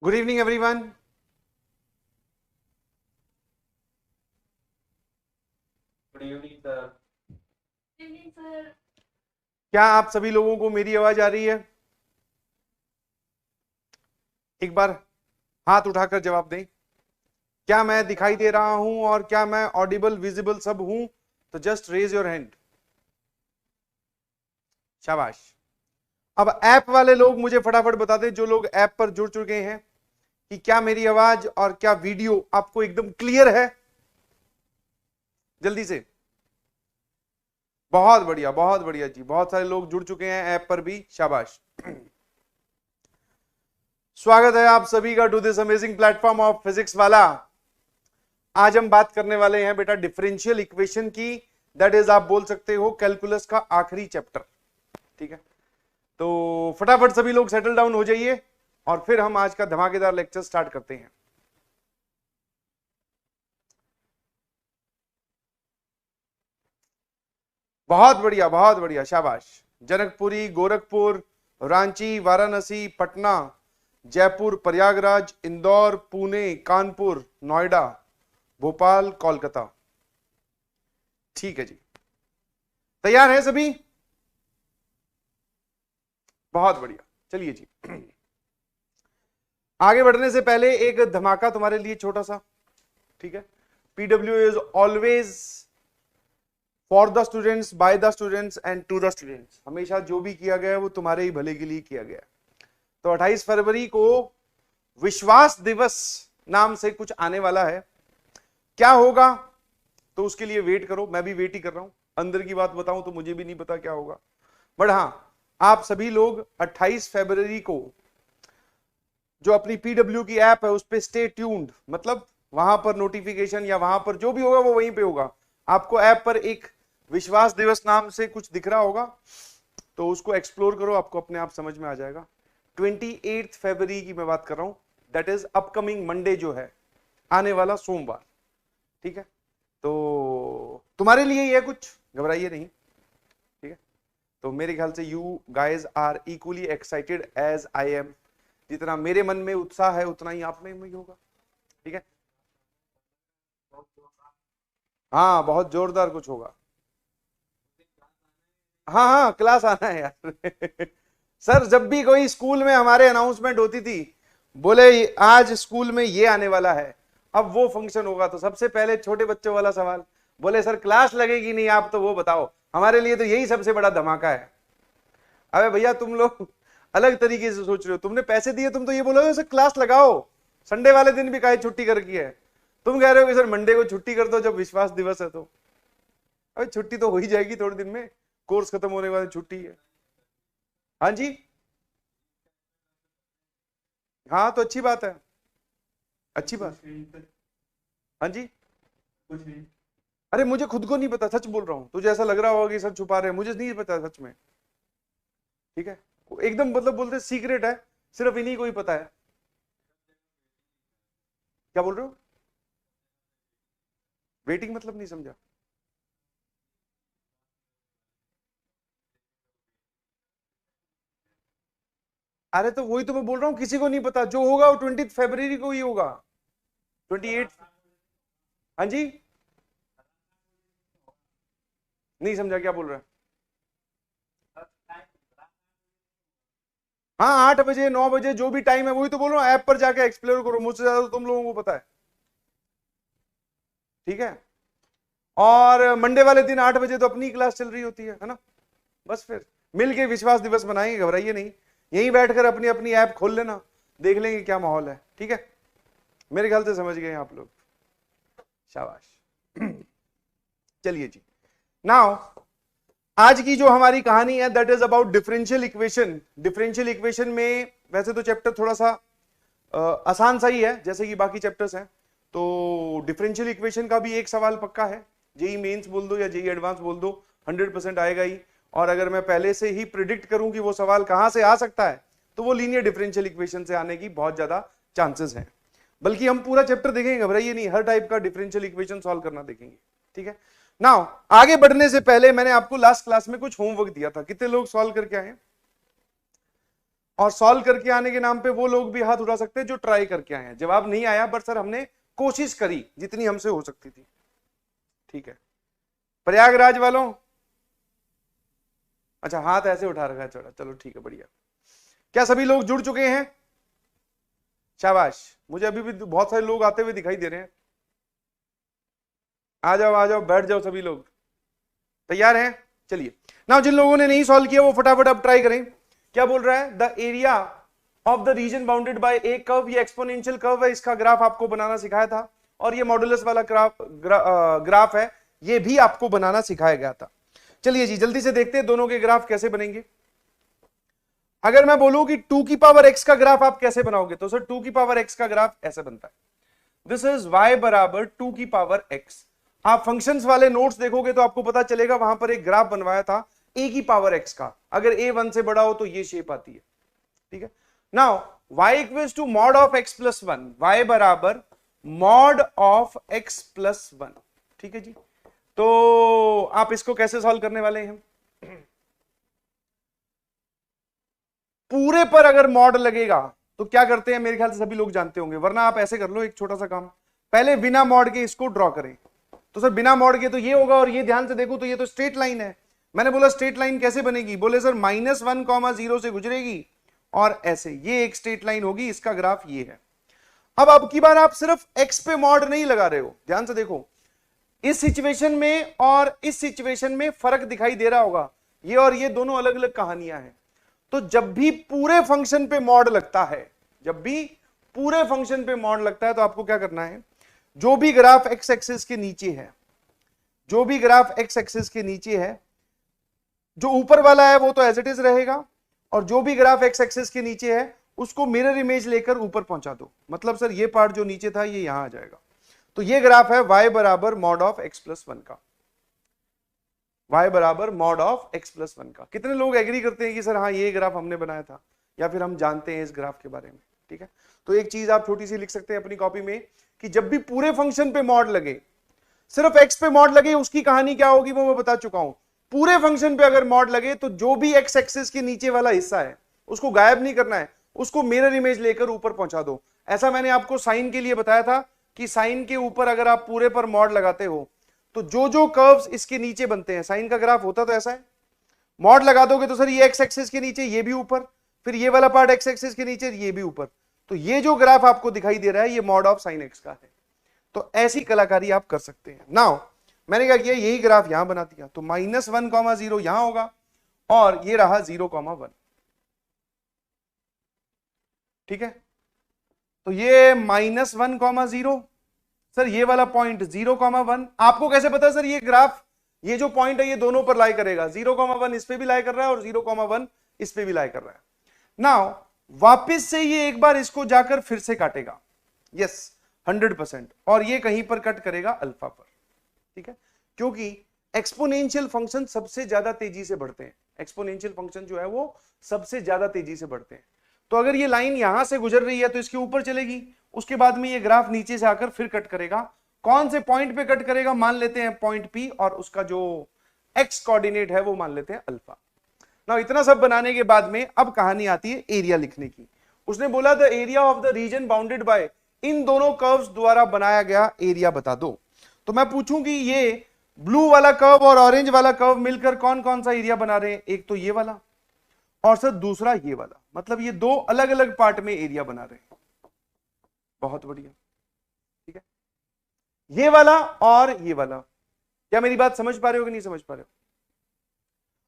Good evening, everyone. Good evening sir. Evening sir. क्या आप सभी लोगों को मेरी आवाज आ रही है? एक बार हाथ उठाकर जवाब दें। क्या मैं दिखाई दे रहा हूं और क्या मैं ऑडिबल विजिबल सब हूं? तो जस्ट रेज योर हैंड। शाबाश। अब ऐप वाले लोग मुझे फटाफट बता दें, जो लोग ऐप पर जुड़ चुके हैं, कि क्या मेरी आवाज और क्या वीडियो आपको एकदम क्लियर है? जल्दी से। बहुत बढ़िया जी, बहुत सारे लोग जुड़ चुके हैं ऐप पर भी, शाबाश। स्वागत है आप सभी का to this amazing platform of Physics Wallah. आज हम बात करने वाले हैं बेटा डिफरेंशियल इक्वेशन की, दैट इज आप बोल सकते हो कैलकुलस का आखिरी चैप्टर। ठीक है, तो फटाफट सभी लोग सेटल डाउन हो जाइए और फिर हम आज का धमाकेदार लेक्चर स्टार्ट करते हैं। बहुत बढ़िया, शाबाश। जनकपुरी, गोरखपुर, रांची, वाराणसी, पटना, जयपुर, प्रयागराज, इंदौर, पुणे, कानपुर, नोएडा, भोपाल, कोलकाता। ठीक है जी, तैयार है सभी? बहुत बढ़िया, चलिए जी। आगे बढ़ने से पहले एक धमाका तुम्हारे लिए छोटा सा। ठीक है, PW is always for the students, by the students and to the students. हमेशा जो भी किया गया है वो तुम्हारे ही भले के लिए किया गया है। तो 28 फरवरी को विश्वास दिवस नाम से कुछ आने वाला है। क्या होगा तो उसके लिए वेट करो, मैं भी वेट ही कर रहा हूं। अंदर की बात बताऊं तो मुझे भी नहीं पता क्या होगा, बट हां, आप सभी लोग 28 फरवरी को जो अपनी पीडब्ल्यू की ऐप है उस पर स्टे ट्यून्ड, मतलब वहां पर नोटिफिकेशन या वहां पर जो भी होगा वो वहीं पे होगा। आपको ऐप पर एक विश्वास दिवस नाम से कुछ दिख रहा होगा, तो उसको एक्सप्लोर करो, आपको अपने आप समझ में आ जाएगा। 28 फरवरी की मैं बात कर रहा हूं, दैट इज अपकमिंग मंडे, जो है आने वाला सोमवार। ठीक है, तो तुम्हारे लिए ये कुछ घबराइए नहीं। ठीक है, तो मेरे ख्याल से you guys are equally excited as I am. जितना मेरे मन में उत्साह है उतना ही आप में भी होगा। ठीक है, हाँ बहुत जोरदार कुछ होगा। हाँ हाँ, क्लास आना है यार। सर जब भी कोई स्कूल में हमारे अनाउंसमेंट होती थी, बोले आज स्कूल में ये आने वाला है, अब वो फंक्शन होगा, तो सबसे पहले छोटे बच्चों वाला सवाल, बोले सर क्लास लगेगी नहीं, आप तो वो बताओ। हमारे लिए तो यही सबसे बड़ा धमाका है। अबे भैया तुम लोग अलग तरीके से सोच रहे हो, तुमने पैसे दिए, तुम तो ये बोलोगे सर क्लास लगाओ, संडे वाले दिन भी काहे छुट्टी कर रखी है। तुम कह रहे हो कि सर मंडे को छुट्टी कर दो जब विश्वास दिवस है तो। अबे छुट्टी तो हो ही जाएगी थोड़े दिन में, कोर्स खत्म होने के बाद छुट्टी है। हाँ जी, हाँ तो अच्छी बात है, अच्छी बात। हाँ जी, कुछ नहीं। अरे मुझे खुद को नहीं पता, सच बोल रहा हूँ, तुझे ऐसा लग रहा होगा कि सब छुपा रहे हैं, मुझे नहीं पता सच में। ठीक है, एकदम मतलब बोलते सीक्रेट है, सिर्फ इन्हीं को ही पता है। क्या बोल रहे हो? वेटिंग मतलब नहीं समझा। अरे तो वही तो मैं बोल रहा हूँ, किसी को नहीं पता, जो होगा वो 20 फरवरी को ही होगा। 28। हाँ जी, नहीं समझा क्या बोल रहा है। हाँ 8 बजे 9 बजे जो भी टाइम है, वही तो बोल रहा हूँ, ऐप पर जाके एक्सप्लोर करो, मुझसे ज्यादा तो तुम लोगों को पता है। ठीक है, और मंडे वाले दिन 8 बजे तो अपनी क्लास चल रही होती है ना। बस फिर मिल के विश्वास दिवस मनाएंगे, घबराइए नहीं। यहीं बैठकर अपनी अपनी ऐप खोल लेना, देख लेंगे क्या माहौल है। ठीक है, मेरे ख्याल से समझ गए आप लोग, शाबाश। चलिए जी, नाउ आज की जो हमारी कहानी है that is about differential equation. Differential equation में वैसे तो चैप्टर थोड़ा सा आसान सा ही है जैसे कि बाकी चैप्टर्स हैं। तो डिफरेंशियल इक्वेशन का भी एक सवाल पक्का है, जेई मेंस बोल दो या जेई एडवांस बोल दो, 100% आएगा ही। और अगर मैं पहले से ही प्रिडिक्ट करूं कि वो सवाल कहां से आ सकता है, तो वो लीनियर डिफरेंशियल इक्वेशन से आने की बहुत ज्यादा चांसेस हैं। बल्कि हम पूरा चैप्टर देखेंगे, घबराइए नहीं, हर टाइप का डिफरेंशियल इक्वेशन सॉल्व करना देखेंगे। ठीक है, नाउ आगे बढ़ने से पहले मैंने आपको लास्ट क्लास में कुछ होमवर्क दिया था, कितने लोग सॉल्व करके आए? और सॉल्व करके आने के नाम पे वो लोग भी हाथ उठा सकते हैं जो ट्राई करके आए हैं। जवाब नहीं आया बट सर हमने कोशिश करी जितनी हमसे हो सकती थी। ठीक है, प्रयागराज वालों, अच्छा हाथ ऐसे उठा रखा है चढ़ा, चलो ठीक है बढ़िया। क्या सभी लोग जुड़ चुके हैं? शाबाश, मुझे अभी भी बहुत सारे लोग आते हुए दिखाई दे रहे हैं। आ जाओ बैठ जाओ, सभी लोग तैयार हैं? चलिए ना, जिन लोगों ने नहीं सॉल्व किया वो फटाफट अब ट्राई करें। क्या बोल रहा है? The area of the region bounded bye A curve, ये एक्सपोनेंशियल कर्व है, इसका ग्राफ आपको बनाना सिखाया था। और ये मॉडुलस वाला ग्राफ है, ये भी आपको बनाना सिखाया गया था। चलिए जी जल्दी से देखते हैं दोनों के ग्राफ कैसे बनेंगे। अगर मैं बोलूं कि 2 की पावर x का ग्राफ आप कैसे बनाओगे, तो सर 2 की पावर x का ग्राफ ऐसे बनता है, दिस इज y बराबर 2 की पावर x। आप फंक्शंस वाले नोट्स देखोगे तो आपको पता चलेगा वहां पर एक ग्राफ बनवाया था a की पावर x का, अगर a 1 से बड़ा हो तो ये शेप आती है। ठीक है, now y equals to mod of x plus 1, y बराबर मॉड ऑफ x प्लस 1। ठीक है जी, तो आप इसको कैसे सॉल्व करने वाले हैं? पूरे पर अगर मॉड लगेगा तो क्या करते हैं, मेरे ख्याल से सभी लोग जानते होंगे, वरना आप ऐसे कर लो एक छोटा सा काम, पहले बिना मॉड के इसको ड्रॉ करें। तो सर बिना मॉड के तो ये होगा, और ये ध्यान से देखो तो ये तो स्ट्रेट लाइन है। मैंने बोला स्ट्रेट लाइन कैसे बनेगी, बोले सर -1,0 से गुजरेगी और ऐसे ये एक स्ट्रेट लाइन होगी, इसका ग्राफ ये है। अब की बार आप सिर्फ x पे मॉड नहीं लगा रहे हो, ध्यान से देखो, इस सिचुएशन में और इस सिचुएशन में फर्क दिखाई दे रहा होगा, ये और ये दोनों अलग अलग कहानियां हैं। तो जब भी पूरे फंक्शन पे मॉड लगता है, जब भी पूरे फंक्शन पे मॉड लगता है तो आपको क्या करना है, जो भी ग्राफ x एक्सिस के नीचे है, जो भी ग्राफ x एक्सिस के नीचे है, जो ऊपर वाला है वो तो एज इट इज रहेगा, और जो भी ग्राफ x एक्सिस के नीचे है उसको मिरर इमेज लेकर ऊपर पहुंचा दो। मतलब सर ये पार्ट जो नीचे था ये यहां आ जाएगा। तो ये ग्राफ है y बराबर मॉड ऑफ x प्लस 1 का, y बराबर मॉड ऑफ x प्लस 1 का। कितने लोग एग्री करते हैं कि सर हाँ ये ग्राफ हमने बनाया था, या फिर हम जानते हैं इस ग्राफ के बारे में? ठीक है, तो एक चीज आप छोटी सी लिख सकते हैं अपनी कॉपी में कि जब भी पूरे फंक्शन पे मॉड लगे, सिर्फ x पे मॉड लगे, उसकी कहानी क्या होगी वो मैं बता चुका हूं। पूरे फंक्शन पे अगर मॉड लगे तो जो भी x एक्सिस के नीचे वाला हिस्सा है उसको गायब नहीं करना है, उसको मिरर इमेज लेकर ऊपर पहुंचा दो। ऐसा मैंने आपको साइन के लिए बताया था कि साइन के ऊपर अगर आप पूरे पर मॉड लगाते हो तो जो जो कर्व्स इसके नीचे बनते हैं, साइन का ग्राफ होता तो ऐसा है, मॉड लगा दोगे तो सर ये x एक्सिस के नीचे ये भी ऊपर, फिर ये वाला पार्ट x एक्सिस के नीचे ये भी ऊपर, तो ये जो ग्राफ आपको दिखाई दे रहा है ये मॉड ऑफ साइन x का है। तो ऐसी कलाकारी आप कर सकते हैं। नाउ मैंने क्या किया, यही ग्राफ यहां बना दिया, तो -1,0 यहां होगा और ये रहा 0,1। ठीक है, तो ये -1,0, सर ये वाला पॉइंट 0,1, आपको कैसे पता सर ये ग्राफ, ये जो पॉइंट है ये दोनों पर लाई करेगा, 0,1 इस पे भी लाई कर रहा है और 0,1 इस पे भी लाई कर रहा है। नाउ वापस से ये एक बार इसको जाकर फिर से काटेगा, यस 100%, और ये कहीं पर कट करेगा अल्फा पर। ठीक है, क्योंकि एक्सपोनेंशियल फंक्शन सबसे ज्यादा तेजी से बढ़ते हैं, एक्सपोनेंशियल फंक्शन जो है वो सबसे ज्यादा तेजी से बढ़ते हैं। तो अगर ये लाइन यहां से गुजर रही है तो इसके ऊपर चलेगी, उसके बाद में ये ग्राफ नीचे से आकर फिर कट करेगा। कौन से पॉइंट पे कट करेगा, मान लेते हैं पॉइंट P, और उसका जो x कोऑर्डिनेट है वो मान लेते हैं अल्फा। ना इतना सब बनाने के बाद में अब कहानी आती है एरिया लिखने की। उसने बोला the area of the region bounded by, इन दोनों कर्व्स द्वारा बनाया गया एरिया बता दो। तो मैं पूछूंगी ये ब्लू वाला कर्व और ऑरेंज वाला कर्व मिलकर कौन कौन सा एरिया बना रहे हैं, एक तो ये वाला और सर दूसरा ये वाला, मतलब ये दो अलग अलग पार्ट में एरिया बना रहे हैं। बहुत बढ़िया, ठीक है, ये वाला और ये वाला। क्या मेरी बात समझ पा रहे हो कि नहीं समझ पा रहे हो?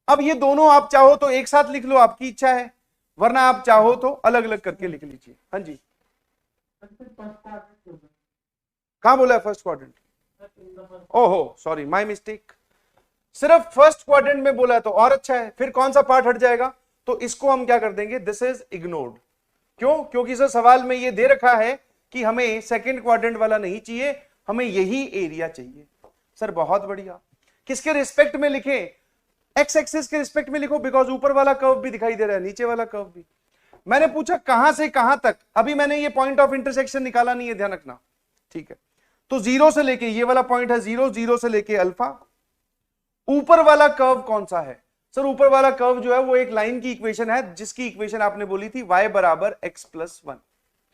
अब ये दोनों आप चाहो तो एक साथ लिख लो, आपकी इच्छा है, वरना आप चाहो तो अलग अलग करके लिख लीजिए। हाँ जी, कहां बोला है फर्स्ट क्वाड्रेंट? ओहो सॉरी, माय मिस्टेक, सिर्फ फर्स्ट क्वाड्रेंट में बोला है तो और अच्छा है। फिर कौन सा पार्ट हट जाएगा, तो इसको हम क्या कर देंगे, दिस इज इग्नोर्ड। क्यों? क्योंकि सर सवाल में ये दे रखा है कि हमें सेकंड क्वाड्रेंट वाला नहीं चाहिए, हमें यही एरिया चाहिए। सर बहुत बढ़िया, किसके रिस्पेक्ट में लिखें? एक्स एक्सिस के रिस्पेक्ट में लिखो, बिकॉज ऊपर वाला कर्व भी दिखाई दे रहा है, नीचे वाला कर्व भी। मैंने पूछा कहां से कहां तक, अभी मैंने ये पॉइंट ऑफ इंटरसेक्शन निकाला नहीं है, ध्यान रखना, ठीक है। तो 0 से लेके, ये वाला पॉइंट है 0, 0 से लेके अल्फा, ऊपर वाला कर्व कौन सा है? सर ऊपर वाला कर्व जो है वो एक लाइन की इक्वेशन है, जिसकी इक्वेशन आपने बोली थी y बराबर x+1,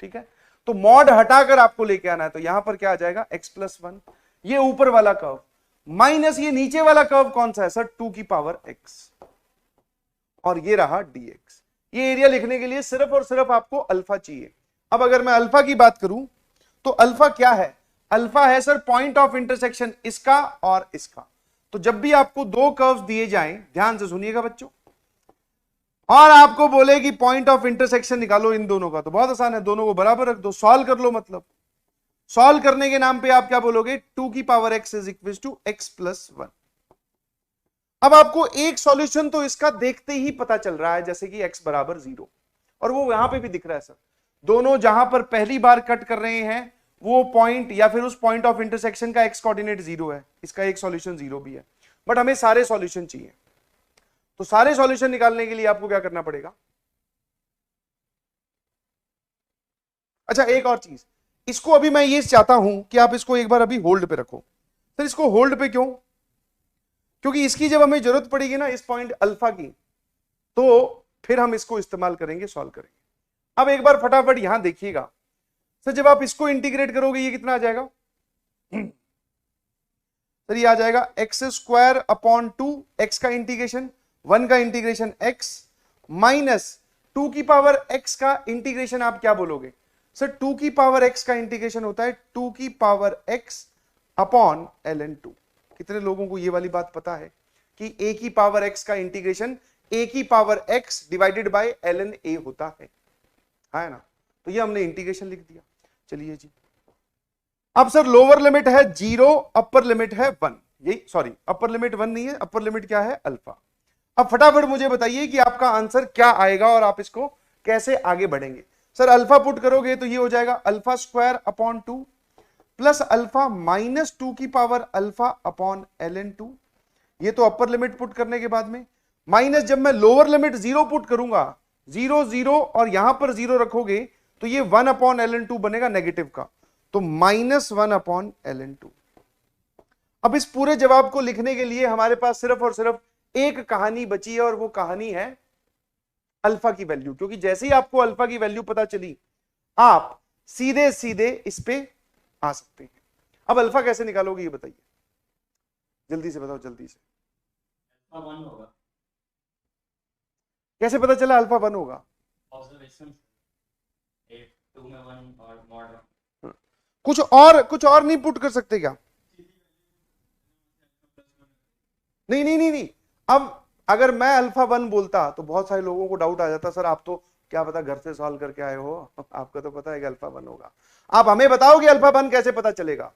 ठीक है। तो मॉड हटाकर आपको लेके आना है, तो यहां पर क्या आ जाएगा x+1, ये ऊपर वाला कर्व माइनस ये नीचे वाला कर्व कौन सा है सर, 2 की पावर x, और ये रहा dx। ये एरिया लिखने के लिए सिर्फ और सिर्फ आपको अल्फा चाहिए। अब अगर मैं अल्फा की बात करूं तो अल्फा क्या है, अल्फा है सर पॉइंट ऑफ इंटरसेक्शन इसका और इसका। तो जब भी आपको दो कर्व्स दिए जाएं, ध्यान से सुनिएगा बच्चों, और आपको बोले कि पॉइंट ऑफ इंटरसेक्शन निकालो इन दोनों का, तो बहुत आसान है, दोनों को बराबर रख दो, सॉल्व कर लो। मतलब सॉल्व करने के नाम पे आप क्या बोलोगे, 2 की power x is equal to x+1। अब आपको एक सॉल्यूशन तो इसका देखते ही पता चल रहा है, जैसे कि x बराबर 0, और वो यहां पे भी दिख रहा है सर, दोनों जहां पर पहली बार कट कर रहे हैं वो पॉइंट या फिर उस पॉइंट ऑफ इंटरसेक्शन का x कोऑर्डिनेट 0 है, इसका एक सॉल्यूशन 0 भी है, बट हमें सारे सॉल्यूशन चाहिए। तो सारे सॉल्यूशन निकालने के लिए आपको क्या करना पड़ेगा, अच्छा एक और चीज, इसको अभी मैं ये चाहता हूं कि आप इसको एक बार अभी होल्ड पे रखो। सर इसको होल्ड पे क्यों, क्योंकि इसकी जब हमें जरूरत पड़ेगी ना इस पॉइंट अल्फा की, तो फिर हम इसको इस्तेमाल करेंगे, सॉल्व करेंगे। अब एक बार फटाफट यहां देखिएगा सर, जब आप इसको इंटीग्रेट करोगे ये कितना आ जाएगा सर, ये आ जाएगा x² 2, x का इंटीग्रेशन 1 का इंटीग्रेशन x माइनस 2 की पावर x का इंटीग्रेशन आप क्या बोलोगे सर, 2 की पावर x का इंटीग्रेशन होता है 2 की पावर x अपॉन ln2। कितने लोगों को ये वाली बात पता है कि a की पावर x का इंटीग्रेशन a की power x divided by ln a होता है ना। तो ये हमने इंटीग्रेशन लिख दिया। चलिए जी, अब सर लोअर लिमिट है 0, अपर लिमिट है 1, यही सॉरी अपर लिमिट 1 नहीं है, अपर लिमिट क्या है अल्फा। अब फटाफट मुझे बताइए कि आपका आंसर क्या आएगा और आप इसको कैसे आगे बढ़ेंगे। सर अल्फा पुट करोगे तो ये हो जाएगा α² अपॉन 2 प्लस अल्फा माइनस 2 की पावर अल्फा अपॉन ln2, ये तो अपर लिमिट पुट करने के बाद में, माइनस जब मैं लोअर लिमिट 0 पुट करूंगा, 0 0 और यहां पर 0 रखोगे तो ये 1 अपॉन ln2 बनेगा नेगेटिव का, तो -1 अपॉन ln2। अब इस पूरे जवाब को लिखने के लिए हमारे पास सिर्फ और सिर्फ एक कहानी बची है, और वो कहानी है अल्फा की वैल्यू, क्योंकि जैसे ही आपको अल्फा की वैल्यू पता चली आप सीधे सीधे इस पे आ सकते हैं। अब अल्फा कैसे निकालोगे ये बताइए, जल्दी से बताओ जल्दी से। अल्फा 1 होगा, कैसे पता चला अल्फा 1 होगा, ऑब्जर्वेशन 2 में 1 और मॉड कुछ और नहीं पुट कर सकते क्या, नहीं नहीं नहीं नहीं। अब अगर मैं अल्फा 1 बोलता तो बहुत सारे लोगों को डाउट आ जाता, सर आप तो क्या पता घर से सॉल्व करके आए हो, आपको तो पता है कि अल्फा 1 होगा, आप हमें बताओ कि अल्फा 1 कैसे पता चलेगा।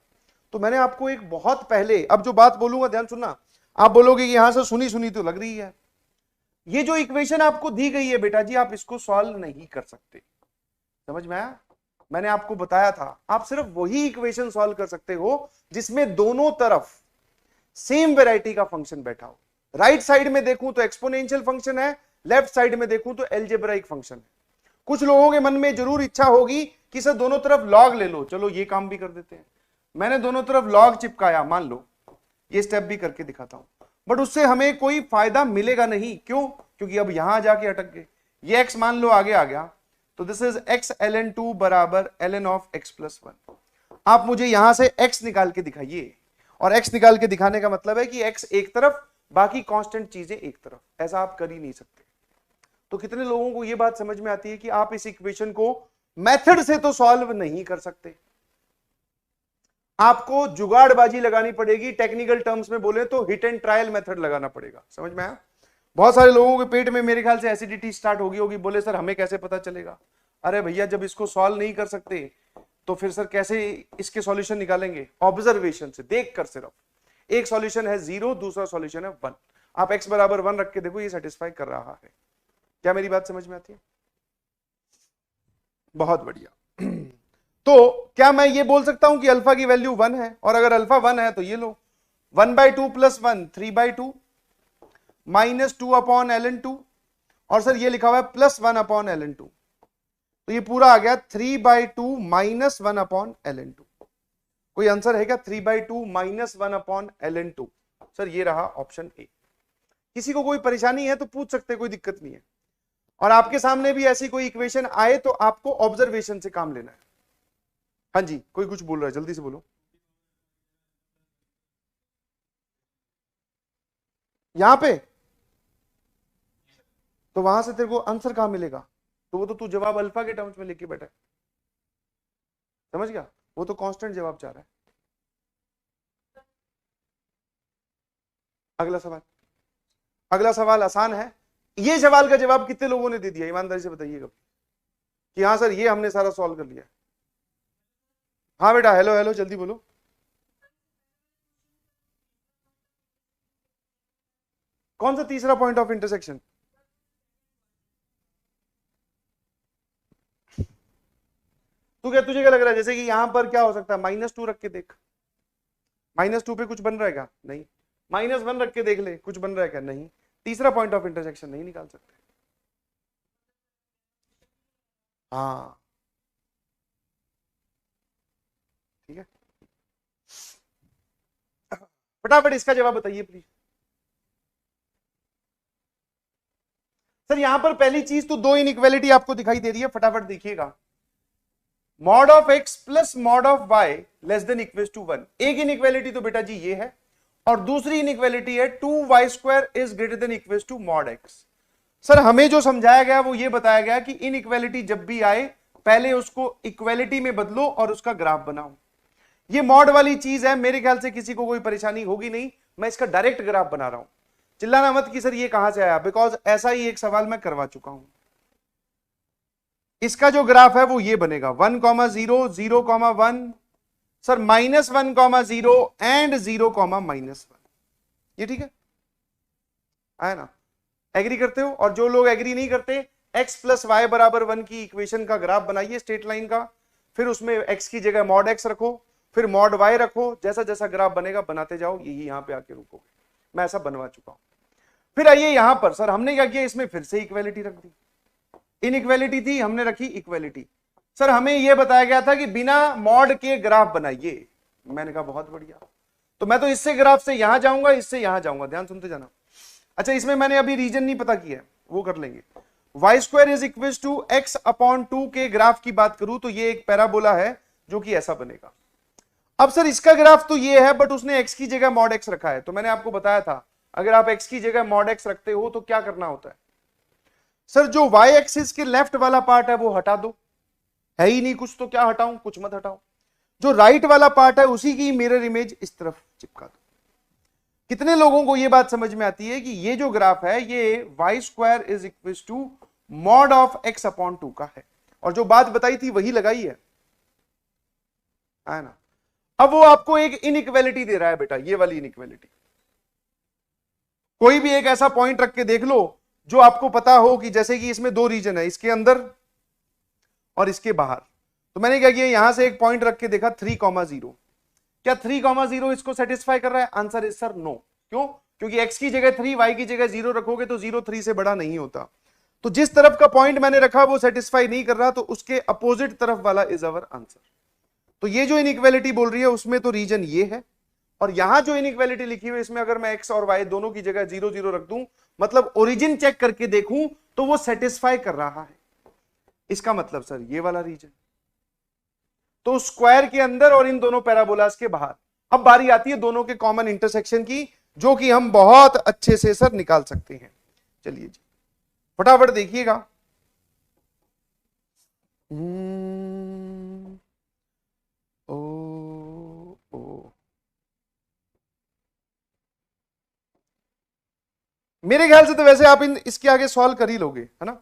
तो मैंने आपको एक बहुत पहले, अब जो बात बोलूंगा ध्यान सुनना, आप बोलोगे कि यहां से सुनी सुनी तो लग रही है, ये जो इक्वेशन आपको दी गई है बेटा जी, आप इसको सॉल्व नहीं कर सकते, समझ में आया। मैंने आपको बताया था आप सिर्फ वही इक्वेशन सॉल्व कर सकते हो जिसमें दोनों तरफ सेम वैरायटी का फंक्शन बैठा हो। राइट साइड में देखूं तो एक्सपोनेंशियल फंक्शन है, लेफ्ट साइड में देखूं तो एलजेब्राइक फंक्शन है। कुछ लोगों के मन में जरूर इच्छा होगी कि सर दोनों तरफ लॉग ले लो, चलो ये काम भी कर देते हैं। मैंने दोनों तरफ लॉग चिपकाया, मान लो ये स्टेप भी करके दिखाता हूं, बट उससे हमें कोई फायदा मिलेगा नहीं। क्यों, क्योंकि अब यहां जाके अटक गए, ये x मान लो आगे आ गया, तो दिस इज x ln2 बराबर ln ऑफ x+1। आप मुझे यहां से x निकाल के दिखाइए, और x निकाल के दिखाने का मतलब है कि x एक तरफ, बाकी कांस्टेंट चीजें एक तरफ, ऐसा आप कर ही नहीं सकते। तो कितने लोगों को यह बात समझ में आती है कि आप इस इक्वेशन को मेथड से तो सॉल्व नहीं कर सकते, आपको जुगाड़बाजी लगानी पड़ेगी, टेक्निकल टर्म्स में बोले तो हिट एंड ट्रायल मेथड लगाना पड़ेगा। समझ में आया। बहुत सारे लोगों के पेट में मेरे ख्याल से एसिडिटी स्टार्ट हो गई होगी, बोले सर हमें कैसे पता चलेगा। अरे भैया जब इसको सॉल्व नहीं कर सकते तो फिर सर कैसे इसके सॉल्यूशन निकालेंगे, ऑब्जर्वेशन से देखकर। सिर्फ एक सॉल्यूशन है 0, दूसरा सॉल्यूशन है 1, आप x बराबर 1 रख के देखो ये सेटिस्फाई कर रहा है। क्या मेरी बात समझ में आती है, बहुत बढ़िया। तो क्या मैं ये बोल सकता हूं कि अल्फा की वैल्यू 1 है, और अगर अल्फा 1 है तो ये लो 1/2 + 1 3/2 -2 अपॉन ln2, और सर ये लिखा हुआ है +1 अपॉन ln2, तो ये पूरा आ गया 3/2 -1 अपॉन ln2। कोई आंसर है क्या 3/2 -1 अपॉन ln2, सर ये रहा ऑप्शन ए। किसी को कोई परेशानी है तो पूछ सकते, कोई दिक्कत नहीं है। और आपके सामने भी ऐसी कोई इक्वेशन आए तो आपको ऑब्जर्वेशन से काम लेना है। हाँ जी, कोई कुछ बोल रहा है, जल्दी से बोलो। यहां पे तो वहां से तेरे को आंसर कहां मिलेगा? तो वो तो तू जवाब अल्फा के टर्म्स में लेके बैठा है, समझ गया? वो तो कांस्टेंट जवाब चाह रहा है। अगला सवाल, अगला सवाल आसान है। ये सवाल का जवाब कितने लोगों ने दे दिया, ईमानदारी से बताइएगा कि हाँ सर ये हमने सारा सॉल्व कर लिया। हाँ बेटा, हेलो हेलो, जल्दी बोलो। कौन सा तीसरा पॉइंट ऑफ इंटरसेक्शन? तुझे क्या लग रहा है, जैसे कि यहां पर क्या हो सकता है, -2 रख के देख, -2 पे कुछ बन रहा है क्या? नहीं। -1 रख के देख ले, कुछ बन रहा है क्या? नहीं। तीसरा पॉइंट ऑफ इंटरसेक्शन नहीं निकाल सकते। हाँ ठीक है, फटाफट इसका जवाब बताइए प्लीज। सर यहां पर पहली चीज तो 2 इनइक्वालिटी आपको दिखाई दे रही है, फटाफट देखिएगा। Mod of x plus mod of y less than equal to 1। एक इनइक्वालिटी तो बेटा जी ये है, और दूसरी इनइक्वालिटी है 2y² is greater than equal to mod x। Sir हमें जो समझाया गया वो ये बताया गया कि इनइक्वालिटी जब भी आए पहले उसको इक्वालिटी में बदलो और उसका ग्राफ बनाओ। ये मॉड वाली चीज है, मेरे ख्याल से किसी को कोई परेशानी होगी नहीं, मैं इसका डायरेक्ट ग्राफ बना रहा हूं। चिल्लाना मत कि सर ये कहां से आया, बिकॉज ऐसा ही एक सवाल मैं करवा चुका हूं। इसका जो ग्राफ है वो ये बनेगा 1, 0, 0, 1, सर -1, 0 एंड 0, -1। ये ठीक है, आया ना? एग्री करते हो? और जो लोग एग्री नहीं करते, x प्लस वाई बराबर 1 की इक्वेशन का ग्राफ बनाइए स्ट्रेट लाइन का, फिर उसमें x की जगह मॉड x रखो, फिर मॉड y रखो, जैसा जैसा ग्राफ बनेगा बनाते जाओ, यही यहां पे आके रुकोगे। मैं ऐसा बनवा चुका हूं। फिर आइए यहां पर, सर हमने क्या किया, इसमें फिर से इक्वालिटी रख दी। इनइक्वालिटी थी, हमने रखी इक्वालिटी। सर हमें यह बताया गया था कि बिना मॉड के ग्राफ बनाइए। मैंने कहा बहुत बढ़िया, तो मैं तो इससे ग्राफ से यहां जाऊंगा, इससे यहां जाऊंगा, ध्यान सुनते जाना। अच्छा, इसमें मैंने अभी रीजन नहीं पता किया है, वो कर लेंगे। y² is equal to x/2 के ग्राफ की बात करूं तो ये एक पैराबोला है जो कि ऐसा बनेगा। अब सर इसका ग्राफ तो ये है, बट उसने x की जगह मॉड x रखा है। तो मैंने आपको बताया था अगर आप x की जगह मॉड x रखते हो तो क्या करना होता है। सर जो y एक्सिस के लेफ्ट वाला पार्ट है वो हटा दो, है ही नहीं कुछ तो क्या हटाऊं, कुछ मत हटाओ। जो राइट वाला पार्ट है उसी की मिरर इमेज इस तरफ चिपका दो। कितने लोगों को यह बात समझ में आती है कि ये जो ग्राफ है ये y² is equal to mod of x/2 का है, और जो बात बताई थी वही लगाई है ना? अब वो आपको एक इनइक्वालिटी दे रहा है बेटा, ये वाली इनइक्वालिटी। कोई भी एक ऐसा पॉइंट रख के देख लो जो आपको पता हो कि जैसे कि इसमें 2 रीजन है, इसके अंदर और इसके बाहर। तो मैंने क्या किया, यहां से एक पॉइंट रख के देखा 3,0। क्या 3,0 इसको सेटिस्फाई कर रहा है? Answer is sir no. क्यों? क्योंकि x की जगह 3, y की जगह 0 रखोगे तो 0 3 से बड़ा नहीं होता। तो जिस तरफ का पॉइंट मैंने रखा वो सेटिस्फाई नहीं कर रहा, तो उसके अपोजिट तरफ वाला इज अवर आंसर। तो ये जो इनइक्वालिटी बोल रही है उसमें तो रीजन ये है, और यहां जो इनइक्वालिटी लिखी हुई है इसमें अगर मैं x और y दोनों की जगह 0 0 रख दूं, मतलब ओरिजिन चेक करके देखूं तो वो सेटिस्फाई कर रहा है। इसका मतलब सर ये वाला रीजन, तो स्क्वायर के अंदर और इन दोनों पैराबोलास के बाहर। अब बारी आती है दोनों के कॉमन इंटरसेक्शन की, जो कि हम बहुत अच्छे से सर निकाल सकते हैं। चलिए जी फटाफट देखिएगा। मेरे ख्याल से तो वैसे आप इसके आगे सॉल्व कर ही लोगे, है ना?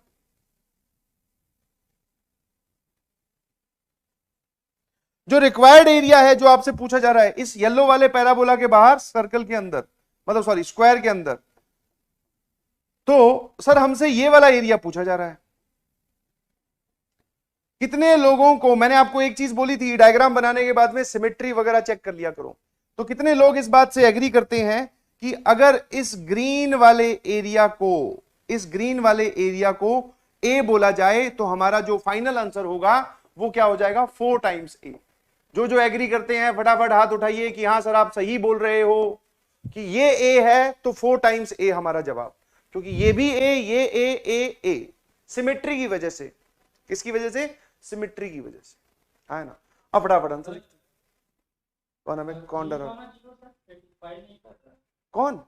जो रिक्वायर्ड एरिया है जो आपसे पूछा जा रहा है इस येलो वाले पैराबोला के बाहर, सर्कल के अंदर, मतलब सॉरी स्क्वायर के अंदर, तो सर हमसे ये वाला एरिया पूछा जा रहा है। कितने लोगों को, मैंने आपको एक चीज बोली थी डायग्राम बनाने के बाद में सिमेट्री वगैरह चेक कर लिया करो, तो कितने लोग इस बात से एग्री करते हैं कि अगर इस ग्रीन वाले एरिया को ए बोला जाए तो हमारा जो फाइनल आंसर होगा वो क्या हो जाएगा, 4 टाइम्स ए। जो एग्री करते हैं फटाफट हाथ उठाइए कि हाँ सर आप सही बोल रहे हो, कि ये a है तो 4 टाइम्स a हमारा जवाब, क्योंकि ये भी a, ये a, सिमेट्री की वजह से। किसकी वजह से? सिमेट्री की वजह से, है ना। अब फटाफट आंसर। कौन हमें कौन डरा? कौन?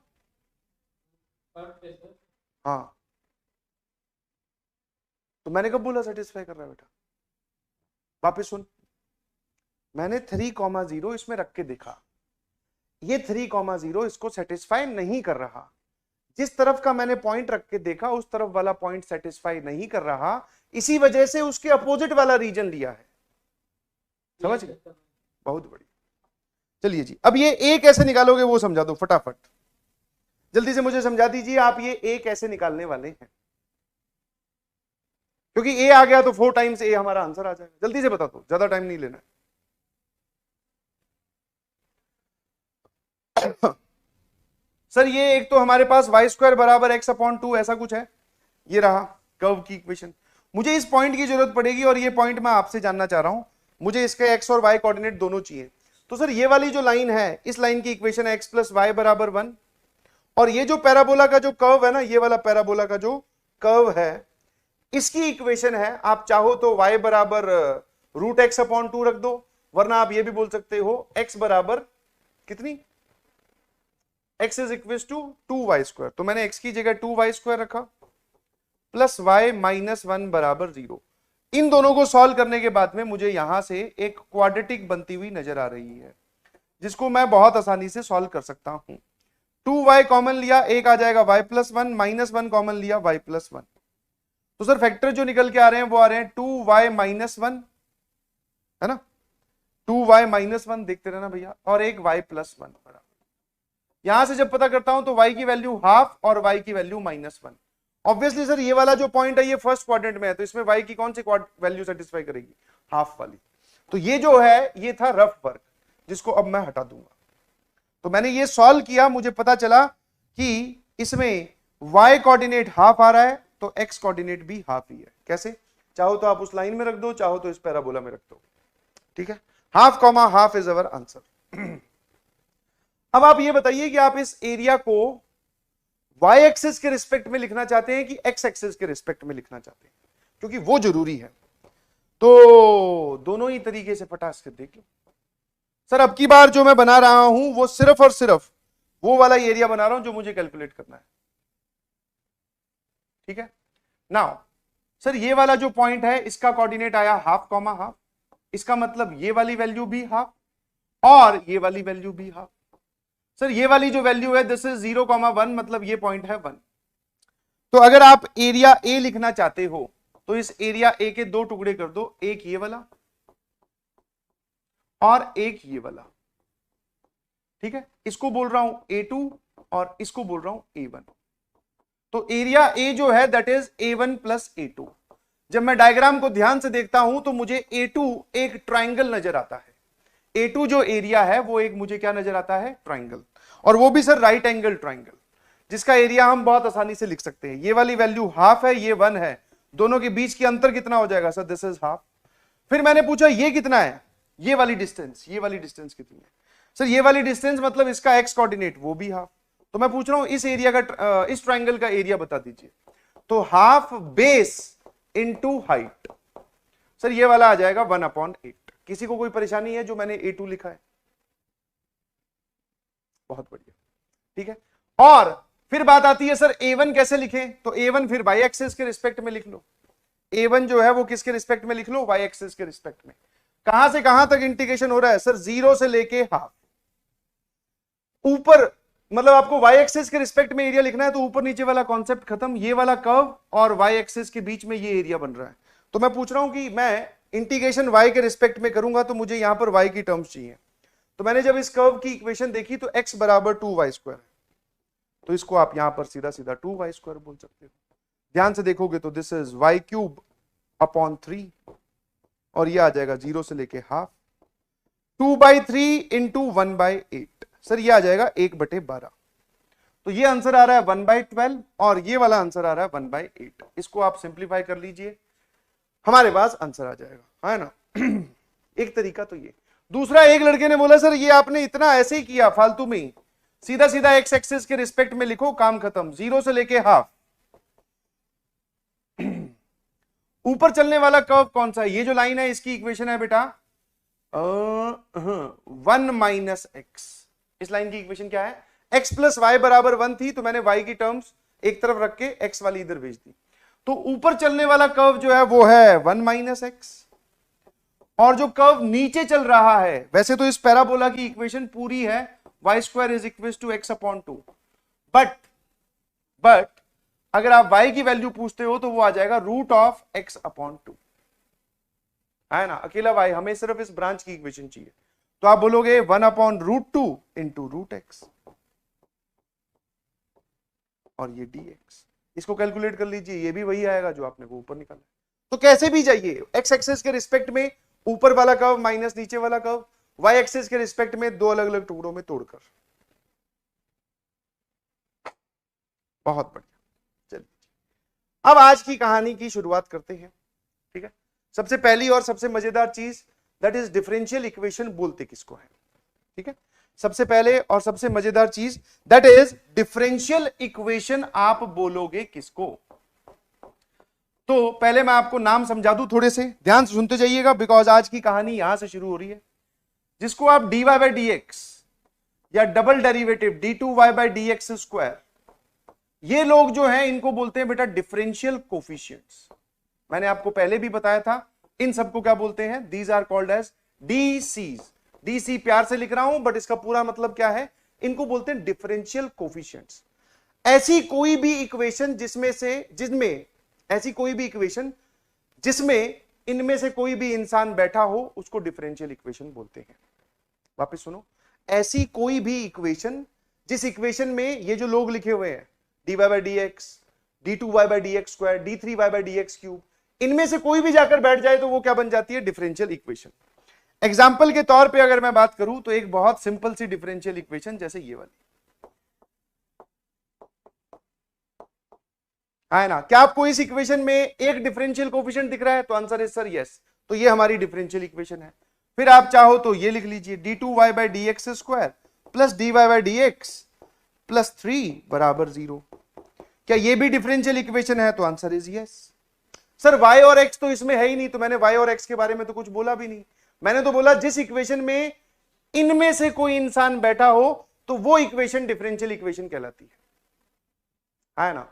हाँ, तो मैंने कब बोला सेटिस्फाई कर रहा है बेटा? वापस सुन, मैंने 3,0 इसमें रख के देखा, ये 3,0 इसको सेटिस्फाई नहीं कर रहा। जिस तरफ का मैंने पॉइंट रख के देखा उस तरफ वाला पॉइंट सेटिस्फाई नहीं कर रहा, इसी वजह से उसके अपोजिट वाला रीजन लिया है। समझ गए? बहुत बढ़िया। चलिए जी, अब ये ए कैसे निकालोगे वो समझा दो फटाफट, जल्दी से मुझे समझा दीजिए आप ये ए कैसे निकालने वाले हैं, क्योंकि ए आ गया तो 4 टाइम्स ए हमारा आंसर आ जाएगा। जल्दी से बता दो, ज्यादा टाइम नहीं लेना है। सर ये एक तो हमारे पास y² बराबर x/2 ऐसा कुछ है, ये रहा कर्व की इक्वेशन। मुझे इस पॉइंट की जरूरत पड़ेगी और ये पॉइंट मैं आपसे जानना चाह रहा हूं, मुझे इसके x और y कोऑर्डिनेट दोनों चाहिए। तो सर ये वाली जो लाइन है, इस लाइन की इक्वेशन है x + y = 1, और ये जो पैराबोला का जो कर्व है ना, ये वाला पैराबोला का जो कर्व है, इसकी इक्वेशन है, आप चाहो तो y बराबर √x/2 रख दो, वरना आप ये भी बोल सकते हो x बराबर कितनी, x is equal to 2y²। तो मैंने x की जगह 2y² रखा प्लस y - 1 बराबर 0। इन दोनों को सॉल्व करने के बाद में मुझे यहां से एक क्वाड्रेटिक बनती हुई नजर आ रही है, जिसको मैं बहुत आसानी से सॉल्व कर सकता हूं। 2y कॉमन लिया, एक आ जाएगा y + 1, -1 कॉमन लिया y + 1। तो सर फैक्टर जो निकल के आ रहे हैं वो आ रहे हैं 2y - 1, है ना, 2y - 1 देखते रहना भैया, और एक y + 1 बराबर। यहां से जब पता करता हूं तो y की वैल्यू हाफ और y की वैल्यू -1। ऑब्वियसली सर ये वाला जो पॉइंट है ये फर्स्ट क्वाड्रेंट में है, तो इसमें y की कौन सी वैल्यू सेटिस्फाई करेगी? हाफ वाली। तो ये जो है ये था रफ वर्क, जिसको अब मैं हटा दूंगा। तो मैंने ये सॉल्व किया, मुझे पता चला कि इसमें y कोऑर्डिनेट हाफ आ रहा है तो x कोऑर्डिनेट भी हाफ ही है। कैसे? चाहो तो आप उस लाइन में रख दो, चाहो तो इस पैराबोला में रख दो, ठीक है। Half comma half is our answer. अब आप ये बताइए कि आप इस एरिया को y एक्सिस के रिस्पेक्ट में लिखना चाहते हैं कि x एक्सिस के रिस्पेक्ट में लिखना चाहते हैं, क्योंकि वो जरूरी है। तो दोनों ही तरीके से पटास कर देख लो। सर अब की बार जो मैं बना रहा हूं वो सिर्फ और सिर्फ वो वाला एरिया बना रहा हूं जो मुझे कैलकुलेट करना है, ठीक है। नाउ सर ये वाला जो पॉइंट है इसका कोऑर्डिनेट आया हाफ कॉमा हाफ, इसका मतलब ये वाली वैल्यू भी हाफ और ये वाली वैल्यू भी हाफ। सर ये वाली जो वैल्यू है दिस इज 0,1, मतलब ये पॉइंट है 1। तो अगर आप एरिया ए लिखना चाहते हो तो इस एरिया ए के दो टुकड़े कर दो, एक ये वाला और एक ये वाला, ठीक है। इसको बोल रहा हूं A2 और इसको बोल रहा हूं A1। तो एरिया ए जो है दैट इज A1 + A2। जब मैं डायग्राम को ध्यान से देखता हूं तो मुझे A2 एक ट्राइंगल नजर आता है। A2 जो एरिया है वो एक मुझे क्या नजर आता है? ट्राइंगल, और वो भी सर राइट एंगल ट्राइंगल, जिसका एरिया हम बहुत आसानी से लिख सकते हैं। ये वाली वैल्यू हाफ है, ये 1 है, दोनों के बीच की अंतर कितना हो जाएगा सर? This is half. फिर मैंने पूछा ये कितना है, ये वाली डिस्टेंस, ये वाली डिस्टेंस कितनी है? सर ये वाली डिस्टेंस मतलब इसका x कोऑर्डिनेट वो भी हाफ। तो मैं पूछ रहा हूं इस एरिया का इस ट्राइंगल का एरिया बता दीजिए। तो half base into height, sir ये वाला आ जाएगा 1/8। किसी को कोई परेशानी है जो मैंने A2 लिखा है? बहुत बढ़िया, ठीक है। और फिर बात आती है सर A1 कैसे लिखें? तो A1 फिर y एक्सिस के रिस्पेक्ट में लिख लो। A1 जो है वो किसके रिस्पेक्ट में लिख लो? y एक्सिस के रिस्पेक्ट में। कहां से कहां तक इंटीग्रेशन हो रहा है सर? 0 से लेके हाफ। ऊपर मतलब आपको y एक्सिस के रिस्पेक्ट में एरिया लिखना है तो ऊपर नीचे वाला कॉन्सेप्ट खत्म, ये वाला कर्व और y एक्सिस के बीच में ये एरिया बन रहा है। तो मैं पूछ रहा हूं कि मैं इंटीग्रेशन y के रिस्पेक्ट में करूंगा तो मुझे यहां पर y की टर्म्स चाहिए। तो मैंने जब इस कर्व की इक्वेशन देखी तो x बराबर 2y² है, तो इसको आप यहां पर सीधा सीधा 2y² बोल सकते हो। ध्यान से देखोगे तो दिस इज y³/3 और ये आ जाएगा 0 से लेके हाफ, 2/3 इंटू 1/8, सर ये आ जाएगा 1/12। तो ये आंसर आ रहा है 1/12 और ये वाला आंसर आ रहा है 1/8। इसको आप सिंप्लीफाई कर लीजिए, हमारे पास आंसर आ जाएगा, है ना। एक तरीका तो ये। दूसरा, एक लड़के ने बोला सर ये आपने इतना ऐसे ही किया फालतू में ही, सीधा सीधा एक्स एक्सिस के रिस्पेक्ट में लिखो, काम खत्म, 0 से लेके हाफ। ऊपर चलने वाला कर्व कौन सा है? ये जो लाइन है इसकी इक्वेशन है बेटा 1 माइनस एक्स। इस लाइन की इक्वेशन क्या है? x प्लस वाई बराबर 1 थी, तो मैंने y की टर्म्स एक तरफ रख के x वाली इधर भेज दी। तो ऊपर चलने वाला कर्व जो है वो है 1 माइनस एक्स, और जो कर्व नीचे चल रहा है, वैसे तो इस पैराबोला की इक्वेशन पूरी है y square is equal to x upon 2, but अगर आप y की वैल्यू पूछते हो तो वो आ जाएगा रूट ऑफ x अपॉन 2, है ना, अकेला y, हमें सिर्फ इस ब्रांच की इक्वेशन चाहिए। तो आप बोलोगे 1 upon root 2 into root x, और ये dx, इसको कैलकुलेट कर लीजिए, ये भी वही आएगा जो आपने वो ऊपर निकाला। तो कैसे भी जाइए, x एक्सिस के रिस्पेक्ट में ऊपर वाला कर्व माइनस नीचे वाला कर्व, y एक्सिस के रिस्पेक्ट में दो अलग अलग टुकड़ों में तोड़कर। बहुत बढ़िया, चलिए अब आज की कहानी की शुरुआत करते हैं। ठीक है, सबसे पहली और सबसे मजेदार चीज, दैट इज डिफरेंशियल इक्वेशन बोलते किसको है? ठीक है, सबसे पहले और सबसे मजेदार चीज, दैट इज डिफरेंशियल इक्वेशन आप बोलोगे किसको? तो पहले मैं आपको नाम समझा दूं, थोड़े से ध्यान से सुनते जाइएगा, बिकॉज आज की कहानी यहां से शुरू हो रही है। जिसको आप dy बाई डी एक्स या double derivative d2y by D x square, ये लोग जो हैं इनको बोलते हैं बेटा डिफरेंशियल कोफिशिएंट्स। मैंने आपको पहले भी बताया था, इन सबको क्या बोलते हैं? These are called as DCs. DC प्यार से लिख रहा हूं, बट इसका पूरा मतलब क्या है? इनको बोलते हैं डिफरेंशियल कोफिशिएंट्स। ऐसी कोई भी इक्वेशन जिसमें इनमें से कोई भी इंसान बैठा हो, उसको डिफरेंशियल इक्वेशन बोलते हैं। वापस सुनो, ऐसी कोई भी इक्वेशन जिस इक्वेशन में ये जो लोग लिखे हुए हैं dy by D x, d2y by D x square, d3y by D x cube, इनमें से कोई भी जाकर बैठ जाए तो वो क्या बन जाती है? Differential equation. एग्जाम्पल के तौर पे अगर मैं बात करूं तो एक बहुत सिंपल सी डिफरेंशियल इक्वेशन जैसे ये वाली है ना, क्या आपको इस इक्वेशन में एक डिफरेंशियल कोफिशिएंट दिख रहा है? तो आंसर इज सर यस। तो ये हमारी डिफरेंशियल इक्वेशन है। फिर आप चाहो तो ये लिख लीजिए d2y by D x square plus dy by D x plus 3 बराबर 0। क्या ये भी डिफरेंशियल इक्वेशन है? तो answer is yes. Sir y और x तो इसमें है ही नहीं, तो मैंने y और x के बारे में तो कुछ बोला भी नहीं। मैंने तो बोला जिस इक्वेशन में इनमें से कोई इंसान बैठा हो तो वो इक्वेशन डिफरेंशियल इक्वेशन कहलाती है ना।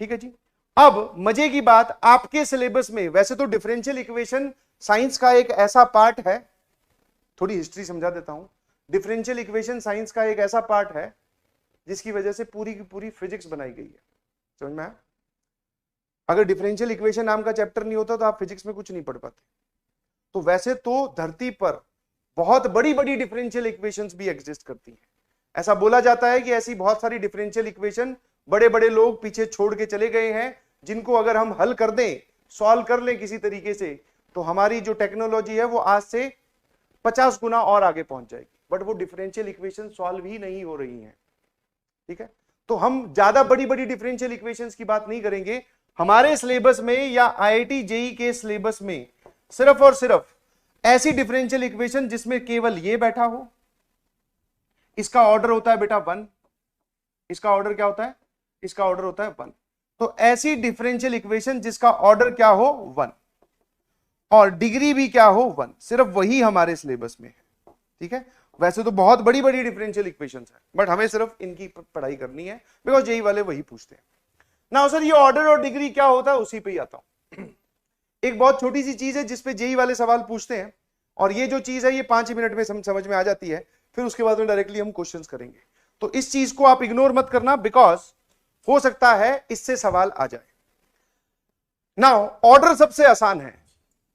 ठीक है जी। अब मजे की बात, आपके सिलेबस में वैसे तो डिफरेंशियल इक्वेशन साइंस का एक ऐसा पार्ट है, थोड़ी हिस्ट्री समझा देता हूं। डिफरेंशियल इक्वेशन साइंस का एक ऐसा पार्ट है जिसकी वजह से पूरी की पूरी फिजिक्स बनाई गई है। समझ में आया? अगर डिफरेंशियल इक्वेशन नाम का चैप्टर नहीं होता तो आप फिजिक्स में कुछ नहीं पढ़ पाते। तो वैसे तो धरती पर बहुत बड़ी बड़ी डिफरेंशियल इक्वेशंस भी एग्जिस्ट करती हैं। ऐसा बोला जाता है कि ऐसी बहुत सारी डिफरेंशियल इक्वेशन बड़े बड़े लोग पीछे छोड़ के चले गए हैं, जिनको अगर हम हल कर दें, सॉल्व कर लें किसी तरीके से, तो हमारी जो टेक्नोलॉजी है वो आज से 50 गुना और आगे पहुंच जाएगी। बट वो डिफरेंशियल इक्वेशन सॉल्व ही नहीं हो रही हैं। ठीक है, तो हम ज्यादा बड़ी बड़ी डिफरेंशियल इक्वेशंस की बात नहीं करेंगे। हमारे सिलेबस में या IIT JEE के सिलेबस में सिर्फ और सिर्फ ऐसी डिफरेंशियल इक्वेशन जिसमें केवल ये बैठा हो, इसका ऑर्डर होता है बेटा 1। इसका ऑर्डर क्या होता है? इसका ऑर्डर होता है 1। तो ऐसी डिफरेंशियल इक्वेशन जिसका ऑर्डर क्या हो? 1, और डिग्री भी क्या हो? 1, सिर्फ वही हमारे सिलेबस में है। ठीक है, वैसे तो बहुत बड़ी बड़ी डिफरेंशियल इक्वेशंस है, बट हमें सिर्फ इनकी पढ़ाई करनी है, बिकॉज जेई वाले वही पूछते हैं ना। सर ये ऑर्डर और डिग्री क्या होता है? उसी पे ही आता हूं। एक बहुत छोटी सी चीज है जिसपे जेई वाले सवाल पूछते हैं, और ये जो चीज है ये 5 मिनट में समझ में आ जाती है। फिर उसके बाद में डायरेक्टली हम क्वेश्चंस करेंगे। तो इस चीज को आप इग्नोर मत करना, बिकॉज हो सकता है इससे सवाल आ जाए। नाउ ऑर्डर सबसे आसान है।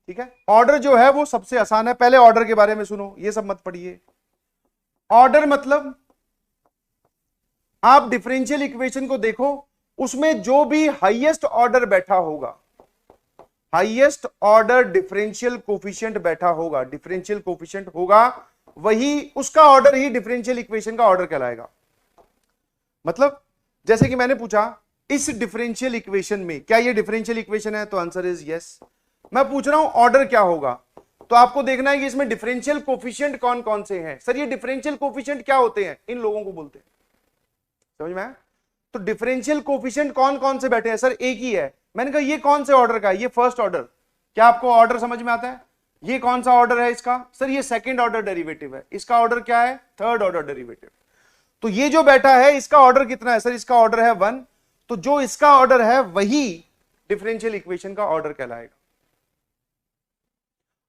ठीक है, ऑर्डर जो है वो सबसे आसान है। पहले ऑर्डर के बारे में सुनो, ये सब मत पढ़िए। ऑर्डर मतलब आप डिफरेंशियल इक्वेशन को देखो, उसमें जो भी हाईएस्ट ऑर्डर बैठा होगा, हाईएस्ट ऑर्डर डिफरेंशियल कोफिशिएंट बैठा होगा, डिफरेंशियल कोफिशिएंट होगा, वही उसका ऑर्डर ही डिफरेंशियल इक्वेशन का ऑर्डर कहलाएगा। मतलब जैसे कि मैंने पूछा इस डिफरेंशियल इक्वेशन में क्या ये डिफरेंशियल इक्वेशन है? तो आंसर इज यस। मैं पूछ रहा हूं ऑर्डर क्या होगा, तो आपको देखना है कि इसमें डिफरेंशियल कोफिशिएंट कौन कौन से हैं। सर ये डिफरेंशियल कोफिशिएंट क्या होते हैं? इन लोगों को बोलते हैं। समझ में आया? तो डिफरेंशियल कोफिशिएंट कौन कौन से बैठे हैं सर? एक ही है। मैंने कहा ये कौन से ऑर्डर का है? ये फर्स्ट ऑर्डर। क्या आपको ऑर्डर समझ में आता है? ये कौन सा ऑर्डर है इसका? सर ये सेकंड ऑर्डर डेरिवेटिव है। इसका ऑर्डर क्या है? Third order derivative. तो ये जो बैठा है इसका ऑर्डर कितना है सर? इसका ऑर्डर है 1। तो जो इसका ऑर्डर है वही डिफरेंशियल इक्वेशन का ऑर्डर कहलाएगा।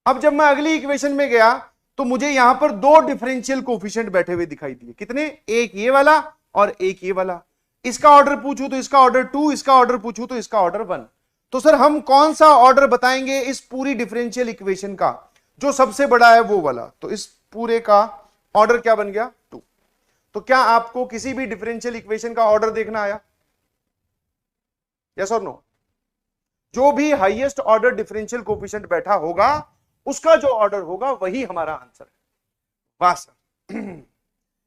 अब जब मैं अगली इक्वेशन में गया तो मुझे यहां पर दो डिफरेंशियल कोफिशिएंट बैठे हुए दिखाई दिए। कितने? एक ये वाला और एक ये वाला। इसका ऑर्डर पूछूं तो इसका ऑर्डर 2, इसका ऑर्डर पूछूं तो इसका ऑर्डर 1। तो सर हम कौन सा ऑर्डर बताएंगे इस पूरी डिफरेंशियल इक्वेशन का? जो सबसे बड़ा है वो वाला। तो इस पूरे का ऑर्डर क्या बन गया? 2। तो क्या आपको किसी भी डिफरेंशियल इक्वेशन का ऑर्डर देखना आया? यस और नो? जो भी हाईएस्ट ऑर्डर डिफरेंशियल कोफिशिएंट बैठा होगा उसका जो ऑर्डर होगा वही हमारा आंसर है। वाह सर,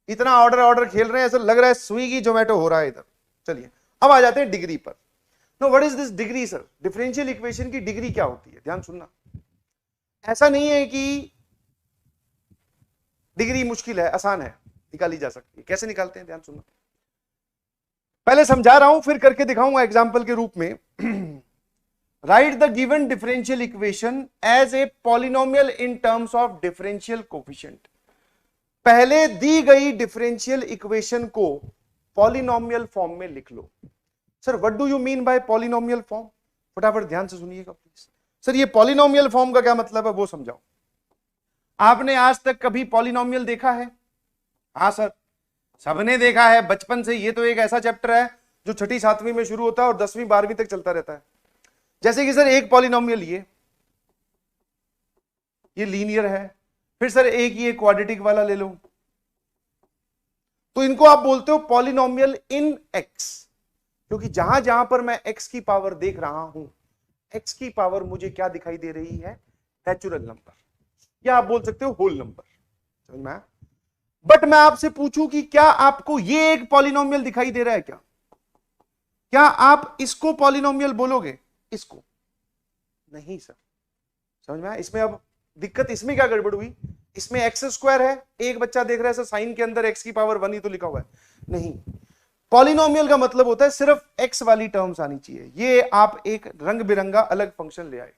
इतना ऑर्डर खेल रहे हैं, ऐसा लग रहा है स्विगी जोमेटो हो रहा है इधर। चलिए अब आ जाते हैं डिग्री पर। No, what is this degree sir? Differential equation की डिग्री क्या होती है? ध्यान सुनना, ऐसा नहीं है कि डिग्री मुश्किल है, आसान है, निकाली जा सकती है। कैसे निकालते हैं? ध्यान सुनना, पहले समझा रहा हूं फिर करके दिखाऊंगा एग्जाम्पल के रूप में। Write the given differential equation as a polynomial in terms of differential coefficient. पहले दी गई डिफरेंशियल इक्वेशन को पॉलिनोमियल फॉर्म में लिख लो। Sir what do you mean by polynomial form? फटाफट ध्यान से सुनिएगा प्लीज। सर ये पॉलिनोमियल फॉर्म का क्या मतलब है वो समझाओ। आपने आज तक कभी पॉलिनोमियल देखा है? हाँ सर, सबने देखा है बचपन से। ये तो एक ऐसा चैप्टर है जो छठी सातवीं में शुरू होता है और 10वीं 12वीं तक चलता रहता है। जैसे कि सर एक पॉलिनोमियल ये लीनियर है, फिर सर एक ये क्वाड्रेटिक वाला ले लो, तो इनको आप बोलते हो पॉलिनोमियल इन एक्स। क्योंकि जहां जहां पर मैं एक्स की पावर देख रहा हूं, एक्स की पावर मुझे क्या दिखाई दे रही है? नेचुरल नंबर, या आप बोल सकते हो होल नंबर। समझ में आया? बट मैं आपसे पूछूं कि क्या आपको ये एक पॉलिनोमियल दिखाई दे रहा है क्या? क्या आप इसको पॉलिनोमियल बोलोगे? इसको नहीं सर। समझ में आया? इसमें अब दिक्कत इसमें क्या गड़बड़ हुई? इसमें एक्स स्क्वायर है, एक बच्चा देख रहा है सर साइन के अंदर एक्स की पावर 1 ही तो लिखा हुआ है। नहीं, पॉलिनोमियल का मतलब होता है सिर्फ एक्स वाली टर्म्स आनी चाहिए। ये आप एक रंग बिरंगा अलग फंक्शन ले आए,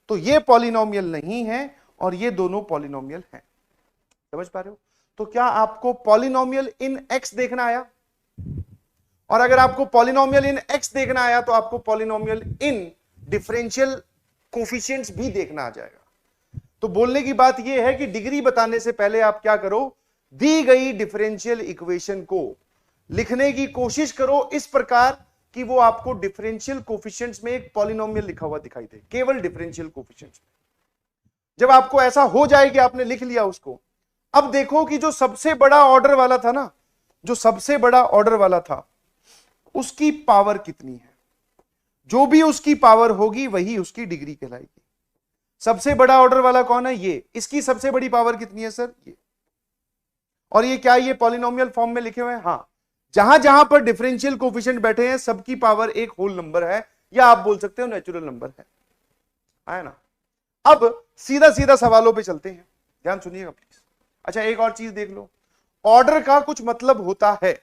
तो ये पॉलिनोमियल नहीं है और ये दोनों पॉलिनोमियल हैं। समझ पा रहे हो? तो क्या आपको पॉलिनोमियल इन एक्स देखना आया? और अगर आपको पॉलिनोमियल इन एक्स देखना आया तो आपको पॉलिनोमियल इन डिफरेंशियल कोफिशिएंट्स भी देखना आ जाएगा। तो बोलने की बात यह है कि डिग्री बताने से पहले आप क्या करो? दी गई डिफरेंशियल इक्वेशन को लिखने की कोशिश करो इस प्रकार कि वो आपको डिफरेंशियल कोफिशिएंट्स में एक पॉलिनोमियल लिखा हुआ दिखाई दे, केवल डिफरेंशियल कोफिशिएंट्स। जब आपको ऐसा हो जाए कि आपने लिख लिया उसको, अब देखो कि जो सबसे बड़ा ऑर्डर वाला था ना, जो सबसे बड़ा ऑर्डर वाला था, उसकी पावर कितनी है? जो भी उसकी पावर होगी वही उसकी डिग्री कहलाएगी। सबसे बड़ा ऑर्डर वाला कौन है? ये। इसकी सबसे बड़ी पावर कितनी है सर? ये। और ये क्या ये पॉलिनोमियल फॉर्म में लिखे हुए हैं? हाँ। जहां जहां पर डिफरेंशियल कोफिशिएंट बैठे हैं सबकी पावर एक होल नंबर है, या आप बोल सकते हो नेचुरल नंबर है। आया ना? अब सीधा सीधा सवालों पे चलते हैं, ध्यान सुनिएगा प्लीज। अच्छा एक और चीज देख लो, ऑर्डर का कुछ मतलब होता है।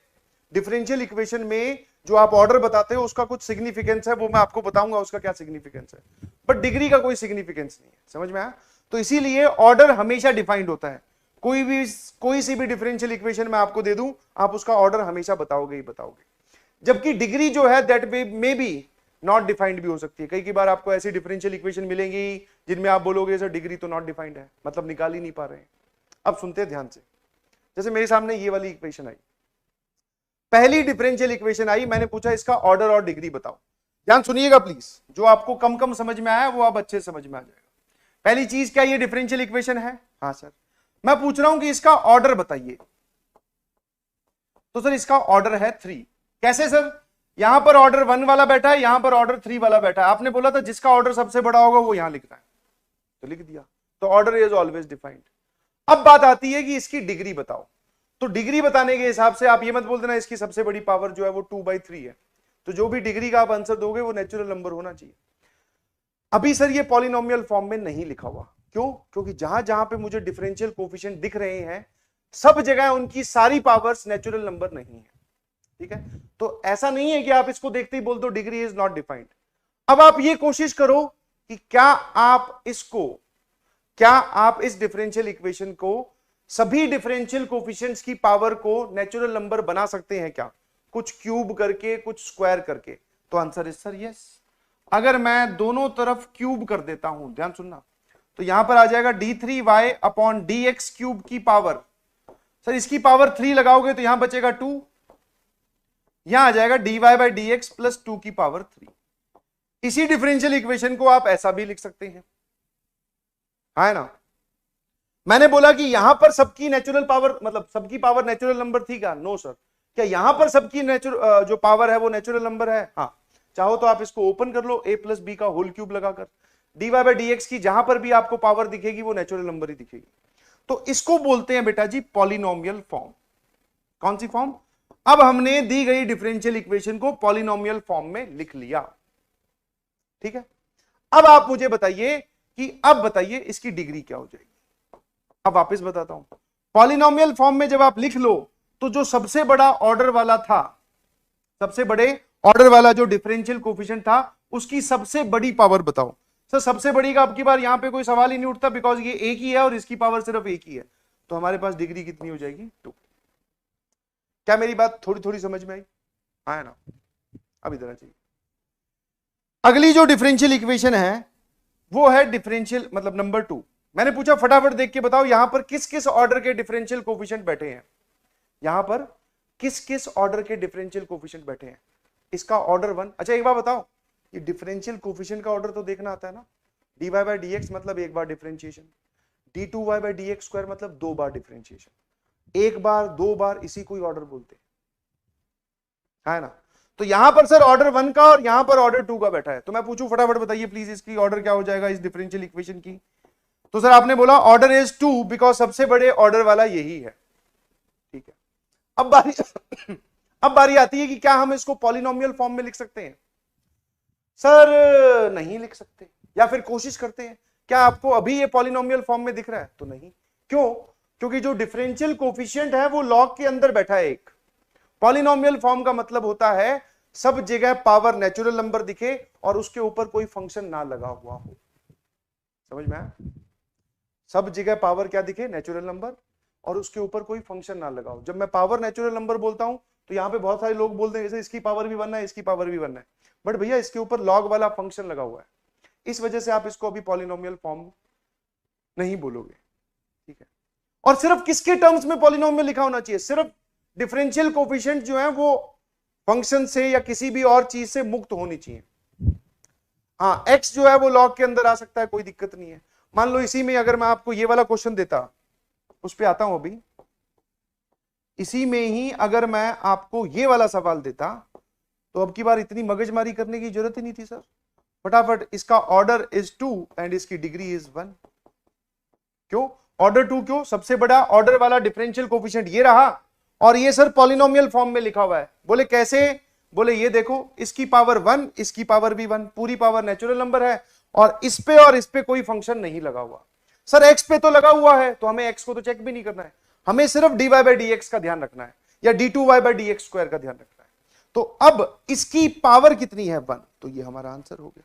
डिफरेंशियल इक्वेशन में जो आप ऑर्डर बताते हो उसका कुछ सिग्निफिकेंस है, वो मैं आपको बताऊंगा उसका क्या सिग्निफिकेंस है, बट डिग्री का कोई सिग्निफिकेंस नहीं है। समझ में आया? तो इसीलिए ऑर्डर हमेशा डिफाइंड होता है। कोई सी भी डिफरेंशियल इक्वेशन मैं आपको दे दूं, आप उसका ऑर्डर हमेशा बताओगे ही बताओगे। जबकि डिग्री जो है that may be not defined भी हो सकती है। कई बार आपको ऐसी डिफरेंशियल इक्वेशन मिलेंगी जिनमें आप बोलोगे सर डिग्री तो नॉट डिफाइंड है, मतलब निकाल ही नहीं पा रहे हैं। अब सुनते हैं ध्यान से। जैसे मेरे सामने ये वाली इक्वेशन आई, पहली डिफरेंशियल इक्वेशन आई, मैंने पूछा इसका ऑर्डर और डिग्री बताओ। ध्यान सुनिएगा प्लीज, जो आपको कम कम समझ में आया वो आप अच्छे समझ में आ जाएगा। पहली चीज क्या ये डिफरेंशियल इक्वेशन है? हाँ सर। मैं पूछ रहा हूं कि इसका ऑर्डर बताइए। तो सर इसका ऑर्डर है 3। कैसे सर? यहां पर ऑर्डर 1 वाला बैठा है, यहां पर ऑर्डर 3 वाला बैठा है। आपने बोला था जिसका ऑर्डर सबसे बड़ा होगा वो यहां लिखना है, तो लिख दिया। तो ऑर्डर इज ऑलवेज डिफाइंड। अब बात आती है कि इसकी डिग्री बताओ। तो डिग्री बताने के हिसाब से आप ये मत बोल देना इसकी सबसे बड़ी पावर जो है वो 2/3 है। तो जो भी डिग्री का आप आंसर दोगे वो नेचुरल नंबर होना चाहिए। अभी सर ये पॉलिनोमियल फॉर्म में नहीं लिखा हुआ, क्यों? क्योंकि जहां जहां पे मुझे डिफरेंशियल कोफिशिएंट दिख रहे हैं सब जगह उनकी सारी पावर्स नेचुरल नंबर नहीं है। ठीक है, तो ऐसा नहीं है कि आप इसको देखते ही बोल दो डिग्री इज नॉट डिफाइंड। अब आप ये कोशिश करो कि क्या आप इस डिफरेंशियल इक्वेशन को सभी डिफरेंशियल कोफिशिएंट्स की पावर को नेचुरल नंबर बना सकते हैं क्या, कुछ क्यूब करके कुछ स्क्वायर करके? तो आंसर इज सर यस। अगर मैं दोनों तरफ क्यूब कर देता हूं, ध्यान सुनना, तो यहां पर आ जाएगा d3y अपॉन dx क्यूब की पावर। सर इसकी पावर 3 लगाओगे तो यहां बचेगा 2, यहां आ जाएगा dy बाई dx प्लस 2 की पावर 3। इसी डिफरेंशियल इक्वेशन को आप ऐसा भी लिख सकते हैं, है ना? मैंने बोला कि यहां पर सबकी नेचुरल पावर, मतलब सबकी पावर नेचुरल नंबर थी क्या? No sir. क्या यहां पर सबकी जो पावर है वो नेचुरल नंबर है? हाँ। चाहो तो आप इसको ओपन कर लो, a प्लस बी का होल क्यूब लगाकर, dy बाई dx की जहां पर भी आपको पावर दिखेगी वो नेचुरल नंबर ही दिखेगी। तो इसको बोलते हैं बेटा जी पॉलिनोमियल फॉर्म। कौन सी फॉर्म? अब हमने दी गई डिफरेंशियल इक्वेशन को पॉलिनोमियल फॉर्म में लिख लिया, ठीक है। अब आप मुझे बताइए कि अब बताइए इसकी डिग्री क्या हो जाएगी। अब वापस बताता हूं, पॉलिनोमियल फॉर्म में जब आप लिख लो तो जो सबसे बड़ा ऑर्डर वाला था, सबसे बड़े ऑर्डर वाला जो डिफरेंशियल कोफिशिएंट था, उसकी सबसे बड़ी पावर बताओ। सर सबसे बड़ी का अब की बार यहां पे कोई सवाल ही नहीं उठता, बिकॉज ये एक ही है और इसकी पावर सिर्फ एक ही है। तो हमारे पास डिग्री कितनी हो जाएगी? 2। क्या मेरी बात थोड़ी थोड़ी समझ में आई? आया ना? अब इधर आ जाइए। अगली जो डिफरेंशियल इक्वेशन है वो है डिफरेंशियल मतलब नंबर 2। मैंने पूछा फटाफट देख के बताओ यहां पर किस किस ऑर्डर के डिफरेंशियल कोफिशिएंट बैठे हैं, यहां पर किस किस ऑर्डर के डिफरेंशियल कोफिशिएंट बैठे हैं। इसका ऑर्डर 1। अच्छा एक बार बताओ, ये डिफरेंशियल कोफिशिएंट का ऑर्डर तो देखना आता है ना। dy बाई dx मतलब एक बार differentiation, d2y by dx square मतलब 2 बार डिफरेंशिएशन, एक बार 2 बार इसी को ही ऑर्डर बोलते हैं, है ना? तो यहां पर सर ऑर्डर 1 का और यहां पर ऑर्डर 2 का बैठा है। तो मैं पूछूं फटाफट बताइए प्लीज इसकी ऑर्डर क्या हो जाएगा इस डिफरेंशियल इक्वेशन की? तो सर आपने बोला ऑर्डर इज 2 बिकॉज सबसे बड़े ऑर्डर वाला यही है, ठीक है। अब बारी आती है कि क्या हम इसको पॉलिनोमियल फॉर्म में लिख सकते हैं? सर नहीं लिख सकते, या फिर कोशिश करते हैं। क्या आपको अभी ये पॉलिनोमियल फॉर्म में दिख रहा है? तो नहीं। क्यों? क्योंकि जो डिफरेंशियल कोफिशिएंट है वो लॉग के अंदर बैठा है एक। पॉलिनोमियल फॉर्म का मतलब होता है सब जगह पावर नेचुरल नंबर दिखे और उसके ऊपर कोई फंक्शन ना लगा हुआ हो। समझ में आया? सब जगह पावर क्या दिखे? नेचुरल नंबर, और उसके ऊपर कोई फंक्शन ना लगा हो। जब मैं पावर नेचुरल नंबर बोलता हूं तो यहां पे बहुत सारे लोग बोलते हैं जैसे इसकी पावर भी 1 है, इसकी पावर भी 1 है, बट भैया इसके ऊपर लॉग वाला फंक्शन लगा हुआ है, इस वजह से आप इसको अभी पॉलिनोमियल फॉर्म नहीं बोलोगे, ठीक है। और सिर्फ किसके टर्म्स में पॉलिनोमियल लिखा होना चाहिए? सिर्फ डिफरेंशियल कोफिशिएंट जो है वो फंक्शन से या किसी भी और चीज से मुक्त होनी चाहिए। हाँ, एक्स जो है वो लॉग के अंदर आ सकता है, कोई दिक्कत नहीं है। मान लो इसी में अगर मैं आपको ये वाला क्वेश्चन देता, उस पे आता हूं अभी, इसी में ही अगर मैं आपको ये वाला सवाल देता तो अब की बार इतनी मगजमारी करने की जरूरत ही नहीं थी सर। फटाफट इसका ऑर्डर इज 2 एंड इसकी डिग्री इज 1। क्यों ऑर्डर 2? क्यों? सबसे बड़ा ऑर्डर वाला डिफरेंशियल कोफिशिएंट ये रहा और ये सर पॉलिनोमियल फॉर्म में लिखा हुआ है। बोले कैसे? बोले ये देखो, इसकी पावर 1, इसकी पावर भी 1, पूरी पावर नेचुरल नंबर है और इस पे कोई फंक्शन नहीं लगा हुआ। सर एक्स पे तो लगा हुआ है, तो हमें एक्स को तो चेक भी नहीं करना है, हमें सिर्फ dy बाई dx का ध्यान रखना है या d2y बाई dx स्क्वायर का ध्यान रखना है। तो अब इसकी पावर कितनी है? 1। तो ये हमारा आंसर हो गया।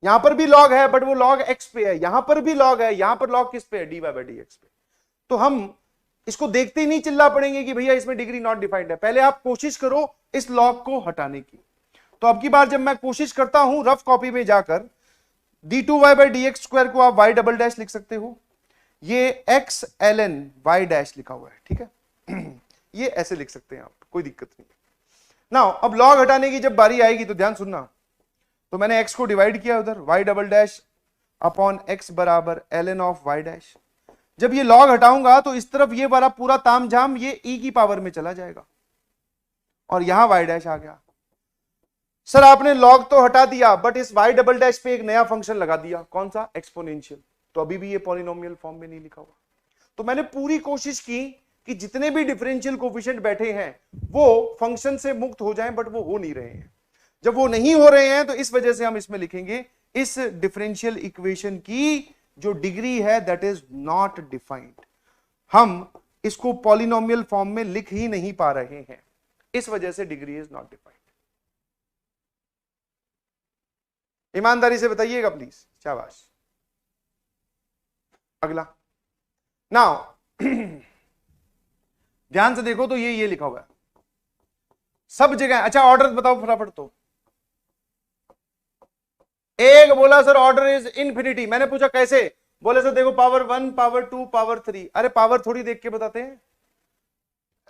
यहां पर भी लॉग है बट वो लॉग x पे है, यहां पर भी लॉग है, यहां पर लॉग किस पे है? dy बाई dx पे। तो हम इसको देखते ही नहीं चिल्ला पड़ेंगे कि भैया इसमें डिग्री नॉट डिफाइंड है। पहले आप कोशिश करो इस लॉग को हटाने की। तो अब की बार जब मैं कोशिश करता हूं रफ कॉपी में जाकर, d2y बाई dx स्क्वायर को आप y डबल डैश लिख सकते हो, ये x ln y डैश लिखा हुआ है, ठीक है। ये ऐसे लिख सकते हैं आप, कोई दिक्कत नहीं। नाउ अब लॉग हटाने की जब बारी आएगी तो ध्यान सुनना, तो मैंने x को डिवाइड किया उधर, y double dash upon x बराबर ln ऑफ y डैश। जब ये लॉग हटाऊंगा तो इस तरफ ये वाला पूरा तामझाम ये e की पावर में चला जाएगा और यहां y डैश आ गया। सर आपने लॉग तो हटा दिया बट इस y डबल डैश पे एक नया फंक्शन लगा दिया, कौन सा? एक्सपोनेंशियल। तो अभी भी ये पॉलिनोमियल फॉर्म में नहीं लिखा हुआ। तो मैंने पूरी कोशिश की कि जितने भी डिफरेंशियल कोफिशिएंट बैठे हैं वो फंक्शन से मुक्त हो जाएं, बट वो हो नहीं रहे हैं। जब वो नहीं हो रहे हैं तो इस वजह से हम इसमें लिखेंगे इस डिफरेंशियल इक्वेशन की जो डिग्री है दैट इज नॉट डिफाइंड। हम इसको पॉलिनोमियल फॉर्म में लिख ही नहीं पा रहे हैं, इस वजह से डिग्री इज नॉट डिफाइंड। ईमानदारी से बताइएगा प्लीज, शाबाश। अगला नाउ ध्यान से देखो तो ये लिखा हुआ है सब जगह। अच्छा ऑर्डर बताओ फटाफट। तो एक बोला सर ऑर्डर इज इन्फिनिटी, मैंने पूछा कैसे, बोले सर देखो पावर 1 पावर 2 पावर 3। अरे पावर थोड़ी देख के बताते हैं,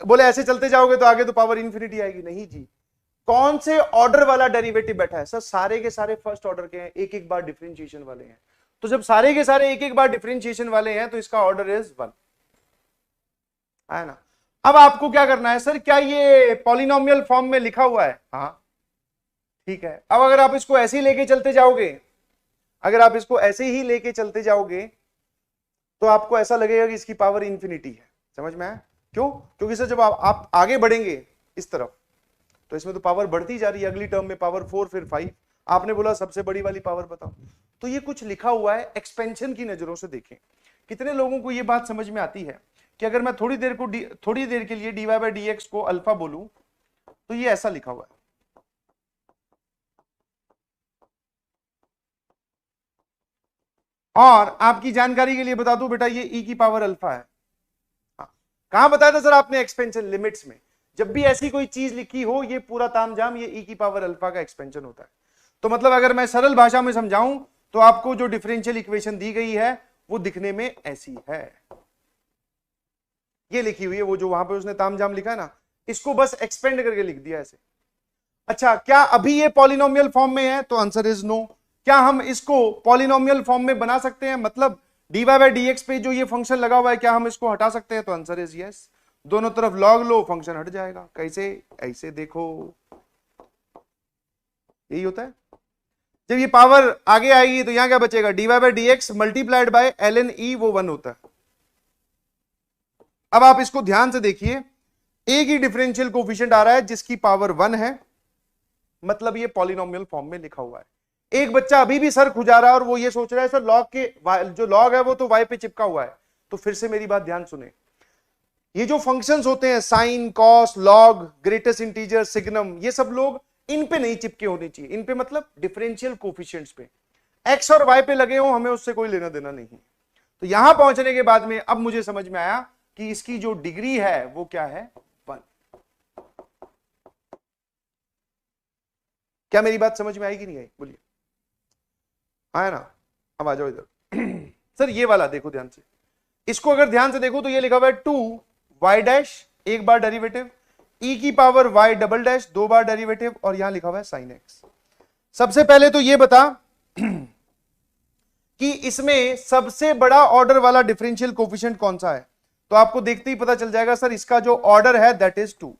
बोले ऐसे चलते जाओगे तो आगे तो पावर इन्फिनिटी आएगी। नहीं जी, कौन से ऑर्डर वाला डेरिवेटिव बैठा है सर, सारे के सारे फर्स्ट ऑर्डर के हैं, एक एक बार डिफरेंशिएशन वाले हैं। तो जब सारे के सारे एक एक बार डिफरेंशिएशन वाले हैं तो इसका ऑर्डर इज 1 है ना। अब आपको क्या करना है सर, क्या ये पॉलिनोमियल फॉर्म में लिखा हुआ है? हाँ ठीक है। अब अगर आप इसको ऐसे ही लेके चलते जाओगे, अगर आप इसको ऐसे ही लेके चलते जाओगे तो आपको ऐसा लगेगा कि इसकी पावर इंफिनिटी है। समझ में आया? क्यों? क्योंकि सर जब आप आगे बढ़ेंगे इस तरफ तो इसमें तो पावर बढ़ती जा रही है, अगली टर्म में पावर 4 फिर 5। आपने बोला सबसे बड़ी वाली पावर बताओ, तो ये कुछ लिखा हुआ है। एक्सपेंशन की नजरों से देखें, कितने लोगों को ये बात समझ में आती है कि अगर मैं थोड़ी देर के लिए dy बाई dx को अल्फा बोलूं तो ये ऐसा लिखा हुआ है। और आपकी जानकारी के लिए बता दूं बेटा, ये e की पावर अल्फा है। हाँ, कहां बताया था सर आपने? एक्सपेंशन लिमिट्स में। जब भी ऐसी कोई चीज लिखी हो ये पूरा तामझाम ये e की पावर अल्फा का एक्सपेंशन होता है। तो मतलब अगर मैं सरल भाषा में समझाऊं तो आपको जो डिफरेंशियल इक्वेशन दी गई है वो दिखने में ऐसी है, ये लिखी हुई है। वो जो वहां पे उसने तामझाम लिखा है ना, इसको बस एक्सपेंड करके लिख दिया ऐसे। अच्छा, क्या अभी ये पॉलिनोमियल फॉर्म में है? तो आंसर इज नो। क्या हम इसको पॉलिनोमियल फॉर्म में बना सकते हैं? मतलब dy बाई dx पे जो ये फंक्शन लगा हुआ है क्या हम इसको हटा सकते हैं? तो आंसर इज यस। दोनों तरफ लॉग लो, फंक्शन हट जाएगा। कैसे? ऐसे देखो, यही होता है। जब ये पावर आगे आएगी तो यहां क्या बचेगा? dy by dx multiplied by ln e, वो 1 होता है। अब आप इसको ध्यान से देखिए, एक ही डिफरेंशियल कोफिशिएंट आ रहा है जिसकी पावर 1 है, मतलब ये पॉलिनोमियल फॉर्म में लिखा हुआ है। एक बच्चा अभी भी सर खुजा रहा है और वो ये सोच रहा है सर लॉग के जो लॉग है वो तो y पे चिपका हुआ है। तो फिर से मेरी बात ध्यान सुने, ये जो फंक्शंस होते हैं sine, cos, log, greatest integer, signum, ये सब लोग इन पे नहीं चिपके होने चाहिए। इन पे मतलब डिफरेंशियल कोफिशिएंट्स पे, x और y पे लगे हो, हमें उससे कोई लेना देना नहीं। तो यहां पहुंचने के बाद में अब मुझे समझ में आया कि इसकी जो डिग्री है वो क्या है? 1। क्या मेरी बात समझ में आई कि नहीं आई? बोलिए। आया ना? अब आ जाओ इधर। सर ये वाला देखो ध्यान से, इसको अगर ध्यान से देखो तो ये लिखा हुआ है 2y डैश, एक बार डेरिवेटिव, e की पावर y डबल डैश, 2 बार डेरिवेटिव, और यहां लिखा हुआ है sin x। सबसे पहले तो ये बता कि इसमें सबसे बड़ा ऑर्डर वाला डिफरेंशियल कोफिशिएंट कौन सा है? तो आपको देखते ही पता चल जाएगा सर इसका जो ऑर्डर है दैट इज 2।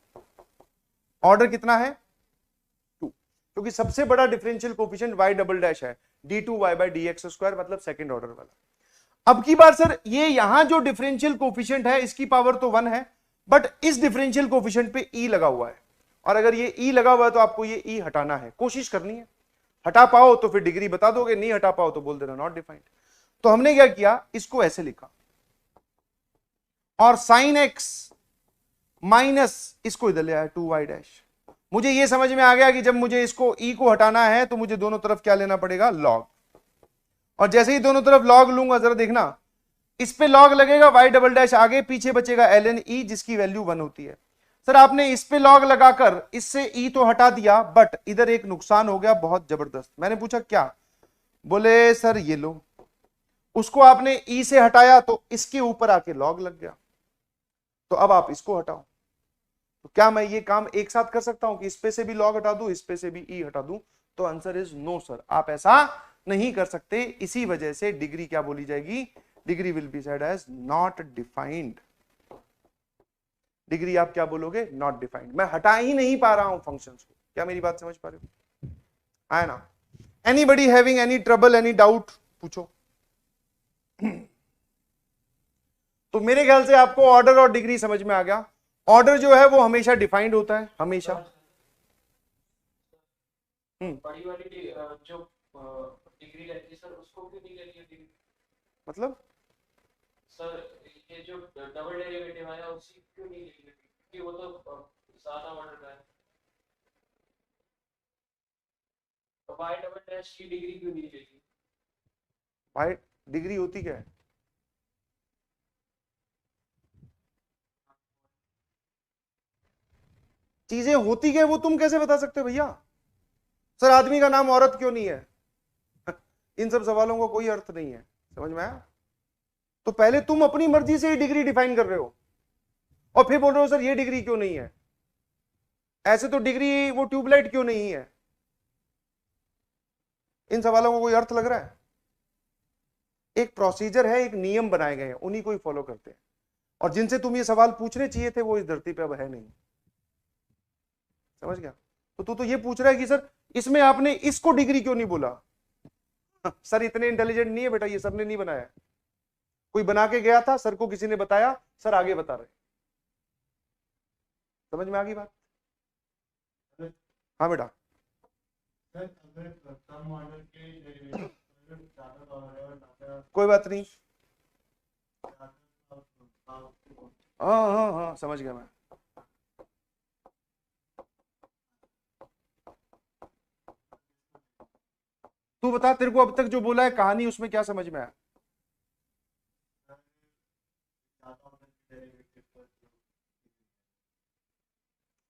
ऑर्डर कितना है? 2, क्योंकि सबसे बड़ा differential coefficient y double dash है, d2y बाई dx स्क्वायर, मतलब सेकंड ऑर्डर वाला। अब की बार सर ये यहां जो डिफरेंशियल कोफिशिएंट है इसकी पावर तो 1 है, बट इस डिफरेंशियल कोफिशिएंट पे e लगा हुआ है, और अगर ये e लगा हुआ है तो आपको ये e हटाना है, कोशिश करनी है। हटा पाओ तो फिर डिग्री बता दोगे, नहीं हटा पाओ तो बोल देना नॉट डिफाइंड। तो हमने क्या किया, इसको ऐसे लिखा और साइन x माइनस इसको इधर ले आया 2y डैश। मुझे ये समझ में आ गया कि जब मुझे इसको e को हटाना है तो मुझे दोनों तरफ क्या लेना पड़ेगा? लॉग। और जैसे ही दोनों तरफ लॉग लूंगा, जरा देखना, इस पे लॉग लगेगा, y डबल डैश आगे, पीछे बचेगा ln e जिसकी वैल्यू 1 होती है। सर आपने इस पे लॉग लगाकर इससे e तो हटा दिया, बट इधर एक नुकसान हो गया बहुत जबरदस्त। मैंने पूछा क्या? बोले सर ये लो, उसको आपने e से हटाया तो इसके ऊपर आके लॉग लग गया। तो अब आप इसको हटाओ, तो क्या मैं ये काम एक साथ कर सकता हूं कि इस पे से भी लॉग हटा दूं, इस पे से भी e हटा दूं? तो आंसर इज नो सर, आप ऐसा नहीं कर सकते। इसी वजह से डिग्री क्या बोली जाएगी? Degree will be said as not defined. Degree आप क्या बोलोगे? Not defined. मैं हटा ही नहीं पा रहा हूं फंक्शंस को। क्या मेरी बात समझ पा रहे हो? आया ना? Anybody having any trouble, any doubt? पूछो। तो मेरे ख्याल से आपको ऑर्डर और डिग्री समझ में आ गया। ऑर्डर जो है वो हमेशा डिफाइंड होता है, हमेशा। बड़ी वाली जो डिग्री रहती है सर, उसको क्यों नहीं लेनी है? मतलब सर ये जो डबल डेरिवेटिव आया उसकी क्यों नहीं लेनी है? कि वो तो सातवां ऑर्डर का है। तो y डबल डैश की डिग्री क्यों नहीं लिखी? भाई डिग्री होती क्या है? चीजें होती क्या है वो तुम कैसे बता सकते हो भैया? सर आदमी का नाम औरत क्यों नहीं है? इन सब सवालों का कोई अर्थ नहीं है, समझ में आया? तो पहले तुम अपनी मर्जी से ही डिग्री डिफाइन कर रहे हो और फिर बोल रहे हो सर ये डिग्री क्यों नहीं है। ऐसे तो डिग्री वो ट्यूबलाइट क्यों नहीं है। इन सवालों को कोई अर्थ लग रहा है? एक प्रोसीजर है, एक नियम बनाए गए हैं, उन्हीं को ही फॉलो करते हैं। और जिनसे तुम ये सवाल पूछने चाहिए थे वो इस धरती पे अब है नहीं, समझ गया? तो तू तो ये पूछ रहा है कि सर इसमें आपने इसको डिग्री क्यों नहीं बोला। सर इतने इंटेलिजेंट नहीं है बेटा, ये सर ने नहीं बनाया, कोई बना के गया था, सर को किसी ने बताया, सर आगे बता रहे। समझ में आ गई बात? हाँ बेटा। कोई बात नहीं, हाँ हाँ हाँ समझ गया मैं। तू बता, तेरे को अब तक जो बोला है कहानी उसमें क्या समझ में आया?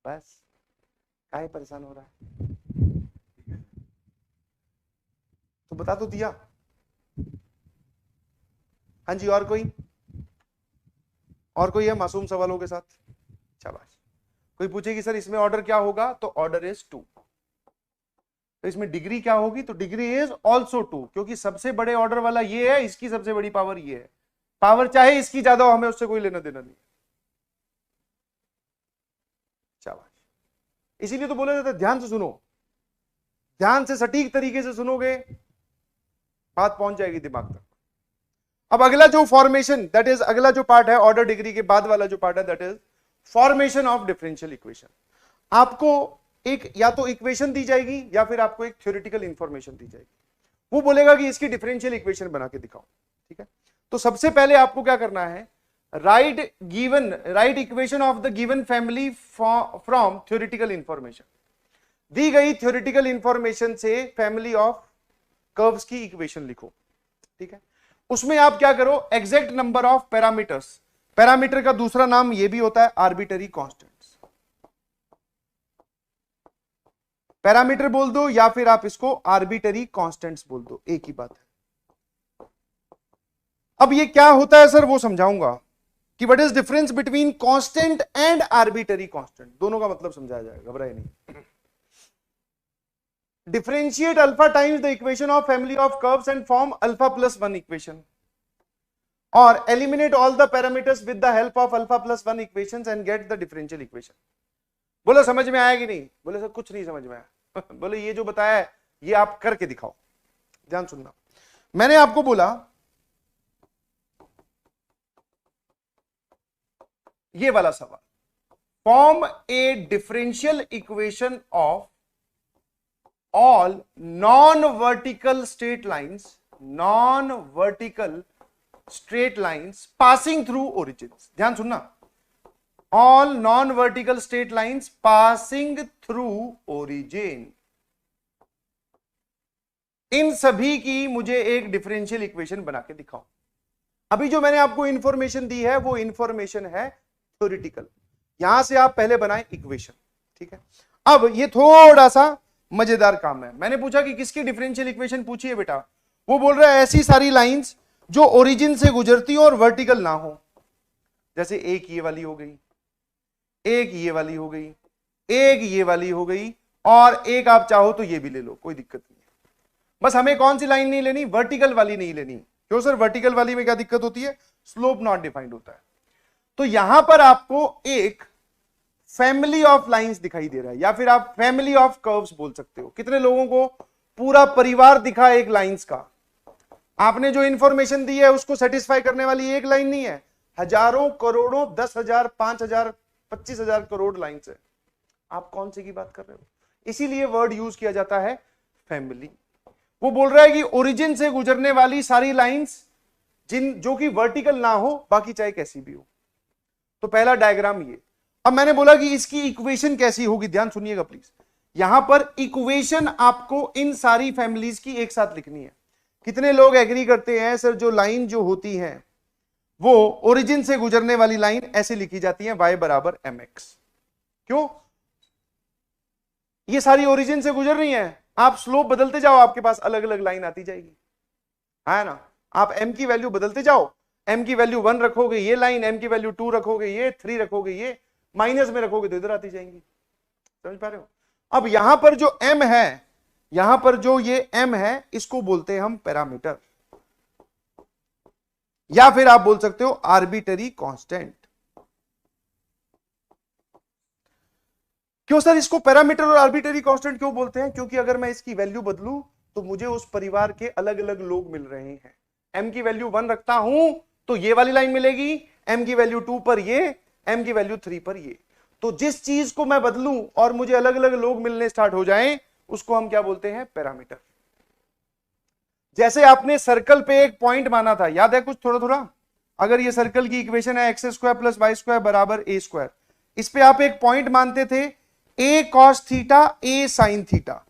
बस काहे परेशान हो रहा है? तो बता तो दिया। हाँ जी, और कोई है मासूम सवालों के साथ? शाबाश। कोई पूछे कि सर इसमें ऑर्डर क्या होगा, तो ऑर्डर इज 2। तो इसमें डिग्री क्या होगी, तो डिग्री इज ऑल्सो 2, क्योंकि सबसे बड़े ऑर्डर वाला ये है, इसकी सबसे बड़ी पावर ये है। पावर चाहे इसकी ज्यादा हो, हमें उससे कोई लेना देना नहीं। शाबाश। इसीलिए तो बोला जाता है ध्यान से सुनो, ध्यान से सटीक तरीके से सुनोगे बात पहुंच जाएगी दिमाग तक। अब अगला जो फॉर्मेशन, दैट इज अगला जो पार्ट है ऑर्डर डिग्री के बाद वाला जो पार्ट है, that is formation of differential equation. आपको एक या तो इक्वेशन दी जाएगी या फिर आपको एक थ्योरेटिकल इंफॉर्मेशन दी जाएगी। वो बोलेगा कि इसकी डिफरेंशियल इक्वेशन बना के दिखाओ, ठीक है? तो सबसे पहले आपको क्या करना है, write equation of the given family from theoretical information. दी गई थ्योरेटिकल इंफॉर्मेशन से फैमिली ऑफ कर्व्स की इक्वेशन लिखो, ठीक है? उसमें आप क्या करो, exact number of parameters, parameter का दूसरा नाम यह भी होता है आर्बिटरी कांस्टेंट्स। पैरामीटर बोल दो या फिर आप इसको आर्बिटरी कांस्टेंट्स बोल दो, एक ही बात है। अब ये क्या होता है सर वो समझाऊंगा कि what is difference between constant and arbitrary constant, दोनों का मतलब समझाया जाएगा, घबराए नहीं। Differentiate alpha times the equation of family of curves and form alpha plus 1 equation, or eliminate all the parameters with the help of alpha plus 1 equations and get the differential equation। बोलो समझ में आया कि नहीं? बोले sir कुछ नहीं समझ में आया। बोले ये जो बताया है ये आप करके दिखाओ। ध्यान सुनना, मैंने आपको बोला ये वाला सवाल, form A differential equation of all non-vertical straight lines passing through origins। ध्यान सुनना, all non-vertical straight lines passing through origin, इन सभी की मुझे एक डिफरेंशियल इक्वेशन बना के दिखाओ। अभी जो मैंने आपको इंफॉर्मेशन दी है वो इंफॉर्मेशन है थ्योरेटिकल, यहां से आप पहले बनाए इक्वेशन, ठीक है? अब ये थोड़ा सा मजेदार काम है। मैंने पूछा कि किसकी डिफरेंशियल इक्वेशन पूछी है बेटा, वो बोल रहा है ऐसी सारी लाइंस जो ओरिजिन से गुजरती हो और वर्टिकल ना हो। जैसे एक ये वाली हो गई, एक ये वाली हो गई, एक ये वाली हो गई, और एक आप चाहो तो ये भी ले लो, कोई दिक्कत नहीं है। बस हमें कौन सी लाइन नहीं लेनी, वर्टिकल वाली नहीं लेनी। क्यों सर, वर्टिकल वाली में क्या दिक्कत होती है, स्लोप नॉट डिफाइंड होता है। तो यहां पर आपको एक फैमिली ऑफ लाइंस दिखाई दे रहा है, या फिर आप फैमिली ऑफ कर्व्स बोल सकते हो। कितने लोगों को पूरा परिवार दिखा एक लाइंस का। आपने जो इंफॉर्मेशन दी है उसको सेटिस्फाई करने वाली एक लाइन नहीं है, हजारों करोड़ों 10,000 5,000 25,000 करोड़ लाइंस है। आप कौन सी की बात कर रहे हो? इसीलिए वर्ड यूज किया जाता है फैमिली। वो बोल रहा है कि ओरिजिन से गुजरने वाली सारी लाइंस जो कि वर्टिकल ना हो, बाकी चाहे कैसी भी हो। तो पहला डायग्राम ये। अब मैंने बोला कि इसकी इक्वेशन कैसी होगी, ध्यान सुनिएगा प्लीज। यहां पर इक्वेशन आपको इन सारी फैमिलीज की एक साथ लिखनी है। कितने लोग एग्री करते हैं सर जो लाइन जो होती है वो ओरिजिन से गुजरने वाली लाइन ऐसे लिखी जाती है y बराबर mx? क्यों? ये सारी ओरिजिन से गुजर रही हैं, आप स्लोप बदलते जाओ आपके पास अलग अलग लाइन आती जाएगी, है ना। आप m की वैल्यू बदलते जाओ, m की वैल्यू 1 रखोगे ये लाइन, m की वैल्यू 2 रखोगे ये, 3 रखोगे ये, माइनस में रखोगे तो इधर आती जाएंगी। समझ पा रहे हो? अब यहां पर जो m है, यहां पर जो ये m है इसको बोलते हैं हम पैरामीटर, या फिर आप बोल सकते हो आर्बिटरी कांस्टेंट। क्यों सर इसको पैरामीटर और आर्बिटरी कांस्टेंट क्यों बोलते हैं? क्योंकि अगर मैं इसकी वैल्यू बदलूं तो मुझे उस परिवार के अलग अलग लोग मिल रहे हैं। m की वैल्यू 1 रखता हूं तो ये वाली लाइन मिलेगी, m की वैल्यू 2 पर ये, m की वैल्यू 3 पर ये। तो जिस चीज को मैं बदलूं और मुझे अलग अलग लोग मिलने स्टार्ट हो जाएं उसको हम क्या बोलते हैं? पैरामीटर। जैसे आपने सर्कल पे एक पॉइंट माना था, याद है कुछ थोड़ा थोड़ा? अगर ये सर्कल की इक्वेशन है x square plus y square बराबर a स्क्वायर, इस पे आप एक पॉइंट मानते थे a cos theta a sin theta.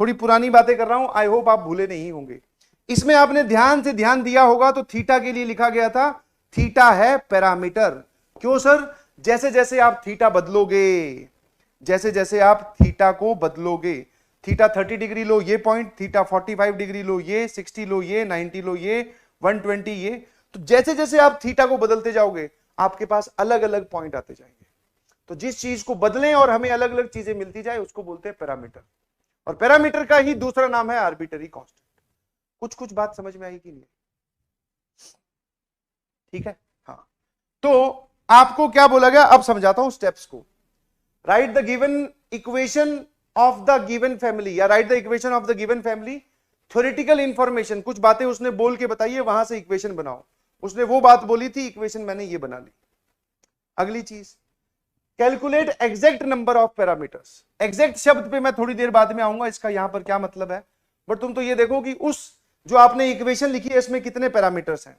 थोड़ी पुरानी बातें कर रहा हूं, आई होप आप भूले नहीं होंगे। इसमें आपने ध्यान से ध्यान दिया होगा तो थीटा के लिए लिखा गया था थीटा है पैरामीटर। क्यों सर? जैसे जैसे आप थीटा बदलोगे, जैसे जैसे आप थीटा को बदलोगे, थीटा 30 डिग्री लो ये पॉइंट, थीटा 45 डिग्री लो ये, 60 लो ये, 90 लो ये, 120 ये, तो जैसे जैसे आप थीटा को बदलते जाओगे आपके पास अलग अलग पॉइंट आते जाएंगे। तो जिस चीज को बदलें और हमें अलग अलग चीजें मिलती जाए उसको बोलते हैं पैरामीटर, और पैरामीटर का ही दूसरा नाम है आर्बिटरी कांस्टेंट। कुछ कुछ बात समझ में आई कि नहीं? ठीक है, हाँ। तो आपको क्या बोला गया, अब समझाता हूं स्टेप्स को। Write the given equation of the given family, या write the equation of the given family. Theoretical information, कुछ बातें उसने बोल के बताइए, वहां से इक्वेशन बनाओ। उसने वो बात बोली थी, इक्वेशन मैंने ये बना ली। अगली चीज, calculate exact number of parameters. Exact शब्द पे मैं थोड़ी देर बाद में आऊंगा, इसका यहां पर क्या मतलब है, बट तुम तो ये देखो कि उस जो आपने इक्वेशन लिखी है इसमें कितने पैरामीटर्स हैं।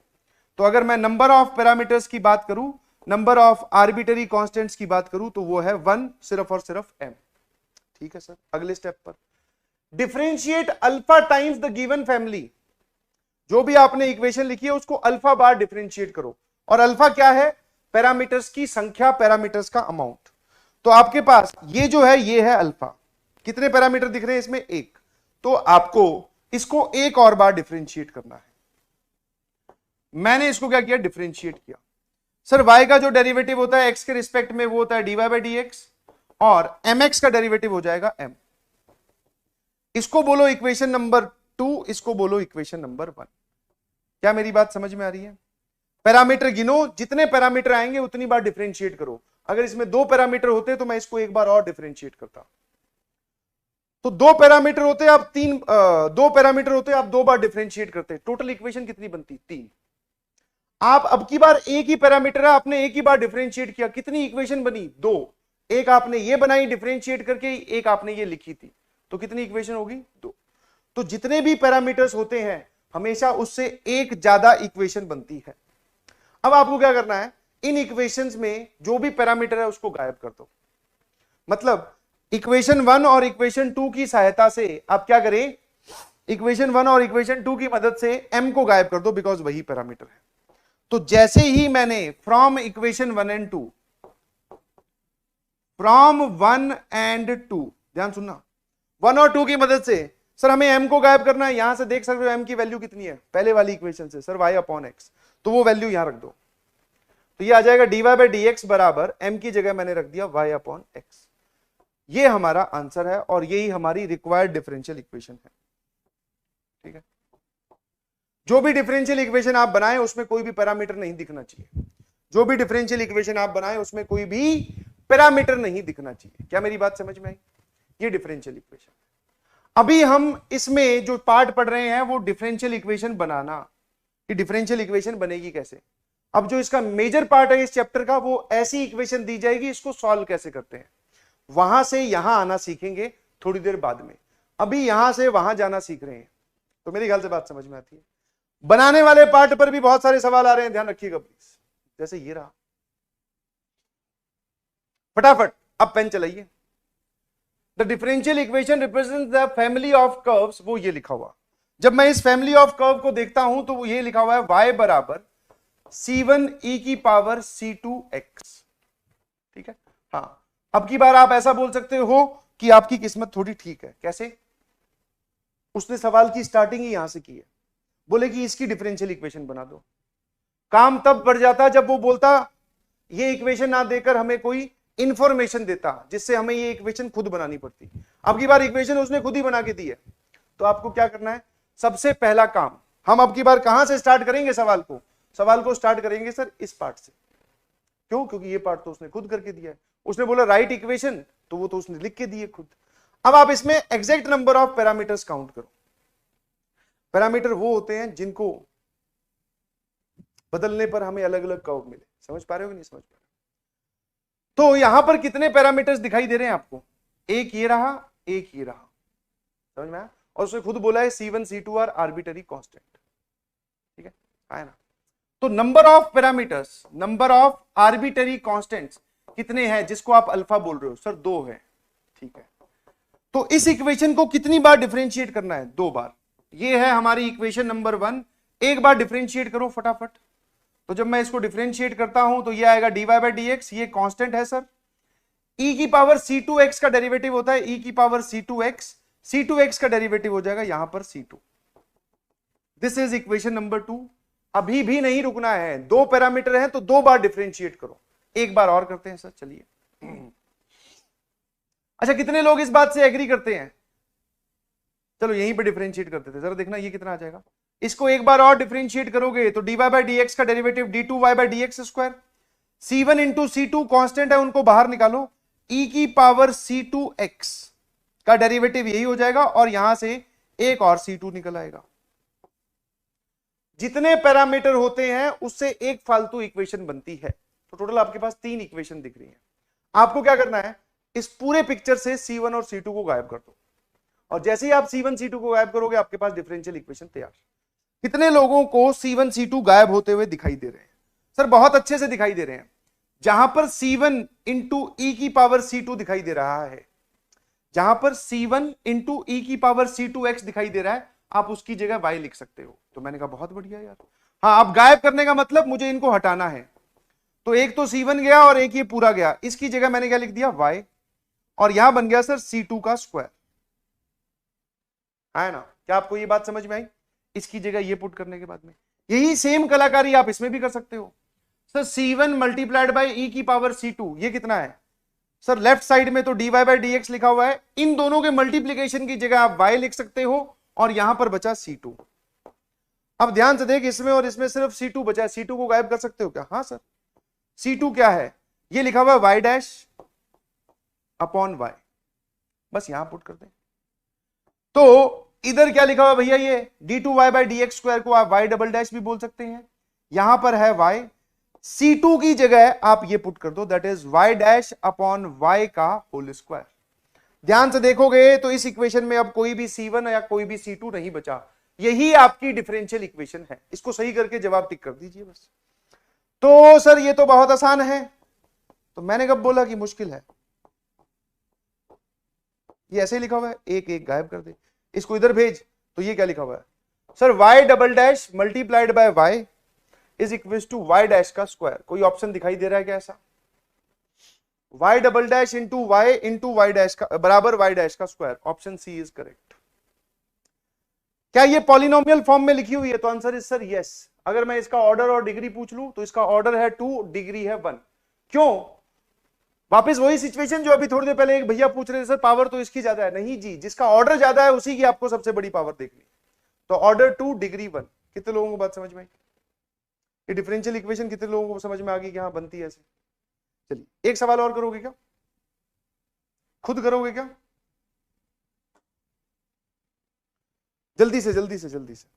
तो अगर मैं नंबर ऑफ पैरामीटर्स की बात करूं, नंबर ऑफ आर्बिटरी कांस्टेंट्स की बात करूं तो वो है 1, सिर्फ और सिर्फ m। ठीक है सर, अगले स्टेप पर differentiate alpha times the given family. जो भी आपने इक्वेशन लिखी है उसको अल्फा बार डिफरेंशिएट करो, और अल्फा क्या है? पैरामीटर्स की संख्या, पैरामीटर्स का अमाउंट। तो आपके पास ये जो है ये है अल्फा। कितने पैरामीटर दिख रहे हैं इसमें? एक। तो आपको इसको एक और बार डिफरेंशिएट करना है। मैंने इसको क्या किया? डिफरेंशिएट किया। सर y का जो डेरिवेटिव होता है x के रिस्पेक्ट में वो होता है dy बाई डी एक्स, और mx का डेरिवेटिव हो जाएगा m। इसको बोलो इक्वेशन नंबर 2, इसको बोलो इक्वेशन नंबर 1। क्या मेरी बात समझ में आ रही है? पैरामीटर गिनो, जितने पैरामीटर आएंगे उतनी बार डिफरेंशिएट करो। अगर इसमें 2 पैरामीटर होते तो मैं इसको एक बार और डिफरेंशिएट करता। तो 2 पैरामीटर होते आप 2 पैरामीटर होते आप 2 बार डिफरेंशिएट करते, टोटल इक्वेशन कितनी बनती? 3। आप अब की बार एक ही पैरामीटर है, आपने एक ही बार डिफरेंशिएट किया, कितनी इक्वेशन बनी? 2। एक आपने ये बनाई डिफरेंशिएट करके, एक आपने ये लिखी थी, तो कितनी इक्वेशन होगी? 2। तो जितने भी पैरामीटर्स होते हैं हमेशा उससे एक ज्यादा इक्वेशन बनती है। अब आपको क्या करना है? इन इक्वेशंस में जो भी पैरामीटर है उसको गायब कर दो। मतलब इक्वेशन 1 और इक्वेशन 2 की सहायता से आप क्या करें? इक्वेशन 1 और इक्वेशन 2 की मदद से m को गायब कर दो, बिकॉज वही पैरामीटर है। तो जैसे ही मैंने from equation 1 and 2, from 1 and 2, ध्यान सुनना, 1 और 2 की मदद से सर हमें m को गायब करना है, यहां से देख सकते हो m की वैल्यू कितनी है पहले वाली इक्वेशन से, सर y अपॉन x, तो वो वैल्यू यहां रख दो। तो ये आ जाएगा dy बाई डी एक्स बराबर m की जगह मैंने रख दिया y अपॉन x। ये हमारा आंसर है और यही हमारी रिक्वायर्ड डिफरेंशियल इक्वेशन है। ठीक है, जो भी डिफरेंशियल इक्वेशन आप बनाएं उसमें कोई भी पैरामीटर नहीं दिखना चाहिए। जो भी डिफरेंशियल इक्वेशन आप बनाएं उसमें कोई भी पैरामीटर नहीं दिखना चाहिए। क्या मेरी बात समझ में आई? ये डिफरेंशियल इक्वेशन। अभी हम इसमें जो पार्ट पढ़ रहे हैं वो डिफरेंशियल इक्वेशन बनाना, कि डिफरेंशियल इक्वेशन बनेगी कैसे। अब जो इसका मेजर पार्ट है इस चैप्टर का, वो ऐसी इक्वेशन दी जाएगी, इसको सॉल्व कैसे करते हैं, वहां से यहां आना सीखेंगे थोड़ी देर बाद में। अभी यहां से वहां जाना सीख रहे हैं, तो मेरे ख्याल से बात समझ में आती है। बनाने वाले पार्ट पर भी बहुत सारे सवाल आ रहे हैं, ध्यान रखिएगा प्लीज। जैसे ये रहा, फटाफट अब पेन चलाइए। The differential equation represent the family of curves, वो ये लिखा हुआ। जब मैं इस फैमिली ऑफ कर्व को देखता हूं तो वो ये लिखा हुआ है y बराबर c1 e की पावर c2x। ठीक है, हाँ। अब की बार आप ऐसा बोल सकते हो कि आपकी किस्मत थोड़ी ठीक है। कैसे? उसने सवाल की स्टार्टिंग ही यहां से की है, बोले कि इसकी डिफरेंशियल इक्वेशन बना दो। काम तब बढ़ जाता जब वो बोलता ये इक्वेशन ना देकर हमें कोई इंफॉर्मेशन देता जिससे हमें ये इक्वेशन खुद बनानी पड़ती। अब की बार इक्वेशन उसने खुद ही बना के दी है, तो आपको क्या करना है? सबसे पहला काम, हम अब की बार कहां से स्टार्ट करेंगे सवाल को? सवाल को स्टार्ट करेंगे सर इस पार्ट से। क्यों? क्योंकि ये पार्ट तो उसने खुद करके दिया है। उसने बोला राइट इक्वेशन, तो वो तो उसने लिख के दिए खुद। अब आप इसमें exact number of parameters count करो। पैरामीटर वो होते हैं जिनको बदलने पर हमें अलग अलग कर्व मिले। समझ पा रहे हो कि नहीं समझ पा रहे? तो यहां पर कितने पैरामीटर्स दिखाई दे रहे हैं आपको? एक ये रहा, एक ये रहा। समझ में आया? और उसने खुद बोला है C1 C2 are arbitrary constant. ठीक है, आया ना? तो number of parameters, number of arbitrary constants कितने हैं जिसको आप अल्फा बोल रहे हो? सर 2 है। ठीक है, तो इस इक्वेशन को कितनी बार डिफरेंशिएट करना है? 2 बार। ये है हमारी इक्वेशन नंबर 1। एक बार डिफरेंशिएट करो फटाफट। तो जब मैं इसको डिफरेंशिएट करता हूं तो ये आएगा dy बाई dx, ये कांस्टेंट है सर। e की पावर c2x का डेरिवेटिव होता है e की पावर c2x, c2x का डेरिवेटिव हो जाएगा यहां पर c2। This is equation number 2। अभी भी नहीं रुकना है, 2 पैरामीटर हैं तो 2 बार डिफरेंशिएट करो। एक बार और करते हैं सर, चलिए। अच्छा, कितने लोग इस बात से एग्री करते हैं? चलो यहीं पे डिफरेंशिएट करते थे, जरा देखना ये कितना आ जाएगा। इसको एक बार और डिफरेंशिएट करोगे तो dy बाई dx का derivative d2y by dx square. c1 into c2 constant है, उनको बाहर निकालो। e की पावर c2x का डेरिवेटिव यही हो जाएगा और यहां से एक और c2 निकल आएगा। जितने पैरामीटर होते हैं उससे एक फालतू इक्वेशन बनती है। तो टोटल आपके पास 3 इक्वेशन दिख रही है। आपको क्या करना है? इस पूरे पिक्चर से C1 और C2 को गायब कर दो, और जैसे ही आप C1 C2 को गायब करोगे आपके पास डिफरेंशियल इक्वेशन तैयार। कितने लोगों को C1 C2 गायब होते हुए दिखाई दे रहे हैं? सर बहुत अच्छे से दिखाई दे रहे हैं। जहां पर C1 इंटू ई की पावर C2 दिखाई दे रहा है, जहां पर C1 इंटू ई की पावर C2x दिखाई दे रहा है, आप उसकी जगह y लिख सकते हो। तो मैंने कहा बहुत बढ़िया यार। हाँ, अब गायब करने का मतलब मुझे इनको हटाना है। तो एक तो C1 गया और एक ये पूरा गया, इसकी जगह मैंने क्या लिख दिया? y, और यहां बन गया सर C2 का स्क्वायर। है ना? क्या आपको ये बात समझ में आई? इसकी जगह ये पुट करने के बाद में यही सेम कलाकारी आप इसमें भी कर सकते हो। Sir C1 multiplied by E की पावर C2, ये कितना है? सर लेफ्ट साइड में तो dy बाई dx लिखा हुआ है, इन दोनों के मल्टीप्लीकेशन की जगह आप y लिख सकते हो, और यहां पर बचा C2। अब ध्यान से देख, इसमें और इसमें सिर्फ C2 बचा है। C2 को गायब कर सकते हो क्या? हाँ सर। C2 क्या है? ये लिखा हुआ है y डैश अपॉन y, बस यहां पुट कर दें। तो इधर क्या लिखा हुआ भैया? ये d2y बाई dx स्क्वायर को आप y डबल डैश भी बोल सकते हैं। यहां पर है y, C2 की जगह आप ये पुट कर दो, that is y dash upon y का होल स्क्वायर। ध्यान से देखोगे तो इस इक्वेशन में अब कोई भी C1 या कोई भी C2 नहीं बचा। यही आपकी डिफरेंशियल इक्वेशन है। इसको सही करके जवाब टिक कर दीजिए बस। तो सर ये तो बहुत आसान है। तो मैंने कब बोला कि मुश्किल है? ये ऐसे ही लिखा हुआ है, एक एक गायब कर दे, इसको इधर भेज। तो ये क्या लिखा हुआ है? Sir y double dash multiplied by y is equal to y dash का स्क्वायर। कोई ऑप्शन दिखाई दे रहा है क्या ऐसा? y double dash into y dash का बराबर y डैश का square. Option C is correct. क्या ये पॉलिनोमियल फॉर्म में लिखी हुई है? तो आंसर इज सर यस। अगर मैं इसका ऑर्डर और डिग्री पूछ लूं तो इसका ऑर्डर है 2, डिग्री है 1। क्यों? वापस वही सिचुएशन जो अभी थोड़ी देर पहले एक भैया पूछ रहे थे, सर पावर तो इसकी ज्यादा है। नहीं जी, जिसका ऑर्डर ज्यादा है उसी की आपको सबसे बड़ी पावर देखनी। तो ऑर्डर 2, डिग्री 1। कितने लोगों को बात समझ में आई? ये डिफरेंशियल इक्वेशन कितने लोगों को समझ में आ गई कि हाँ बनती है ऐसे? चलिए एक सवाल और करोगे क्या? खुद करोगे क्या? जल्दी से जल्दी से जल्दी से।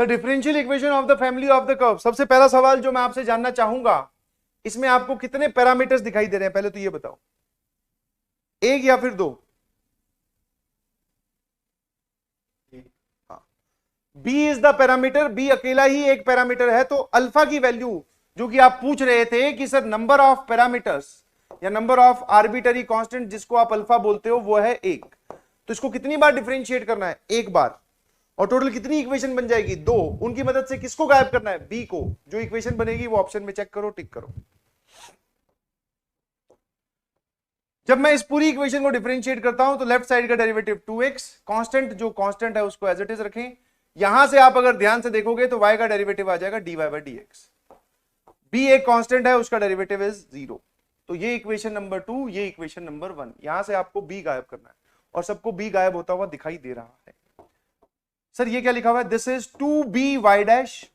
Sir differential equation of the family of the curve. सबसे पहला सवाल जो मैं आपसे जानना चाहूंगा, इसमें आपको कितने पैरामीटर्स दिखाई दे रहे हैं, पहले तो ये बताओ, एक या फिर दो? B is the parameter, B अकेला ही एक पैरामीटर है। तो अल्फा की वैल्यू जो कि आप पूछ रहे थे कि सर नंबर ऑफ पैरामीटर्स या नंबर ऑफ आर्बिटरी कांस्टेंट जिसको आप अल्फा बोलते हो वो है एक। तो इसको कितनी बार डिफरेंशिएट करना है? एक बार। और टोटल कितनी इक्वेशन बन जाएगी? दो। उनकी मदद से किसको गायब करना है? बी को। जो इक्वेशन बनेगी वो ऑप्शन में चेक करो, टिक करो। जब मैं इस पूरी इक्वेशन को डिफरेंशिएट करता हूं तो लेफ्ट साइड का डेरिवेटिव 2x, कांस्टेंट जो कांस्टेंट है उसको एज इट इज रखें। यहां से आप अगर ध्यान से देखोगे तो y का डेरिवेटिव आ जाएगा dy by dx। b एक कांस्टेंट है, उसका डेरिवेटिव इज 0। तो ये इक्वेशन नंबर 2, ये इक्वेशन नंबर 1। यहां से आपको b गायब करना है और सबको b गायब होता हुआ दिखाई दे रहा है। सर ये क्या लिखा हुआ है? दिस इज 2by डैश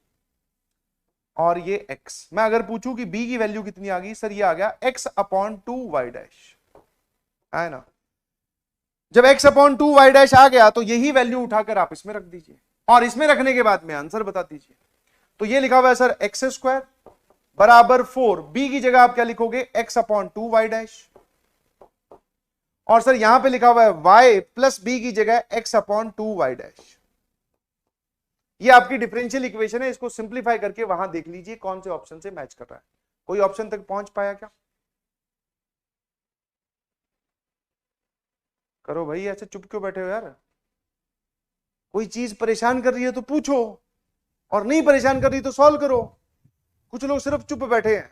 और ये x। मैं अगर पूछूं कि b की वैल्यू कितनी आ गई, सर ये आ गया x अपॉन 2y डैश, है ना। जब x अपॉन 2y डैश आ गया तो यही वैल्यू उठाकर आप इसमें रख दीजिए और इसमें रखने के बाद में आंसर बता दीजिए। तो ये लिखा हुआ है सर एक्स स्क्वायर बराबर 4। b की जगह आप क्या लिखोगे? x upon 2y dash. और सर यहां पे लिखा हुआ है y प्लस b की जगह x अपॉन 2y डैश। ये आपकी डिफरेंशियल इक्वेशन है। इसको सिंप्लीफाई करके वहां देख लीजिए कौन से ऑप्शन से मैच कर रहा है। कोई ऑप्शन तक पहुंच पाया क्या? करो भाई, ऐसे चुप क्यों बैठे हो यार? कोई चीज परेशान कर रही है तो पूछो, और नहीं परेशान कर रही तो सॉल्व करो। कुछ लोग सिर्फ चुप बैठे हैं।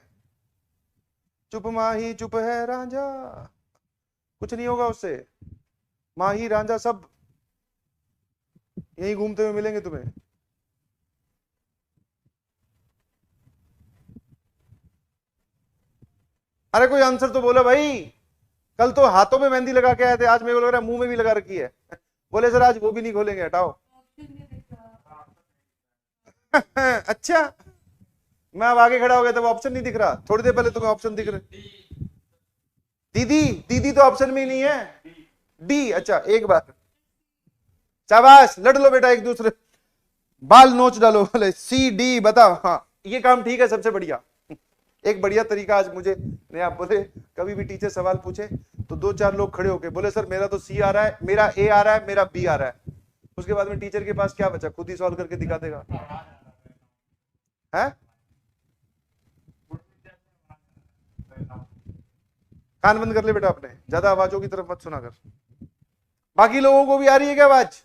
चुप माही चुप है रांझा, कुछ नहीं होगा उससे। माही रांझा सब यहीं घूमते हुए मिलेंगे तुम्हें। अरे कोई आंसर तो बोलो भाई। कल तो हाथों में मेहंदी लगा के आए थे, आज मेरे को लग रहा है मुंह में भी लगा रखी है। बोले सर आज वो भी नहीं खोलेंगे, हटाओ। अच्छा, मैं अब आगे खड़ा हो गया तब ऑप्शन नहीं दिख रहा। थोड़ी देर पहले तुम्हें ऑप्शन दिख रहे। दीदी, दीदी तो ऑप्शन में ही नहीं है। डी, अच्छा एक बार शाबाश, लड़ लो बेटा एक दूसरे, बाल नोच डालो। बोले सी डी बताओ। हाँ ये काम ठीक है, सबसे बढ़िया। एक बढ़िया तरीका आज मुझे नहीं, आप बोले कभी भी टीचर सवाल पूछे तो 2-4 लोग खड़े होके बोले सर मेरा तो सी आ रहा है, मेरा ए आ रहा है, मेरा बी आ रहा है। उसके बाद में टीचर के पास क्या बचा? खुद ही सॉल्व करके दिखा देगा। है कान बंद कर ले बेटा अपने, ज्यादा आवाजों की तरफ मत सुना कर। बाकी लोगों को भी आ रही है क्या आवाज?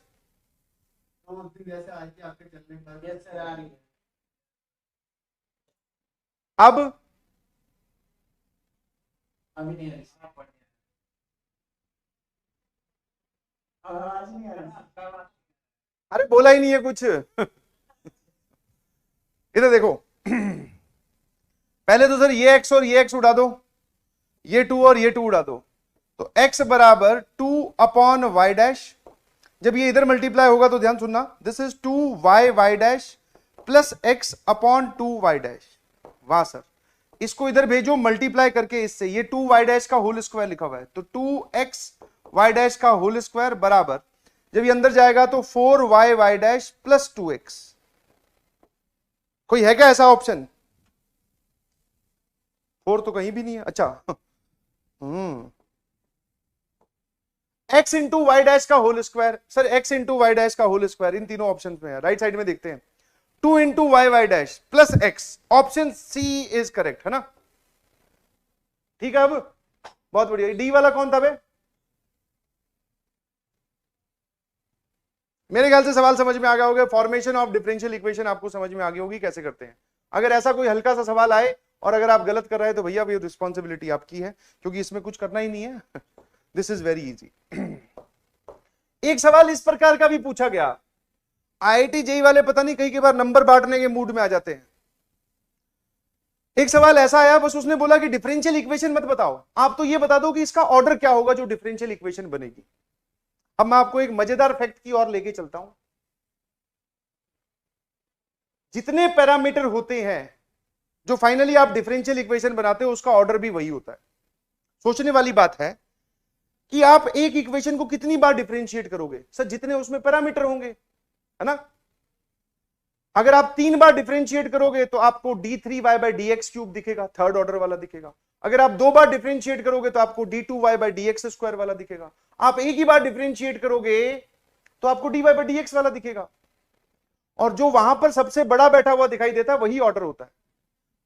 अब अभी नहीं आ रही। अरे बोला ही नहीं है कुछ। इधर देखो, पहले तो सर ये x और ये x उड़ा दो, ये 2 और ये 2 उड़ा दो। तो x बराबर 2 अपॉन y डैश। जब ये इधर मल्टीप्लाई होगा तो ध्यान सुनना, this is 2y dash plus x upon 2y dash. वाह सर, इसको इधर भेजो मल्टीप्लाई करके इससे। ये 2y डैश का होल स्क्वायर लिखा हुआ है, तो 2x y डैश का होल स्क्वायर बराबर, जब ये अंदर जाएगा तो 4y डैश प्लस 2x। कोई है क्या ऐसा ऑप्शन? 4 तो कहीं भी नहीं है। अच्छा, x इंटू वाई डैश का whole square. Sir x into y dash का होल स्क्वायर इन तीनों ऑप्शन में है। राइट साइड में देखते हैं, 2 into y dash plus x। Option C is correct, है ना। ठीक है, अब बहुत बढ़िया। डी वाला कौन था बे? मेरे ख्याल से सवाल समझ में आ गया होगा। फॉर्मेशन ऑफ डिफरेंशियल इक्वेशन आपको समझ में आ गई होगी कैसे करते हैं। अगर ऐसा कोई हल्का सा सवाल आए और अगर आप गलत कर रहे हैं तो भैया रिस्पॉन्सिबिलिटी आपकी है, क्योंकि इसमें कुछ करना ही नहीं है। This is very easy. एक सवाल इस प्रकार का भी पूछा गया, आईआईटी जेई वाले पता नहीं कई बार नंबर बांटने के मूड में आ जाते हैं। एक सवाल ऐसा आया, बस उसने बोला कि डिफरेंशियल इक्वेशन मत बताओ, आप तो ये बता दो कि इसका ऑर्डर क्या होगा जो डिफरेंशियल इक्वेशन बनेगी। अब मैं आपको एक मजेदार फैक्ट की ओर लेके चलता हूं। जितने पैरामीटर होते हैं जो फाइनली आप डिफरेंशियल इक्वेशन बनाते हो, उसका ऑर्डर भी वही होता है। सोचने वाली बात है कि आप एक इक्वेशन को कितनी बार डिफरेंशिएट करोगे? सर जितने उसमें पैरामीटर होंगे, है ना। अगर आप 3 बार डिफरेंशिएट करोगे तो आपको d3y/dx³ दिखेगा, थर्ड ऑर्डर वाला दिखेगा। अगर आप 2 बार डिफरेंशिएट करोगे तो आपको d2y/dx² वाला दिखेगा। आप एक ही बार डिफरेंशिएट करोगे तो आपको dy/dx वाला दिखेगा। और जो वहां पर सबसे बड़ा बैठा हुआ दिखाई देता है वही ऑर्डर होता है।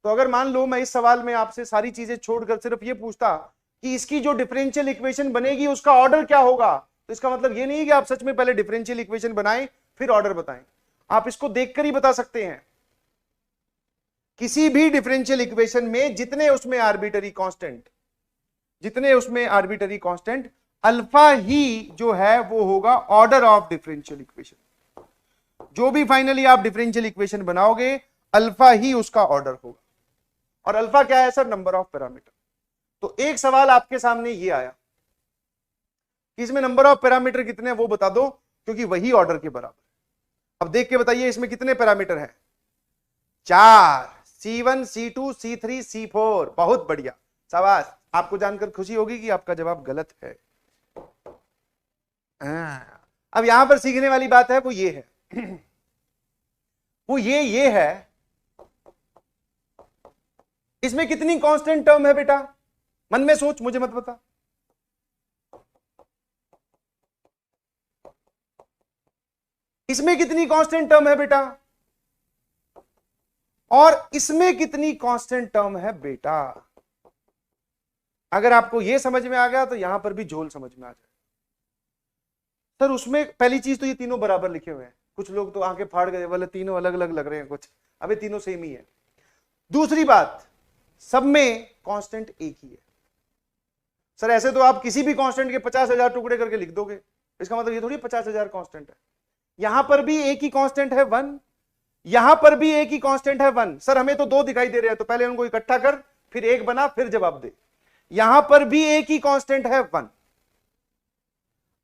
तो अगर मान लो मैं इस सवाल में आपसे सारी चीजें छोड़कर सिर्फ ये पूछता कि इसकी जो डिफरेंशियल इक्वेशन बनेगी उसका ऑर्डर क्या होगा, तो इसका मतलब ये नहीं है कि आप सच में पहले डिफरेंशियल इक्वेशन बनाएं फिर ऑर्डर बताएं। आप इसको देखकर ही बता सकते हैं। किसी भी डिफरेंशियल इक्वेशन में जितने उसमें आर्बिटरी कांस्टेंट अल्फा ही जो है वो होगा ऑर्डर ऑफ डिफरेंशियल इक्वेशन। जो भी फाइनली आप डिफरेंशियल इक्वेशन बनाओगे अल्फा ही उसका ऑर्डर होगा। और अल्फा क्या है सर? Number of parameter. तो एक सवाल आपके सामने ये आया कि इसमें नंबर ऑफ पैरामीटर कितने हैं वो बता दो, क्योंकि वही ऑर्डर के बराबर। अब देख के बताइए इसमें कितने पैरामीटर हैं? 4, C1 C2 C3 C4। बहुत बढ़िया, शाबाश। आपको जानकर खुशी होगी कि आपका जवाब गलत है। अब यहां पर सीखने वाली बात है वो ये है वो ये है इसमें कितनी कांस्टेंट टर्म है बेटा? मन में सोच, मुझे मत बता। इसमें कितनी कांस्टेंट टर्म है बेटा? और इसमें कितनी कांस्टेंट टर्म है बेटा? अगर आपको यह समझ में आ गया तो यहां पर भी झोल समझ में आ जाए। सर उसमें पहली चीज तो ये तीनों बराबर लिखे हुए हैं। कुछ लोग तो आंखें फाड़ गए, बोले तीनों अलग अलग लग रहे हैं कुछ। अबे तीनों सेम ही है। दूसरी बात, सब में कांस्टेंट एक ही है। सर ऐसे तो आप किसी भी कांस्टेंट के 50,000 टुकड़े करके लिख दोगे, इसका मतलब ये थोड़ी 50,000 कांस्टेंट है। यहां पर भी एक ही कांस्टेंट है 1, यहां पर भी एक ही कांस्टेंट है 1। सर हमें तो 2 दिखाई दे रहे हैं, तो पहले उनको इकट्ठा कर, फिर एक बना, फिर जवाब दे। यहां पर भी एक ही कांस्टेंट है 1।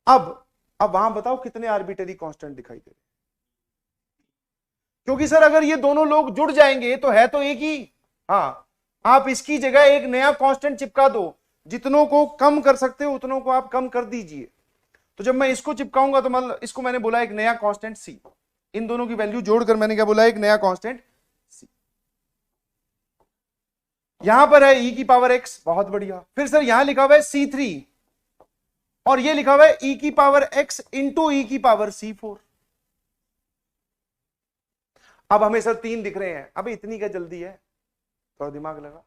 अब वहां बताओ कितने आर्बिटरी कांस्टेंट दिखाई दे रहे? क्योंकि सर अगर ये दोनों लोग जुड़ जाएंगे तो है तो एक ही। हाँ, आप इसकी जगह एक नया कांस्टेंट चिपका दो। जितनों को कम कर सकते हो उतनों को आप कम कर दीजिए। तो जब मैं इसको चिपकाऊंगा तो मतलब इसको मैंने बोला एक नया कांस्टेंट सी। इन दोनों की वैल्यू जोड़कर मैंने क्या बोला? एक नया कांस्टेंट सी। यहां पर है e की पावर x। बहुत बढ़िया। फिर सर यहां लिखा हुआ है C3 और ये लिखा हुआ है e की पावर x इंटू e की पावर C4। अब हमें सर 3 दिख रहे हैं। अभी इतनी क्या जल्दी है, थोड़ा दिमाग लगा।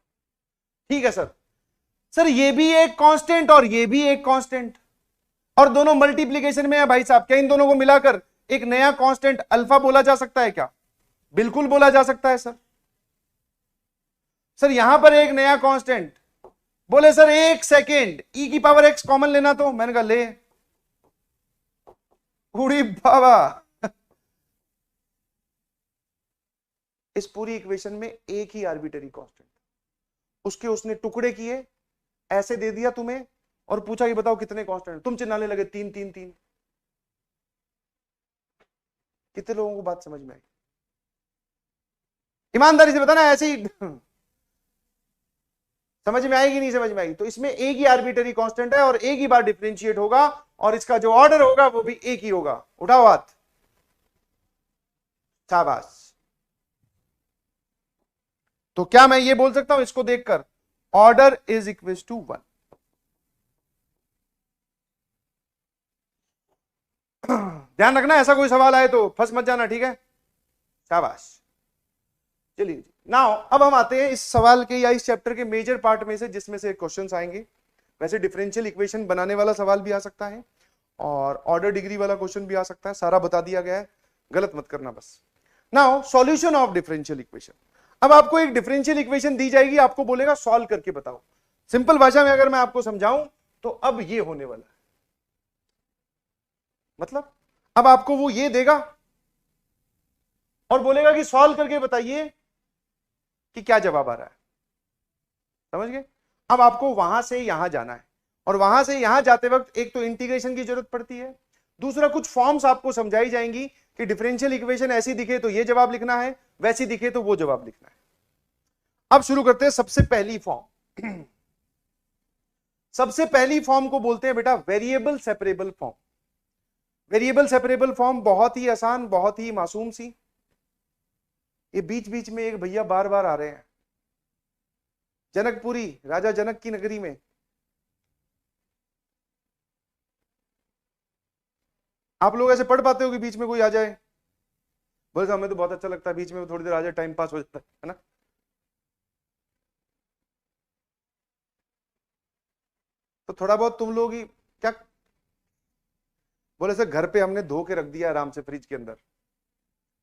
ठीक है सर। सर ये भी एक कांस्टेंट और ये भी एक कांस्टेंट, और दोनों मल्टीप्लीकेशन में है भाई साहब। क्या इन दोनों को मिलाकर एक नया कांस्टेंट अल्फा बोला जा सकता है क्या? बिल्कुल बोला जा सकता है सर। सर यहां पर एक नया कांस्टेंट, बोले सर एक सेकेंड, e की पावर x कॉमन लेना, तो मैंने कहा ले। उड़ी बाबा। इस पूरी इक्वेशन में एक ही आर्बिटरी कांस्टेंट, उसके उसने टुकड़े किए, ऐसे दे दिया तुम्हें और पूछा कि बताओ कितने कांस्टेंट। तुम चिल्लाने लगे 3 3 3। कितने लोगों को बात समझ में आई? ईमानदारी से बताना, ऐसे ही समझ में आएगी नहीं समझ में आएगी? तो इसमें एक ही आर्बिटरी कांस्टेंट है और एक ही बार डिफरेंशिएट होगा और इसका जो ऑर्डर होगा वो भी एक ही होगा। उठाओ हाथ, शाबाश। तो क्या मैं ये बोल सकता हूं इसको देखकर ऑर्डर इज इक्वल टू 1? ध्यान रखना, ऐसा कोई सवाल आए तो फंस मत जाना, ठीक है? शाबाश। चलिए नाउ अब हम आते हैं इस सवाल के या इस चैप्टर के मेजर पार्ट में से, जिसमें से क्वेश्चंस आएंगे। वैसे डिफरेंशियल इक्वेशन बनाने वाला सवाल भी आ सकता है और ऑर्डर डिग्री वाला क्वेश्चन भी आ सकता है। सारा बता दिया गया है, गलत मत करना बस। Now solution of differential equation. अब आपको एक डिफरेंशियल इक्वेशन दी जाएगी, आपको बोलेगा सॉल्व करके बताओ। सिंपल भाषा में अगर मैं आपको समझाऊं तो अब ये होने वाला है। मतलब अब आपको वो ये देगा और बोलेगा कि सॉल्व करके बताइए कि क्या जवाब आ रहा है। समझ गए? अब आपको वहां से यहां जाना है और वहां से यहां जाते वक्त एक तो इंटीग्रेशन की जरूरत पड़ती है, दूसरा कुछ फॉर्म्स आपको समझाई जाएंगी कि डिफरेंशियल इक्वेशन ऐसी दिखे तो ये जवाब लिखना है, वैसी दिखे तो वो जवाब लिखना है। अब शुरू करते हैं सबसे पहली फॉर्म। सबसे पहली फॉर्म को बोलते हैं बेटा variable separable form. Variable separable form बहुत ही आसान, बहुत ही मासूम सी। ये बीच बीच में एक भैया बार बार आ रहे हैं, जनकपुरी, राजा जनक की नगरी में। आप लोग ऐसे पढ़ पाते हो कि बीच में कोई आ जाए? बोले हमें तो बहुत अच्छा लगता है बीच में थोड़ी देर आ जाए, टाइम पास हो जाता है ना। तो थोड़ा बहुत तुम लोग ही क्या बोले सर, घर पे हमने धो के रख दिया आराम से फ्रिज के अंदर,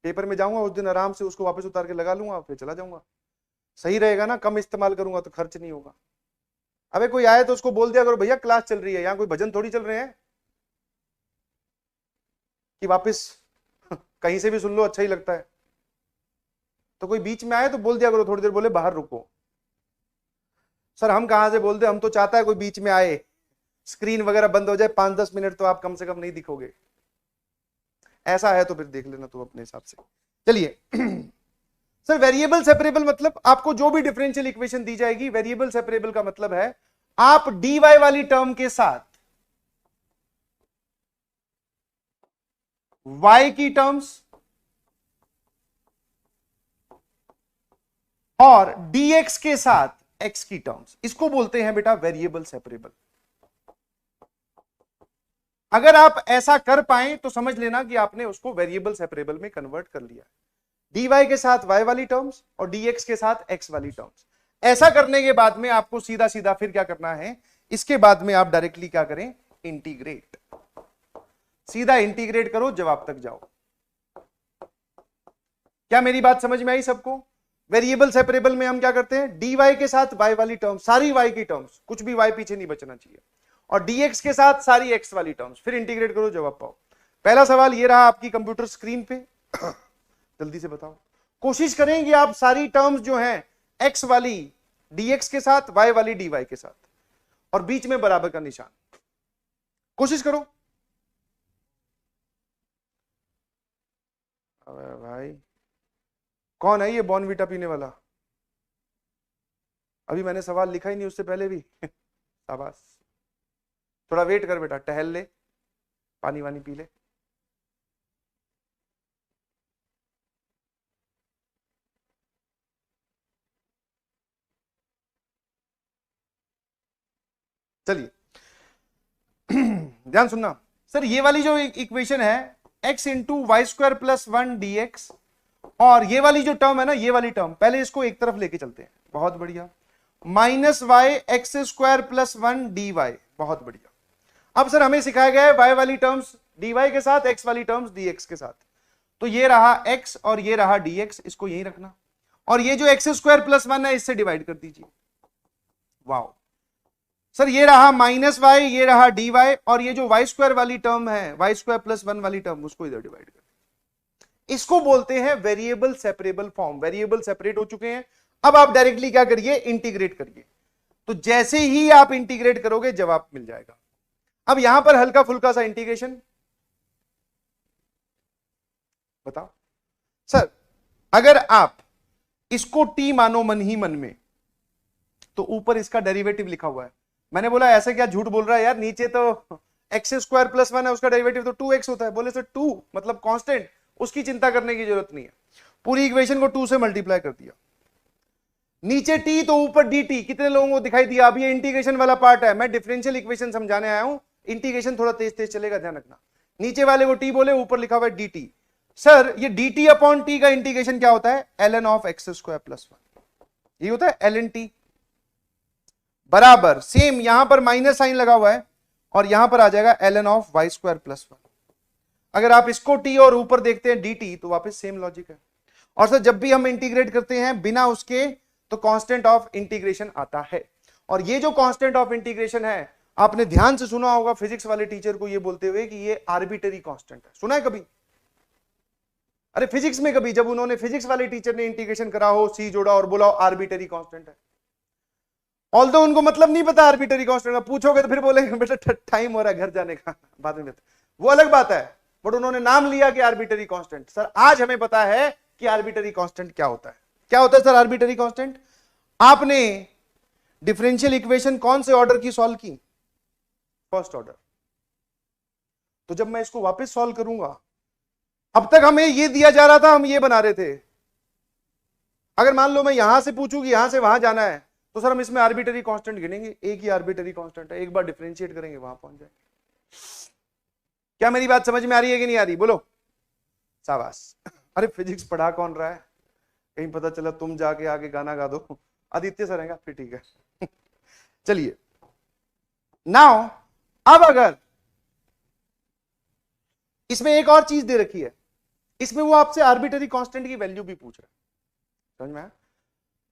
पेपर में जाऊंगा उस दिन आराम से उसको वापस उतार के लगा लूंगा, फिर चला जाऊंगा। सही रहेगा ना, कम इस्तेमाल करूंगा तो खर्च नहीं होगा। अबे कोई आए तो उसको बोल दिया करो भैया क्लास चल रही है, यहाँ कोई भजन थोड़ी चल रहे हैं कि वापस कहीं से भी सुन लो, अच्छा ही लगता है। तो कोई बीच में आए तो बोल दिया करो थोड़ी देर, बोले बाहर रुको। सर हम कहां से बोलते, हम तो चाहता है कोई बीच में आए, स्क्रीन वगैरह बंद हो जाए, 5-10 मिनट तो आप कम से कम नहीं दिखोगे। ऐसा है तो फिर देख लेना तुम अपने हिसाब से। चलिए सर वेरिएबल सेपरेबल मतलब आपको जो भी डिफरेंशियल इक्वेशन दी जाएगी, वेरिएबल सेपरेबल का मतलब है आप dy वाली टर्म के साथ y की टर्म्स और dx के साथ x की टर्म्स, इसको बोलते हैं बेटा वेरिएबल सेपरेबल। अगर आप ऐसा कर पाए तो समझ लेना कि आपने उसको वेरिएबल सेपरेबल में कन्वर्ट कर लिया। dy के साथ y वाली टर्म्स और dx के साथ x वाली टर्म्स। ऐसा करने के बाद में आपको सीधा सीधा फिर क्या करना है, इसके बाद में आप डायरेक्टली क्या करें, इंटीग्रेट, सीधा इंटीग्रेट करो, जवाब तक जाओ। क्या मेरी बात समझ में आई सबको? वेरिएबल सेपरेबल में हम क्या करते हैं, dy के साथ y वाली टर्म्स, सारी y की टर्म्स, कुछ भी y पीछे नहीं बचना चाहिए, और dx के साथ सारी x वाली टर्म्स, फिर इंटीग्रेट करो, जवाब पाओ। पहला सवाल ये रहा आपकी कंप्यूटर स्क्रीन पे जल्दी से बताओ। कोशिश करें कि आप सारी टर्म्स जो हैं x वाली dx के साथ, y वाली dy के साथ, और बीच में बराबर का निशान, कोशिश करो। अबे भाई कौन है ये बॉर्नवीटा पीने वाला? अभी मैंने सवाल लिखा ही नहीं उससे पहले भी शाबाश। थोड़ा वेट कर बेटा, टहल ले, पानी वानी पी ले। चलिए ध्यान सुनना सर, ये वाली जो इक्वेशन है x into y square plus 1 dx, और ये वाली जो टर्म है ना, ये वाली टर्म, पहले इसको एक तरफ लेके चलते हैं, बहुत बढ़िया, minus y x square plus 1 dy, बहुत बढ़िया। अब सर हमें सिखाया गया है y वाली टर्म्स dy के साथ, x वाली टर्म्स dx के साथ, तो ये रहा x और ये रहा dx, इसको यही रखना, और ये जो एक्स स्क्वायर प्लस 1 है इससे डिवाइड कर दीजिए। वाओ सर, ये रहा माइनस वाई, ये रहा dy, और ये जो वाई स्क्वायर वाली टर्म है, वाई स्क्वायर प्लस 1 वाली टर्म, उसको इधर डिवाइड कर। इसको बोलते हैं variable separable form. Variable separate हो चुके हैं, अब आप डायरेक्टली क्या करिए, इंटीग्रेट करिए। तो जैसे ही आप इंटीग्रेट करोगे जवाब मिल जाएगा। अब यहां पर हल्का फुल्का सा इंटीग्रेशन बताओ सर, अगर आप इसको t मानो मन ही मन में, तो ऊपर इसका डेरिवेटिव लिखा हुआ है। मैंने बोला ऐसे क्या झूठ बोल रहा है यार, नीचे तो एक्स स्क्वायर प्लस 1 है, उसका डेरिवेटिव तो 2x होता है। बोले सर 2 मतलब कांस्टेंट, उसकी चिंता करने की जरूरत नहीं है, पूरी इक्वेशन को 2 से मल्टीप्लाई कर दिया। नीचे t तो ऊपर dt, कितने लोगों को दिखाई दिया? अब ये इंटीग्रेशन वाला पार्ट है, मैं डिफरेंशियल इक्वेशन समझाने आया हूं, इंटीग्रेशन थोड़ा तेज तेज चलेगा, ध्यान रखना। नीचे वाले को t बोले, ऊपर लिखा हुआ है dt। सर ये dt अपॉन t का इंटीग्रेशन क्या होता है, ln of x square plus 1, ये होता है ln t, बराबर सेम यहां पर माइनस साइन लगा हुआ है, और यहां पर आ जाएगा ln of y square plus 1। अगर आप इसको t और ऊपर देखते हैं dt, तो वापस सेम लॉजिक है। और सर जब भी हम इंटीग्रेट करते हैं बिना उसके, तो कांस्टेंट ऑफ इंटीग्रेशन आता है, और ये जो कांस्टेंट ऑफ इंटीग्रेशन है, आपने ध्यान से सुना होगा फिजिक्स वाले टीचर को ये बोलते हुए कि ये आर्बिटरी कांस्टेंट है। सुना है कभी? अरे फिजिक्स में कभी जब उन्होंने, फिजिक्स वाले टीचर ने इंटीग्रेशन करा हो, सी जोड़ा और बोला आर्बिटरी कांस्टेंट है, ऑल्दो उनको मतलब नहीं पता आर्बिटरी कांस्टेंट का, पूछोगे तो फिर बोलेंगे बेटा टाइम हो रहा है घर जाने का, बाद में वो अलग बात है, बट उन्होंने नाम लिया कि आर्बिटरी कांस्टेंट। सर आज हमें पता है कि आर्बिटरी कांस्टेंट क्या होता है। क्या होता है सर आर्बिटरी कांस्टेंट? आपने डिफरेंशियल इक्वेशन कौन से ऑर्डर की सॉल्व की? First order. तो जब मैं इसको वापस सॉल्व करूंगा, अब तक हमें ये दिया जा रहा था, हम ये बना रहे थे, अगर मान लो मैं यहां से पूछूं कि यहां से वहां जाना है, तो सर हम इसमें आर्बिटरी कांस्टेंट गिनेंगे, एक ही आर्बिटरी कांस्टेंट है, एक बार डिफरेंशिएट करेंगे वहां पहुंच जाएंगे। क्या मेरी बात समझ में आ रही है कि नहीं आ रही? बोलो शाबाश। अरे फिजिक्स पढ़ा कौन रहा है, कहीं पता चला तुम जाके आगे गाना गा दो। आदित्य सर रहेगा फिर ठीक है। चलिए नाउ, अब अगर इसमें एक और चीज दे रखी है, इसमें वो आपसे आर्बिटरी कांस्टेंट की वैल्यू भी पूछ रहा है, समझ में आया?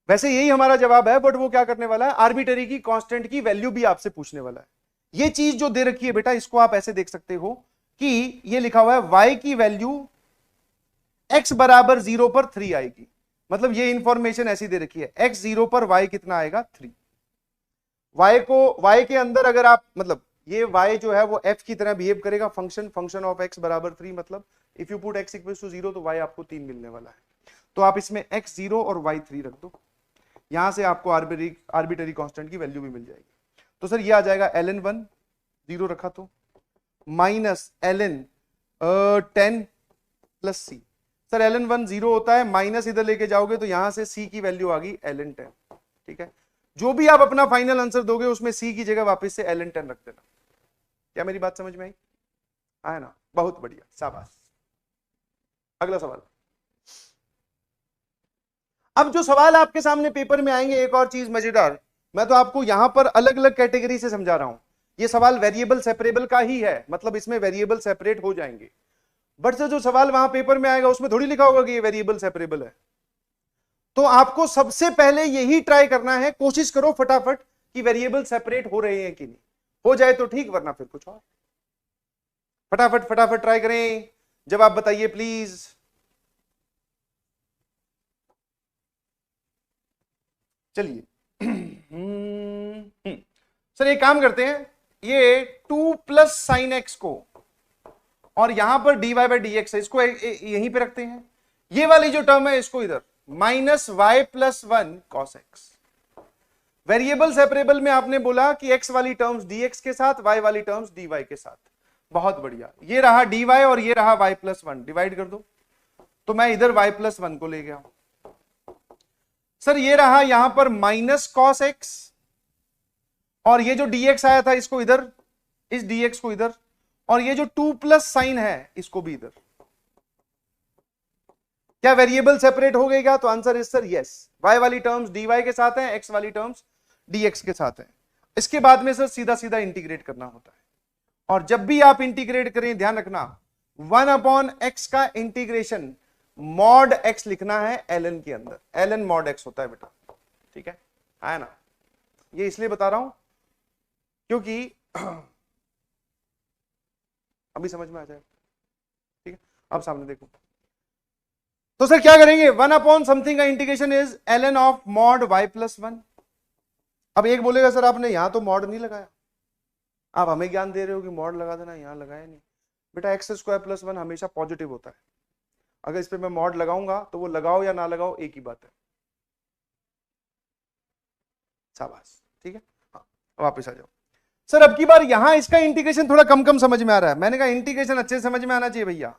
वैसे यही हमारा जवाब है, बट वो क्या करने वाला है, आर्बिटरी की कांस्टेंट की वैल्यू भी आपसे पूछने वाला है। ये चीज जो दे रखी है बेटा, इसको आप ऐसे देख सकते हो कि ये लिखा हुआ है y की वैल्यू x बराबर 0 पर 3 आएगी। मतलब ये इंफॉर्मेशन ऐसी दे रखी है, x 0 पर y कितना आएगा 3। y के अंदर अगर आप, मतलब ये y जो है वो f की तरह बिहेव करेगा, फंक्शन ऑफ x बराबर 3, मतलब if you put x equals to 0 तो y आपको 3 मिलने वाला है। तो आप इसमें x 0 और y 3 रख दो, यहां से आपको आर्बिटरी कांस्टेंट की वैल्यू भी मिल जाएगी। तो सर ये आ जाएगा ln 1 0 रखा तो minus ln 10 plus c। Sir ln 1 0 होता है, माइनस इधर लेके जाओगे तो यहां से c की वैल्यू आ गई ln 10। ठीक है, जो भी आप अपना फाइनल आंसर दोगे उसमें c की जगह वापस से ln 10 रख देना। क्या मेरी बात समझ में आई? आया ना? बहुत बढ़िया, शाबाश। अगला सवाल। अब जो सवाल आपके सामने पेपर में आएंगे, एक और चीज मजेदार, मैं तो आपको यहां पर अलग अलग कैटेगरी से समझा रहा हूं। ये सवाल वेरिएबल सेपरेबल का ही है, मतलब इसमें वेरिएबल सेपरेट हो जाएंगे, बट जो सवाल वहां पेपर में आएगा उसमें थोड़ी लिखा होगा कि ये वेरिएबल सेपरेबल है। तो आपको सबसे पहले यही ट्राई करना है, कोशिश करो फटाफट कि वेरिएबल सेपरेट हो रहे हैं कि नहीं। हो जाए तो ठीक, वरना फिर कुछ और। फटाफट फटाफट ट्राई करें, जवाब बताइए प्लीज। चलिए सर एक काम करते हैं, ये 2 प्लस साइन एक्स को और यहां पर dy बाई डी एक्स है, इसको यहीं पे रखते हैं। ये वाली जो टर्म है इसको इधर minus y plus 1 cos x. Variable separable में आपने बोला कि x वाली टर्म्स dx के साथ, y वाली टर्म्स dy के साथ। बहुत बढ़िया, ये रहा dy और ये रहा y प्लस 1, डिवाइड कर दो तो मैं इधर y प्लस 1 को ले गया। सर ये रहा यहां पर माइनस कॉस एक्स, और ये जो dx आया था इसको इधर, इस dx को इधर, और ये जो 2 प्लस साइन है इसको भी इधर। क्या वेरिएबल सेपरेट हो गई क्या? तो answer is sir yes. y वाली टर्म्स dy के साथ हैं, x वाली टर्म्स dx के साथ हैं। इसके बाद में सर सीधा सीधा इंटीग्रेट करना होता है, और जब भी आप इंटीग्रेट करें ध्यान रखना 1/x का इंटीग्रेशन मॉड x लिखना है ln के अंदर, ln मॉड x होता है बेटा। ठीक है, आया ना? ये इसलिए बता रहा हूं क्योंकि अभी समझ में आ जाएगा। ठीक है, अब सामने देखो। तो सर क्या करेंगे, 1 समथिंग का integration is ln of mod y plus 1। अब एक बोलेगा सर आपने यहां तो मॉड नहीं लगाया, आप हमें ज्ञान दे रहे हो कि मॉड लगा देना, यहां लगाया नहीं। बेटा x स्क्वायर प्लस 1 हमेशा पॉजिटिव होता है, अगर इस पे मैं मॉड लगाऊंगा तो वो लगाओ या ना लगाओ एक ही बात है। शाबाश, ठीक है, हाँ वापिस आ जाओ। सर अब की बार यहां इसका इंटीग्रेशन थोड़ा कम कम समझ में आ रहा है। मैंने कहा इंटीग्रेशन अच्छे से समझ में आना चाहिए भैया।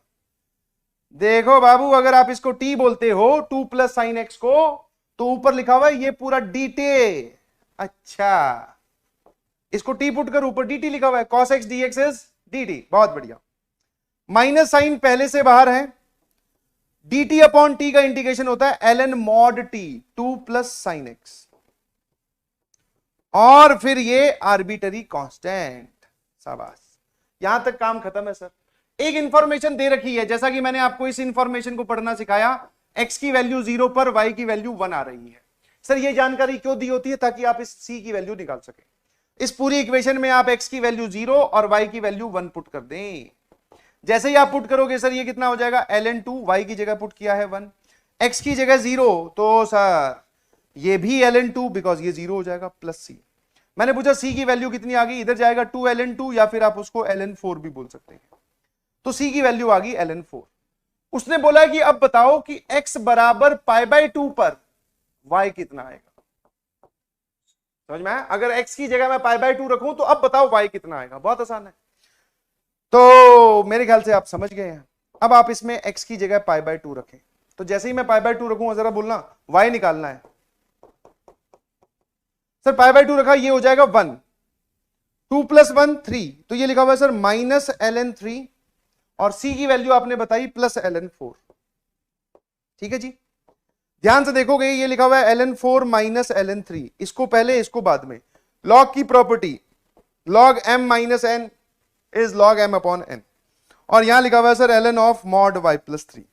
देखो बाबू, अगर आप इसको t बोलते हो 2 प्लस साइन एक्स को, तो ऊपर लिखा हुआ है ये पूरा dt। अच्छा, इसको t पुट कर ऊपर dt लिखा हुआ है, cos x dx is dt। बहुत बढ़िया, माइनस साइन पहले से बाहर है, dt अपॉन t का इंटीग्रेशन होता है ln mod t, 2 plus sine x, और फिर ये आर्बिटरी कांस्टेंट। शाबाश, यहां तक काम खत्म है सर। एक इंफॉर्मेशन दे रखी है, जैसा कि मैंने आपको इस इंफॉर्मेशन को पढ़ना सिखाया, x की वैल्यू 0 पर y की वैल्यू 1 आ रही है। सर ये जानकारी क्यों दी होती है? ताकि आप इस c की वैल्यू निकाल सके। इस पूरी इक्वेशन में आप x की वैल्यू 0 और y की वैल्यू 1 पुट कर दें। जैसे ही आप पुट करोगे सर ये कितना हो जाएगा, ln 2, y की जगह पुट किया है 1, x की जगह 0, तो सर ये भी ln 2 बिकॉज ये 0 हो जाएगा, प्लस c। मैंने पूछा c की वैल्यू कितनी आ गई, इधर जाएगा 2 ln 2, या फिर आप उसको ln 4 भी बोल सकते हैं। तो c की वैल्यू आ गई ln 4। उसने बोला कि अब बताओ कि x बराबर π/2 पर y कितना आएगा। समझ में आया? अगर x की जगह मैं π/2 रखूं तो अब बताओ y कितना आएगा। बहुत आसान है, तो मेरे ख्याल से आप समझ गए हैं। अब आप इसमें x की जगह π/2 रखें, तो जैसे ही मैं पाई बाय 2 रखूंगा, जरा बोलना y निकालना है सर। पाई बाय 2 रखा, ये हो जाएगा 1, 2 + 1 3, तो ये लिखा हुआ है सर -ln3, और c की वैल्यू आपने बताई +ln4। ठीक है जी, ध्यान से देखोगे ये लिखा हुआ है ln4 -ln3, इसको पहले इसको बाद में। लॉग की property log m - n is log m/n, और यहां लिखा हुआ है sir ln of mod y + 3।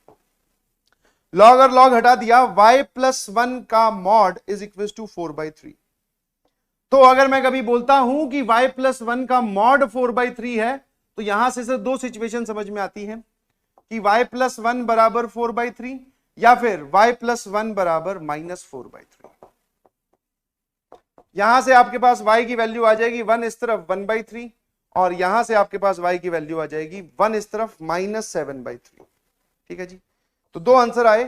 Log और लॉग हटा दिया, y + 1 का मॉड इज इक्वल टू 4/3। तो अगर मैं कभी बोलता हूं कि y + 1 का मॉड 4/3 है, तो यहां से सर दो सिचुएशन समझ में आती है कि y + 1 बराबर 4/3 या फिर y + 1 बराबर -4/3। यहां से आपके पास y की वैल्यू आ जाएगी 1 इस तरफ 1/3, और यहां से आपके पास y की वैल्यू आ जाएगी 1 इस तरफ -7/3। ठीक है जी, तो दो आंसर आए,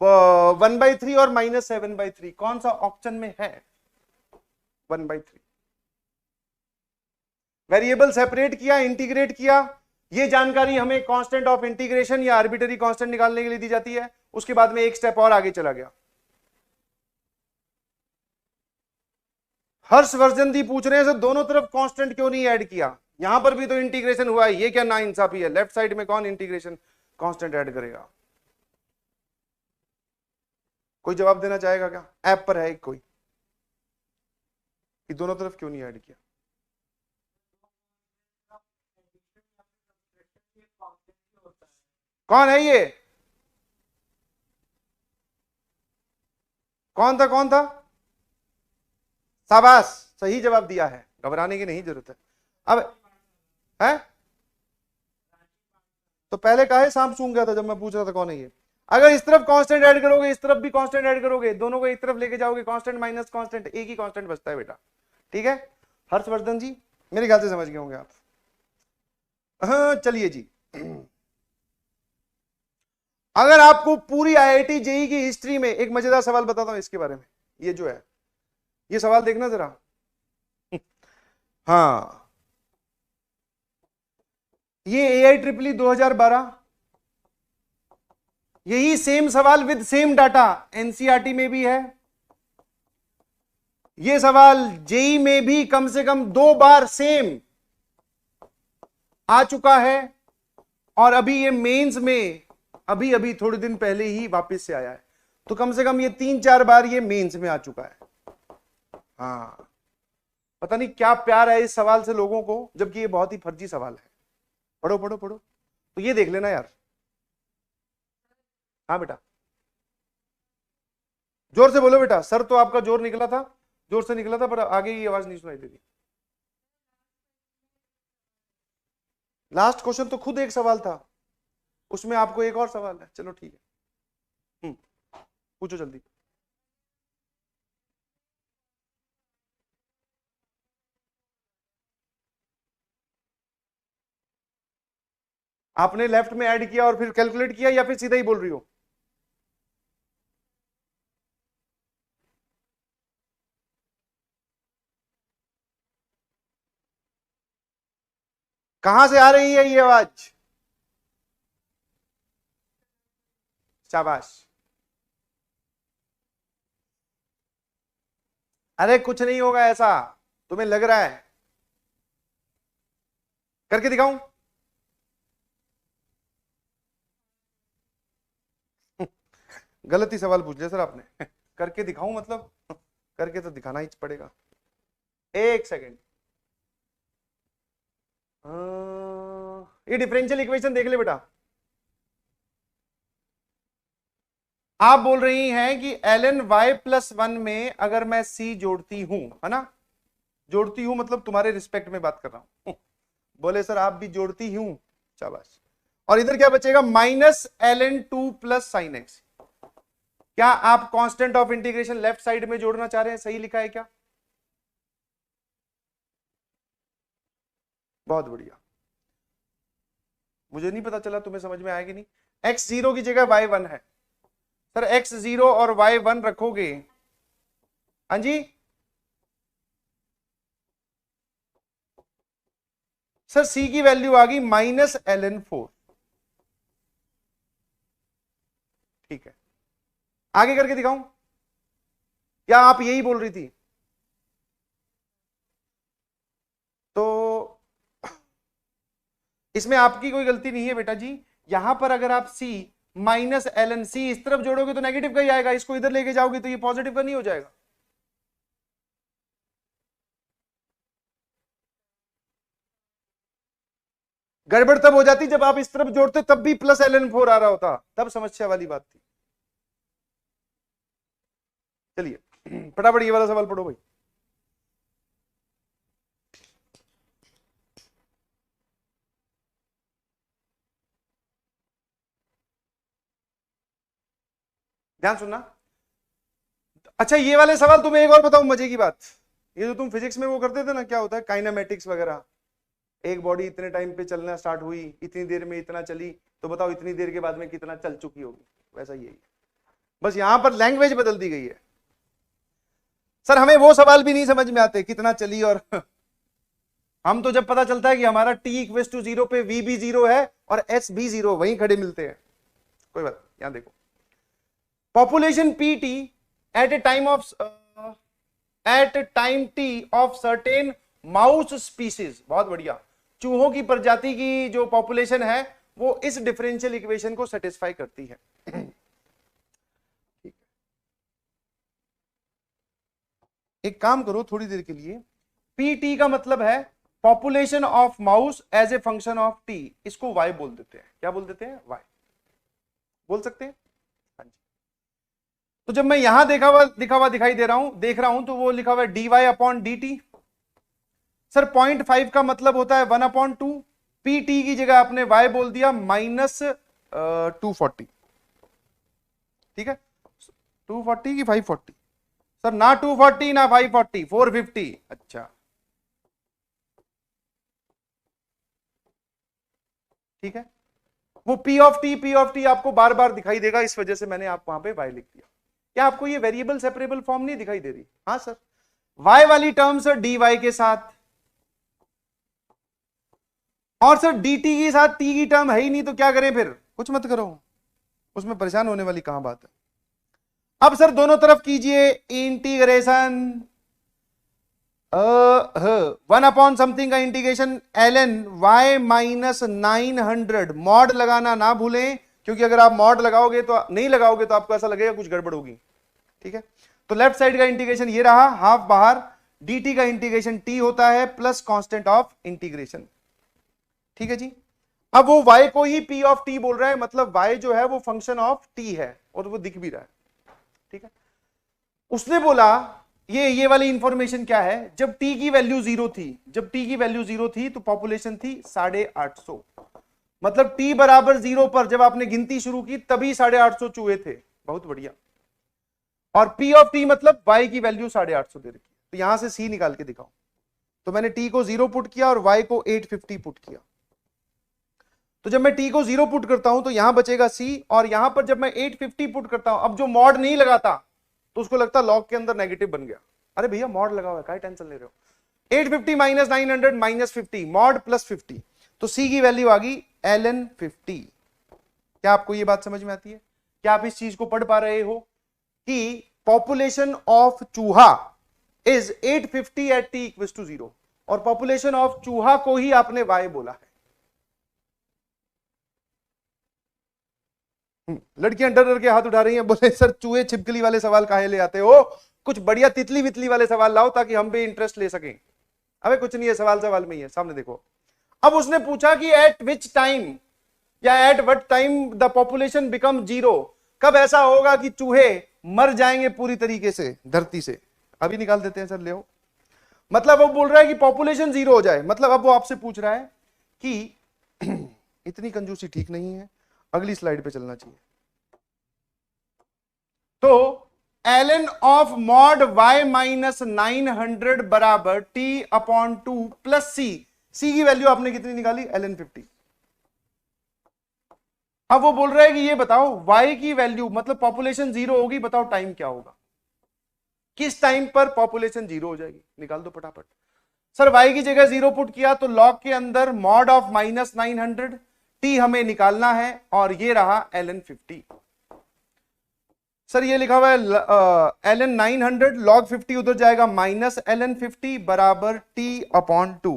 1/3 और -7/3। कौन सा ऑप्शन में है? 1/3। वेरिएबल सेपरेट किया, इंटीग्रेट किया, ये जानकारी हमें कांस्टेंट ऑफ इंटीग्रेशन या आर्बिट्ररी कांस्टेंट निकालने के लिए दी जाती है। उसके बाद में एक स्टेप और आगे चला गया। हर्षवर्धन दी पूछ रहे हैं सर दोनों तरफ कांस्टेंट क्यों नहीं ऐड किया? यहां पर भी तो इंटीग्रेशन हुआ है, ये क्या नाइंसाफी है? लेफ्ट साइड में कौन इंटीग्रेशन कांस्टेंट ऐड करेगा? कोई जवाब देना चाहेगा क्या? ऐप पर है एक कोई, कि दोनों तरफ क्यों नहीं ऐड किया? कौन है ये? कौन था? कौन था? शाबाश, सही जवाब दिया है, घबराने की नहीं जरूरत है। अब है तो पहले काहे सांप सूंघ गया था जब मैं पूछ रहा था कौन है ये? अगर इस तरफ कांस्टेंट ऐड करोगे, इस तरफ भी कांस्टेंट ऐड करोगे, दोनों को एक तरफ लेके जाओगे, कांस्टेंट माइनस कांस्टेंट, एक ही कांस्टेंट बचता है बेटा। ठीक है हर्षवर्धन जी, मेरे ख्याल से समझ गए होंगे आप। हाँ चलिए जी, अगर आपको पूरी आईआईटी जेई की हिस्ट्री में एक मजेदार सवाल बताता हूं इसके बारे में, ये जो है ये सवाल देखना जरा। हाँ, ये AIEEE 2012, यही सेम सवाल विद सेम डाटा एनसीईआरटी में भी है। ये सवाल जेई में भी कम से कम 2 बार सेम आ चुका है, और अभी ये मेंस में अभी अभी थोड़े दिन पहले ही वापस से आया है। तो कम से कम ये 3-4 बार ये मेंस में आ चुका है। हाँ, पता नहीं क्या प्यार है इस सवाल से लोगों को, जबकि ये बहुत ही फर्जी सवाल है। पढ़ो पढ़ो पढ़ो, तो ये देख लेना यार। हाँ बेटा, जोर से बोलो बेटा। सर तो आपका जोर निकला था, जोर से निकला था, पर आगे की आवाज नहीं सुनाई देती। लास्ट क्वेश्चन तो खुद एक सवाल था, उसमें आपको एक और सवाल है। चलो ठीक है, पूछो जल्दी। आपने लेफ्ट में ऐड किया और फिर कैलकुलेट किया, या फिर सीधा ही बोल रही हो? कहां से आ रही है ये आवाज? शाबाश। अरे कुछ नहीं होगा ऐसा, तुम्हें लग रहा है। करके दिखाऊं? गलत ही सवाल पूछ लिया सर आपने। करके दिखाऊं मतलब करके तो दिखाना ही पड़ेगा। एक सेकेंड, ये डिफरेंशियल इक्वेशन देख ले बेटा। आप बोल रही हैं कि ln y + 1 में अगर मैं c जोड़ती हूं, है ना, जोड़ती हूं मतलब तुम्हारे रिस्पेक्ट में बात कर रहा हूं। बोले सर आप भी जोड़ती हूं, शाबाश। और इधर क्या बचेगा? -ln2 + sin x। क्या आप constant of integration left side में जोड़ना चाह रहे हैं? सही लिखा है क्या? बहुत बढ़िया। मुझे नहीं पता चला तुम्हें समझ में आया कि नहीं। x0 की जगह y1 है सर, x0 और y1 रखोगे। हाँ जी सर, c की वैल्यू आ गई -ln4। ठीक है, आगे करके दिखाऊं? क्या आप यही बोल रही थी? तो इसमें आपकी कोई गलती नहीं है बेटा जी। यहां पर अगर आप C माइनस ln C इस तरफ जोड़ोगे तो नेगेटिव का ही आएगा, इसको इधर लेके जाओगे तो ये पॉजिटिव का नहीं हो जाएगा। गड़बड़ तब हो जाती जब आप इस तरफ जोड़ते तब भी प्लस ln4 आ रहा होता, तब समस्या वाली बात थी। चलिए फटाफट ये वाला सवाल पढ़ो भाई। ध्यान सुनना। अच्छा ये वाले सवाल तुम्हें एक और बताऊं मजे की बात, ये जो तुम फिजिक्स में वो करते थे ना, क्या होता है काइनेमेटिक्स वगैरह, एक बॉडी इतने टाइम पे चलना स्टार्ट हुई, इतनी देर में इतना चली, तो बताओ इतनी देर के बाद में कितना चल चुकी होगी, वैसा ही है। बस यहां पर लैंग्वेज बदल दी गई है। सर हमें वो सवाल भी नहीं समझ में आते कितना चली, और हम तो जब पता चलता है कि हमारा t इक्वल टू 0 पे v भी 0 है और s भी 0, वहीं खड़े मिलते हैं। कोई बात, यहां देखो population pt at a time t of certain mouse species, बहुत बढ़िया, चूहों की प्रजाति की जो पॉपुलेशन है वो इस डिफरेंशियल इक्वेशन को सेटिस्फाई करती है। एक काम करो थोड़ी देर के लिए, pt का मतलब है population of mouse as a function of t, इसको y बोल देते हैं। क्या बोल देते हैं? y बोल सकते हैं। तो जब मैं यहां दिखा हुआ दिखाई दे रहा हूं, देख रहा हूं, तो वो लिखा हुआ है dy अपॉन dt। सर 0.5 का मतलब होता है 1/2, pt की जगह आपने y बोल दिया माइनस 240। ठीक है, 240 की 540? सर ना 240 ना 540, 450। अच्छा ठीक है, वो p ऑफ t आपको बार बार दिखाई देगा, इस वजह से मैंने आप वहां पे y लिख दिया। क्या आपको ये वेरिएबल सेपरेबल फॉर्म नहीं दिखाई दे रही? हाँ सर, y वाली टर्म सर dy के साथ, और सर dt के साथ t की टर्म है ही नहीं, तो क्या करें फिर? कुछ मत करो, उसमें परेशान होने वाली कहां बात है। अब सर दोनों तरफ कीजिए इंटीग्रेशन, 1 अपॉन समथिंग का integration ln y minus 900, mod लगाना ना भूलें, क्योंकि अगर आप मॉड लगाओगे तो नहीं लगाओगे तो आपको ऐसा लगेगा कुछ गड़बड़ होगी। ठीक है, तो लेफ्ट साइड का इंटीग्रेशन ये रहा, हाफ बाहर, dt का इंटीग्रेशन t होता है प्लस कांस्टेंट ऑफ इंटीग्रेशन। ठीक है जी, अब वो y को ही p ऑफ t बोल रहा है, मतलब y जो है वो फंक्शन ऑफ t है, और वो दिख भी रहा है। ठीक है, उसने बोला ये वाली इंफॉर्मेशन क्या है, जब t की वैल्यू 0 थी, जब t की वैल्यू 0 थी तो पॉपुलेशन थी 850, मतलब t बराबर 0 पर जब आपने गिनती शुरू की तभी 850 चूहे थे। बहुत बढ़िया। और p ऑफ t मतलब y की वैल्यू 850 दे रखी, तो यहां से c निकाल के दिखाओ। तो मैंने t को 0 पुट किया और y को 850 पुट किया। तो जब मैं t को 0 पुट करता हूं तो यहां बचेगा c, और यहां पर जब मैं 850 पुट करता हूं, अब जो मॉड नहीं लगाता तो उसको लगता लॉग के अंदर नेगेटिव बन गया। अरे भैया मॉड लगा हुआ है, क्या टेंशन ले रहे हो? 850 माइनस 900 माइनस 50, मॉड प्लस 50, तो c की वैल्यू आ गई ln 50। क्या आपको ये बात समझ में आती है? क्या आप इस चीज को पढ़ पा रहे हो कि पॉपुलेशन ऑफ चूहा is 850 at t equals to 0, और पॉपुलेशन ऑफ चूहा को ही आपने y बोला है। लड़कियां डर डर के हाथ उठा रही हैं, बोले सर चूहे छिपकली वाले सवाल काहे ले आते हो, कुछ बढ़िया तितली वितली वाले सवाल लाओ ताकि हम भी इंटरेस्ट ले सकें। अबे कुछ नहीं है, सवाल में ही है, सामने देखो। अब उसने पूछा कि एट विच टाइम या at what time the population become 0, कब ऐसा होगा कि चूहे मर जाएंगे पूरी तरीके से धरती से। अभी निकाल देते हैं सर, ले आओ। मतलब वो बोल रहा है कि पॉपुलेशन 0 हो जाए, मतलब अब वो आपसे पूछ रहा है कि इतनी कंजूसी ठीक नहीं है, अगली स्लाइड पे चलना चाहिए। तो ln of mod y minus 900 बराबर t अपॉन 2 प्लस c की वैल्यू आपने कितनी निकाली? ln 50। अब वो बोल रहा है कि ये बताओ y की वैल्यू मतलब पॉपुलेशन 0 होगी, बताओ टाइम क्या होगा, किस टाइम पर पॉपुलेशन 0 हो जाएगी? निकाल दो फटाफट। सर y की जगह 0 पुट किया तो लॉग के अंदर मॉड ऑफ माइनस 900, t हमें निकालना है, और ये रहा ln 50। सर ये लिखा हुआ है ln 900 log 50 उधर जाएगा माइनस ln 50 बराबर t upon 2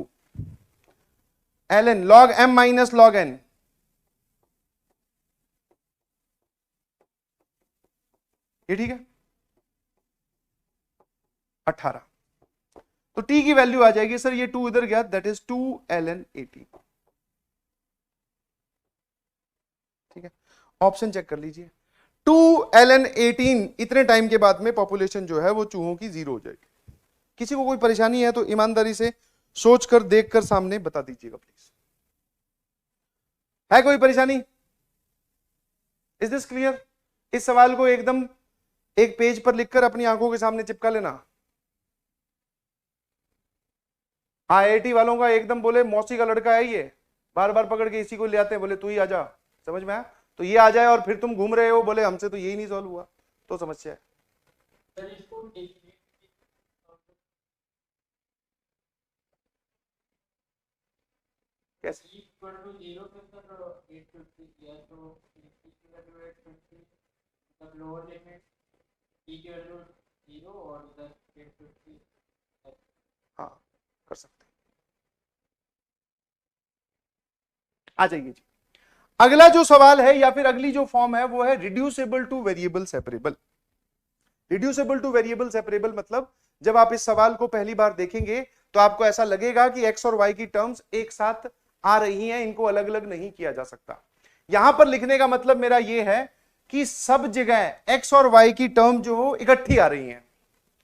ln log m minus log n। ये ठीक है 18। तो t की वैल्यू आ जाएगी सर, ये 2 इधर गया, दैट इज 2 ln 18। ठीक है, ऑप्शन चेक कर लीजिए। 2 ln 18 इतने टाइम के बाद में पॉपुलेशन जो है वो चूहों की 0 हो जाएगी। किसी को कोई परेशानी है तो ईमानदारी से सोचकर देखकर सामने बता दीजिएगा प्लीज। है कोई परेशानी? Is this clear? इस सवाल को एकदम एक पेज पर लिखकर अपनी आंखों के सामने चिपका लेना। आईआईटी वालों का एकदम बोले मौसी का लड़का है ये, बार बार पकड़ के इसी को ले आते हैं, बोले तू ही आजा, समझ में आया? तो ये आ जाए और फिर तुम घूम रहे हो, बोले हमसे तो यही नहीं सॉल्व हुआ, तो समस्या है। कैसे? हाँ कर सकते हैं। आ जाइए जी, अगला जो सवाल है या फिर अगली जो फॉर्म है वो है reducible two variable separable. Reducible two variable separable मतलब जब आप इस सवाल को पहली बार देखेंगे तो आपको ऐसा लगेगा कि x और y की टर्म्स एक साथ आ रही हैं, इनको अलग अलग नहीं किया जा सकता। यहां पर लिखने का मतलब मेरा यह है कि सब जगह x और y की टर्म जो हो इकट्ठी आ रही हैं।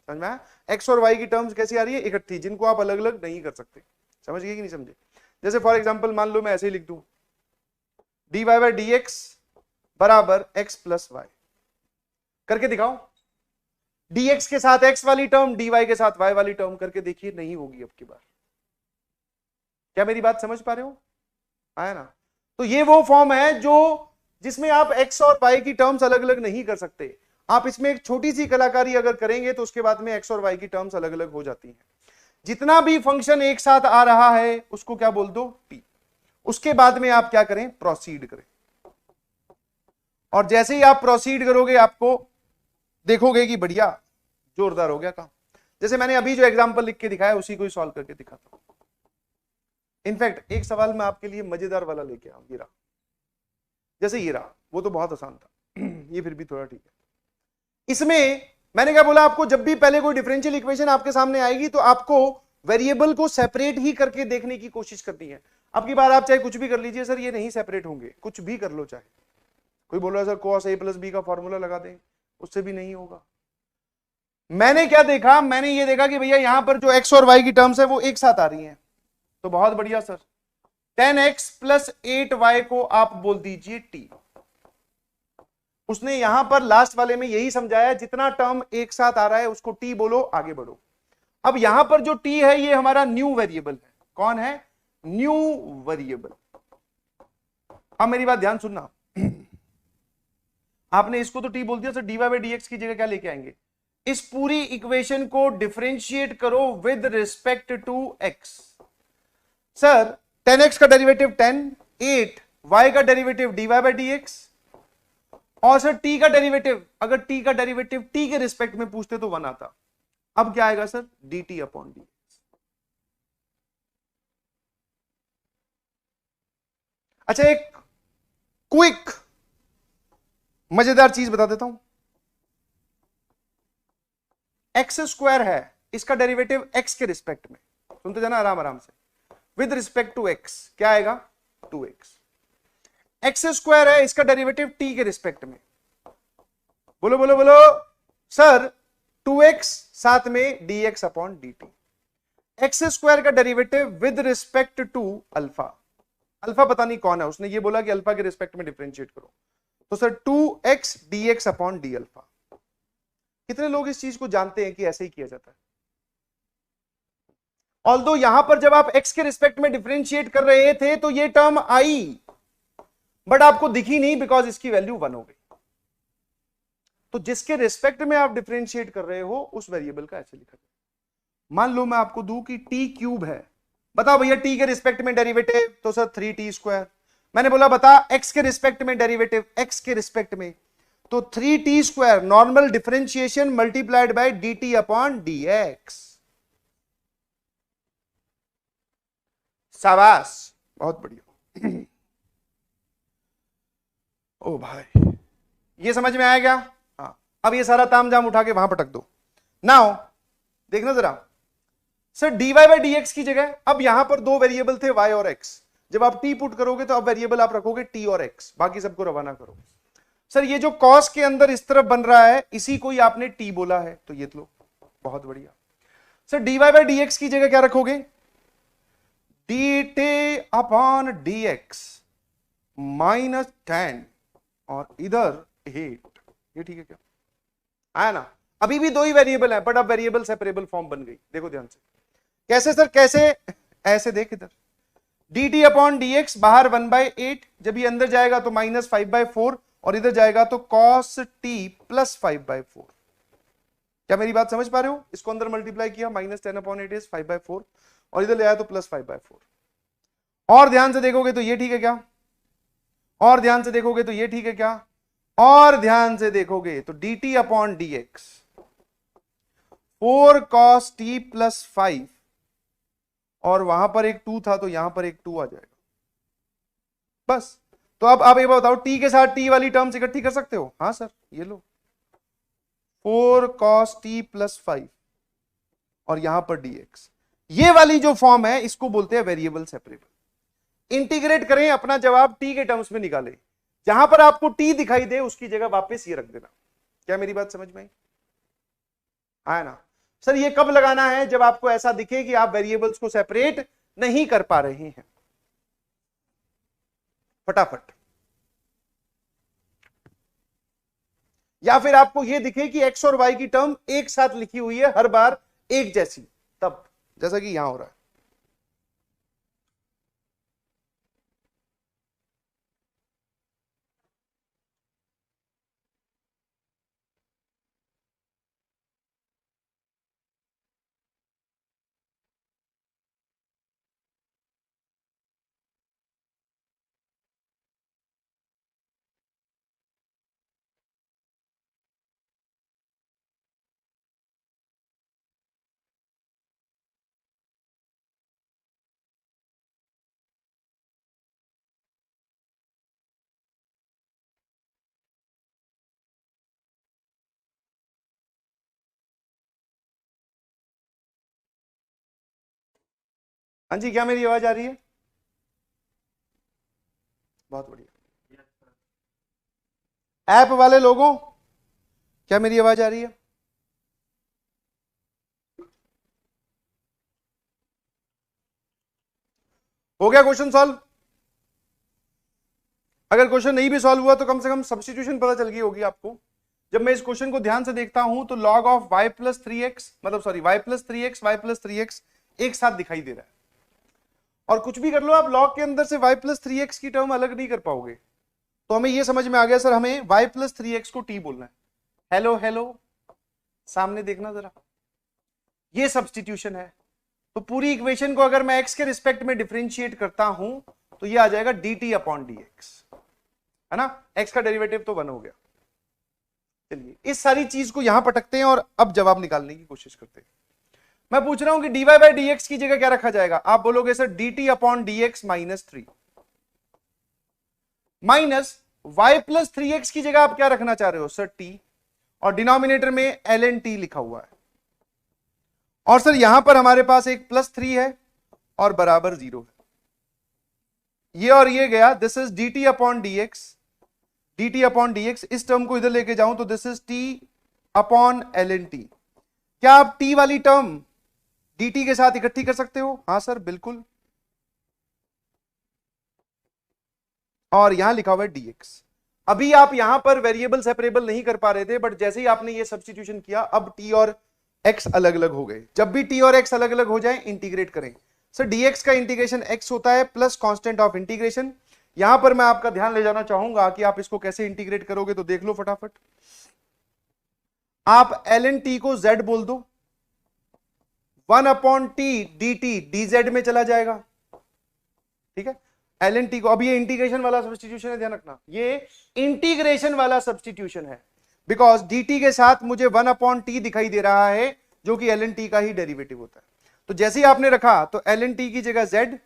समझ में आया? x और y की टर्म्स कैसी आ रही है? इकट्ठी, जिनको आप अलग अलग नहीं कर सकते। समझ गए कि नहीं समझे? जैसे फॉर एग्जाम्पल मान लो मैं ऐसे ही लिख दूं dy बाय dx बराबर x प्लस वाई, करके दिखाओ। dx के साथ x वाली टर्म, dy के साथ y वाली टर्म, करके देखिए, नहीं होगी अब की बार। क्या मेरी बात समझ पा रहे हो? आया ना? तो ये वो फॉर्म है जो जिसमें आप x और y की टर्म्स अलग अलग नहीं कर सकते। आप इसमें एक छोटी सी कलाकारी अगर करेंगे तो उसके बाद में x और y की टर्म्स अलग अलग हो जाती हैं। जितना भी फंक्शन एक साथ आ रहा है उसको क्या बोल दो? t। उसके बाद में आप क्या करें? प्रोसीड करें। और जैसे ही आप प्रोसीड करोगे आपको देखोगे कि बढ़िया जोरदार हो गया काम। जैसे मैंने अभी जो एग्जांपल लिख के दिखाया उसी को ही सॉल्व करके दिखाता हूं। इनफैक्ट एक सवाल मैं आपके लिए मजेदार वाला लेके आऊं, ये रहा। जैसे ये रहा, वो तो बहुत आसान था ये फिर भी थोड़ा ठीक है। इसमें मैंने क्या बोला आपको, जब भी पहले कोई डिफरेंशियल इक्वेशन आपके सामने आएगी तो आपको वेरिएबल को सेपरेट ही करके देखने की कोशिश करनी है। अब की बार आप चाहे कुछ भी कर लीजिए सर, ये नहीं सेपरेट होंगे, कुछ भी कर लो। चाहे कोई बोल रहा है sir cos a plus B का फॉर्मूला लगा दें, उससे भी नहीं होगा। मैंने क्या देखा? मैंने ये देखा कि भैया यहां पर जो x और y की टर्म्स है वो एक साथ आ रही हैं, तो बहुत बढ़िया सर। 10x प्लस 8y को आप बोल दीजिए t। उसने यहां पर लास्ट वाले में यही समझाया, जितना टर्म एक साथ आ रहा है उसको t बोलो, आगे बढ़ो। अब यहां पर जो t है ये हमारा न्यू वेरिएबल है। कौन है? New variable. अब मेरी बात ध्यान सुनना, आपने इसको तो t बोल दिया, सर dy बाई dx की जगह क्या लेके आएंगे? इस पूरी इक्वेशन को डिफरेंशिएट करो with respect to x। Sir 10x का डेरिवेटिव 10, 8 y का डेरिवेटिव dy बाई dx, और सर t का डेरिवेटिव, अगर t का डेरिवेटिव t के रिस्पेक्ट में पूछते तो 1 आता। अब क्या आएगा सर? dt upon dx। अच्छा, एक क्विक मजेदार चीज बता देता हूं। एक्स स्क्वायर है, इसका डेरिवेटिव x के रिस्पेक्ट में, सुनते जाना आराम आराम से, विद रिस्पेक्ट टू x क्या आएगा? 2x। एक्स स्क्वायर है, इसका डेरिवेटिव t के रिस्पेक्ट में, बोलो बोलो बोलो सर 2x साथ में dx upon dt। X square का derivative with respect to alpha, alpha पता नहीं कौन है, उसने ये बोला कि अल्फा के रिस्पेक्ट में डिफरेंशिएट करो, तो sir 2x dx upon D alpha. कितने लोग इस चीज को जानते हैं कि ऐसे ही किया जाता है? ऑल्दो यहां पर जब आप x के रिस्पेक्ट में डिफरेंशिएट कर रहे थे तो ये टर्म आई, बट आपको दिखी नहीं बिकॉज इसकी वैल्यू 1 हो गई। तो जिसके रिस्पेक्ट में आप डिफरेंशिएट कर रहे हो उस वेरिएबल का ऐसे लिखा जाए। मान लो मैं आपको दूं कि t क्यूब है, बताओ भैया t के रिस्पेक्ट में डेरिवेटिव, तो सर 3t स्क्वायर। मैंने बोला बता x के रिस्पेक्ट में डेरिवेटिव, x के रिस्पेक्ट में, तो 3t² normal differentiation multiplied by dt upon dx। शाबाश, बहुत बढ़िया। ओ भाई, ये समझ में आया क्या? हाँ, अब ये सारा तामझाम उठा के वहां पटक दो। नाउ देखना जरा सर, dy बाई dx की जगह अब यहां पर दो वेरिएबल थे y और x। जब आप t पुट करोगे तो अब वेरिएबल आप रखोगे t और x, बाकी सबको रवाना करो। सर ये जो cos के अंदर इस तरफ बन रहा है इसी को ही आपने t बोला है, तो ये लो, बहुत बढ़िया। सर dy बाई dx की जगह क्या रखोगे? dt अपॉन dx माइनस 10 और इधर 8। ये ठीक है क्या? आया ना? अभी भी दो ही वेरिएबल है बट अब वेरिएबल सेपरेबल फॉर्म बन गई। देखो ध्यान से, कैसे सर? कैसे? ऐसे देख इधर, dt अपॉन dx बाहर 1/8, जब ये अंदर जाएगा तो माइनस 5/4 और इधर जाएगा तो cos t प्लस 5/4। क्या मेरी बात समझ पा रहे हो? इसको अंदर मल्टीप्लाई किया, माइनस 10/8 इज 5/4 और इधर ले आया तो प्लस 5/4। और ध्यान से देखोगे तो ये ठीक है क्या? और ध्यान से देखोगे तो ये ठीक है क्या? और ध्यान से देखोगे तो dt upon dx 4 cos t plus 5 और वहां पर एक 2 था तो यहां पर एक 2 आ जाएगा। बस। तो अब आप ये बताओ, t के साथ t वाली टर्म्स इकट्ठी कर सकते हो? हाँ सर, ये लो 4 cos t प्लस 5 और यहां पर dx। ये वाली जो फॉर्म है इसको बोलते हैं वेरिएबल सेपरेबल। इंटीग्रेट करें, अपना जवाब t के टर्म्स में निकालें। जहां पर आपको t दिखाई दे उसकी जगह वापस ये रख देना। क्या मेरी बात समझ में आई? आया ना? सर ये कब लगाना है? जब आपको ऐसा दिखे कि आप वेरिएबल्स को सेपरेट नहीं कर पा रहे हैं। फटाफट। या फिर आपको यह दिखे कि x और y की टर्म एक साथ लिखी हुई है हर बार एक जैसी, तब, जैसा कि यहां हो रहा है। हाँ जी, क्या मेरी आवाज आ रही है? बहुत बढ़िया। ऐप वाले लोगों, क्या मेरी आवाज आ रही है? हो गया क्वेश्चन सॉल्व? अगर क्वेश्चन नहीं भी सॉल्व हुआ तो कम से कम सब्स्टिट्यूशन पता चल गई होगी आपको। जब मैं इस क्वेश्चन को ध्यान से देखता हूं तो log of y plus 3x, मतलब सॉरी y प्लस 3x एक साथ दिखाई दे रहा है। और कुछ भी कर लो आप, log के अंदर से y प्लस 3x की टर्म अलग नहीं कर पाओगे। तो हमें यह समझ में आ गया सर, हमें y प्लस 3x को t बोलना है। हेलो हेलो, सामने देखना जरा, ये सब्स्टिट्यूशन है। तो पूरी इक्वेशन को अगर मैं x के रिस्पेक्ट में डिफरेंशिएट करता हूं तो ये आ जाएगा dt अपॉन dx, है ना? x का डेरिवेटिव तो 1 हो गया। चलिए इस सारी चीज को यहां पटकते हैं और अब जवाब निकालने की कोशिश करते हैं। मैं पूछ रहा हूं कि dy बाई dx की जगह क्या रखा जाएगा? आप बोलोगे sir dt upon dx minus 3 minus y plus 3x की जगह आप क्या रखना चाह रहे हो? सर t, और डिनोमिनेटर में ln t लिखा हुआ है। और सर यहां पर हमारे पास एक प्लस 3 है और बराबर 0 है। ये और ये गया, this is dt upon dx, dt upon dx। इस टर्म को इधर लेके जाऊं तो this is t upon ln t। क्या आप t वाली टर्म dt के साथ इकट्ठी कर सकते हो? हाँ सर बिल्कुल। और यहां लिखा हुआ है dx। अभी आप यहां पर वेरिएबल सेपरेबल नहीं कर पा रहे थे, बट जैसे ही आपने ये सब्स्टिट्यूशन किया अब t और x अलग अलग हो गए। जब भी t और x अलग अलग हो जाए इंटीग्रेट करें। सर dx का इंटीग्रेशन x होता है प्लस कांस्टेंट ऑफ इंटीग्रेशन। यहां पर मैं आपका ध्यान ले जाना चाहूंगा कि आप इसको कैसे इंटीग्रेट करोगे, तो देख लो फटाफट। आप ln t को z बोल दो, 1 अपॉन t dt dz में चला जाएगा, ठीक है? ln t को, अब ये इंटीग्रेशन वाला सब्स्टिट्यूशन है, ध्यान रखना ये इंटीग्रेशन वाला सब्स्टिट्यूशन है, बिकॉज dt के साथ मुझे 1/t दिखाई दे रहा है जो कि ln t का ही डेरिवेटिव होता है। तो जैसे ही आपने रखा तो ln t की जगह z,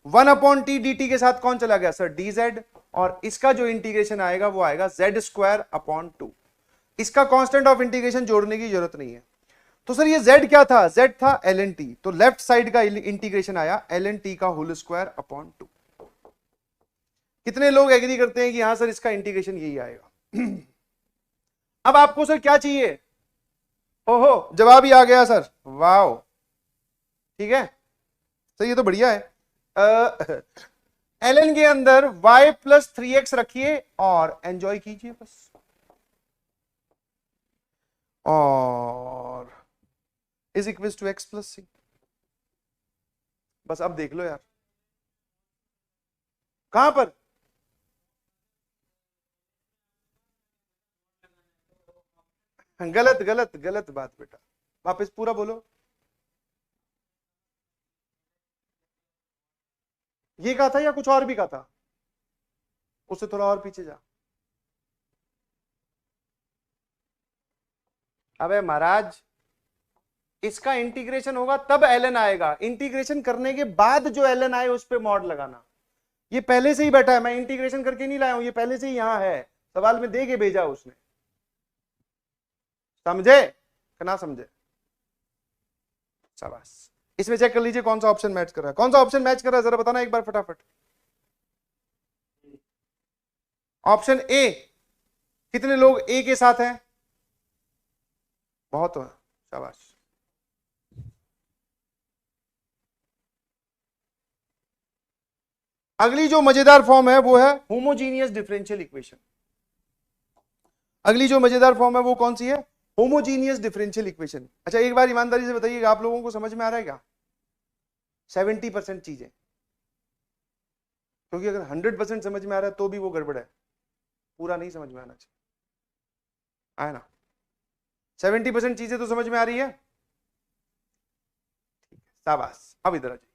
1/t dt के साथ कौन चला गया सर, dz, और इसका जो इंटीग्रेशन आएगा वो आएगा z²/2। इसका कांस्टेंट ऑफ इंटीग्रेशन जोड़ने की जरूरत नहीं है। तो सर ये z क्या था, z था ln t, तो लेफ्ट साइड का इंटीग्रेशन आया ln t का होल²/2। कितने लोग एग्री करते हैं कि यहां सर इसका इंटीग्रेशन यही आएगा? अब आपको सर क्या चाहिए? ओहो, जवाब ही आ गया सर, वाओ, ठीक है सर, ये तो बढ़िया है। ln के अंदर y+3x रखिए और एंजॉय कीजिए बस, और इज इक्वल टू x+c। बस अब देख लो यार, कहां पर गलत गलत गलत बात बेटा, वापस पूरा बोलो। ये कहा था या कुछ और भी कहा था? उससे थोड़ा और पीछे जा। अबे महाराज, इसका इंटीग्रेशन होगा तब ln आएगा, इंटीग्रेशन करने के बाद जो ln आए उस पे मॉड लगाना। ये पहले से ही बैठा है, मैं इंटीग्रेशन करके नहीं लाया हूं, ये पहले से ही यहां है, सवाल में दे के भेजा उसने। समझे कि ना समझे? शाबाश। इसमें चेक कर लीजिए कौन सा ऑप्शन मैच कर रहा है, कौन सा ऑप्शन मैच कर रहा है जरा बताना एक बार फटाफट। ऑप्शन ए, कितने लोग ए के साथ हैं? बहुत है, शाबाश। अगली जो मजेदार फॉर्म है वो है होमोजीनियस डिफरेंशियल इक्वेशन। अगली जो मजेदार फॉर्म है वो कौन सी है? Homogeneous differential equation. अच्छा एक बार ईमानदारी से बताइएगा, आप लोगों को समझ में आ रहा है क्या? 70% चीजें, क्योंकि अगर 100% समझ में आ रहा है तो भी वो गड़बड़ है, पूरा नहीं समझ में आना चाहिए, आया ना? 70% चीजें तो समझ में आ रही है, शाबाश। अब इधर आ जाइए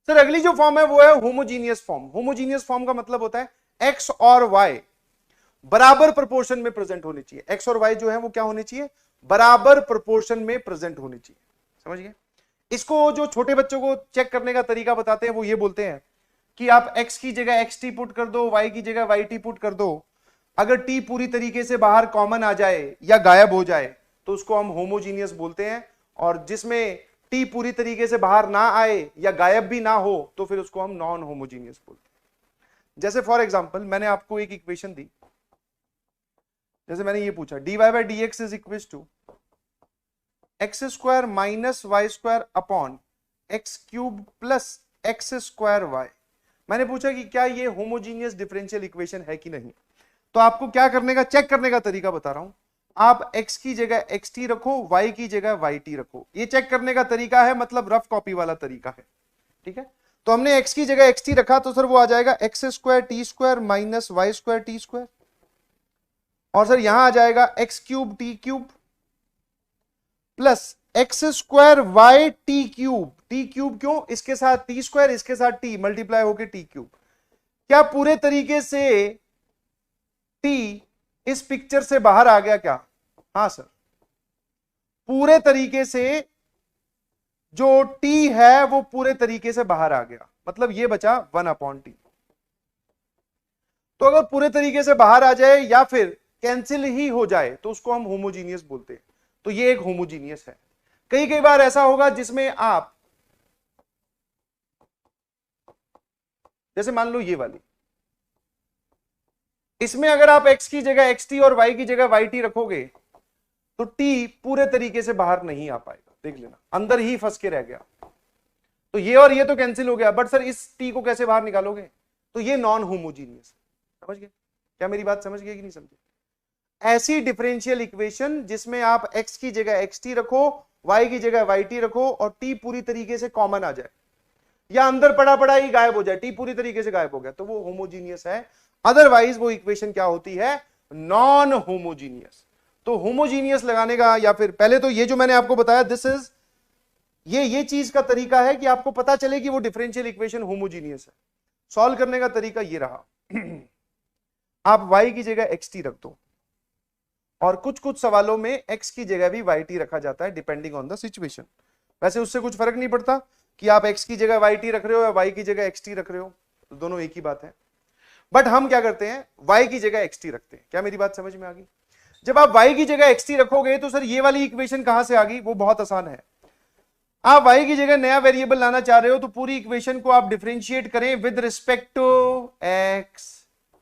सर, अगली जो फॉर्म है वो है होमोजीनियस फॉर्म। होमोजीनियस फॉर्म का मतलब होता है x और y बराबर प्रोपोर्शन में प्रेजेंट होनी चाहिए। x और y जो है वो क्या होनी चाहिए? बराबर प्रोपोर्शन में प्रेजेंट होनी चाहिए। समझ गए? इसको जो छोटे बच्चों को चेक करने का तरीका बताते हैं वो ये बोलते हैं कि आप x की जगह xt पुट कर दो, y की जगह yt पुट कर दो, अगर t पूरी तरीके से बाहर कॉमन आ जाए या गायब हो जाए तो उसको हम होमोजीनियस बोलते हैं, और जिसमें t पूरी तरीके से बाहर ना आए या गायब भी ना हो तो फिर उसको हम नॉन होमोजीनियस बोलते हैं। जैसे फॉर एग्जांपल मैंने आपको एक इक्वेशन दी, जैसे मैंने ये पूछा dy/dx is equal to x² minus y² upon x³ plus x²y। मैंने पूछा कि क्या ये होमोजीनियस डिफरेंशियल इक्वेशन है कि नहीं। तो आपको क्या करने का, चेक करने का तरीका बता रहा हूं। आप x की जगह xt रखो, y की जगह yt रखो। ये चेक करने का तरीका है, मतलब रफ कॉपी वाला तरीका है, ठीक है। तो हमने x की जगह xt रखा तो सर वो आ जाएगा x² t² minus y² t², और सर यहां आ जाएगा x³ t³ plus x² y t³। t³ क्यों? इसके साथ t², इसके साथ t मल्टीप्लाई होके t³। क्या पूरे तरीके से t इस पिक्चर से बाहर आ गया क्या? हाँ सर, पूरे तरीके से जो t है वो पूरे तरीके से बाहर आ गया, मतलब ये बचा 1/t। तो अगर पूरे तरीके से बाहर आ जाए या फिर कैंसिल ही हो जाए तो उसको हम होमोजीनियस बोलते हैं। तो ये एक होमोजीनियस है। कई बार ऐसा होगा जिसमें आप, जैसे मान लो ये वाली, इसमें अगर आप x की जगह xt और y की जगह yt रखोगे तो t पूरे तरीके से बाहर नहीं आ पाएगा, देख लेना अंदर ही फंस के रह गया। तो ये और ये तो कैंसिल हो गया, बट सर इस t को कैसे बाहर निकालोगे? तो ये नॉन होमोजीनियस। समझ गए? क्या मेरी बात समझ गए कि नहीं समझे? ऐसी डिफरेंशियल इक्वेशन जिसमें आप x की जगह xt रखो, y की जगह yt रखो और t पूरी तरीके से कॉमन आ जाए या अंदर पड़ा पड़ा ही गायब हो जाए, t पूरी तरीके से गायब हो गया, तो वो होमोजीनियस है। अदरवाइज वो इक्वेशन क्या होती है? Non homogeneous. तो होमोजीनियस लगाने का, या फिर पहले तो ये जो मैंने आपको बताया, दिस इज ये चीज का तरीका है कि आपको पता चले कि वो डिफरेंशियल इक्वेशन होमोजीनियस है। सॉल्व करने का तरीका ये रहा, आप y की जगह xt रख दो, और कुछ कुछ सवालों में x की जगह भी yt रखा जाता है डिपेंडिंग ऑन द सिचुएशन। वैसे उससे कुछ फर्क नहीं पड़ता कि आप x की जगह yt रख रहे हो या y की जगह xt रख रहे हो, तो दोनों एक ही बात है। बट हम क्या करते हैं, y की जगह xt रखते हैं। क्या मेरी बात समझ में आ गई? जब आप y की जगह xt रखोगे तो सर ये वाली इक्वेशन कहां से आ गई? वो बहुत आसान है। आप y की जगह नया वेरिएबल लाना चाह रहे हो तो पूरी इक्वेशन को आप डिफरेंशिएट करें विद रिस्पेक्ट टू x,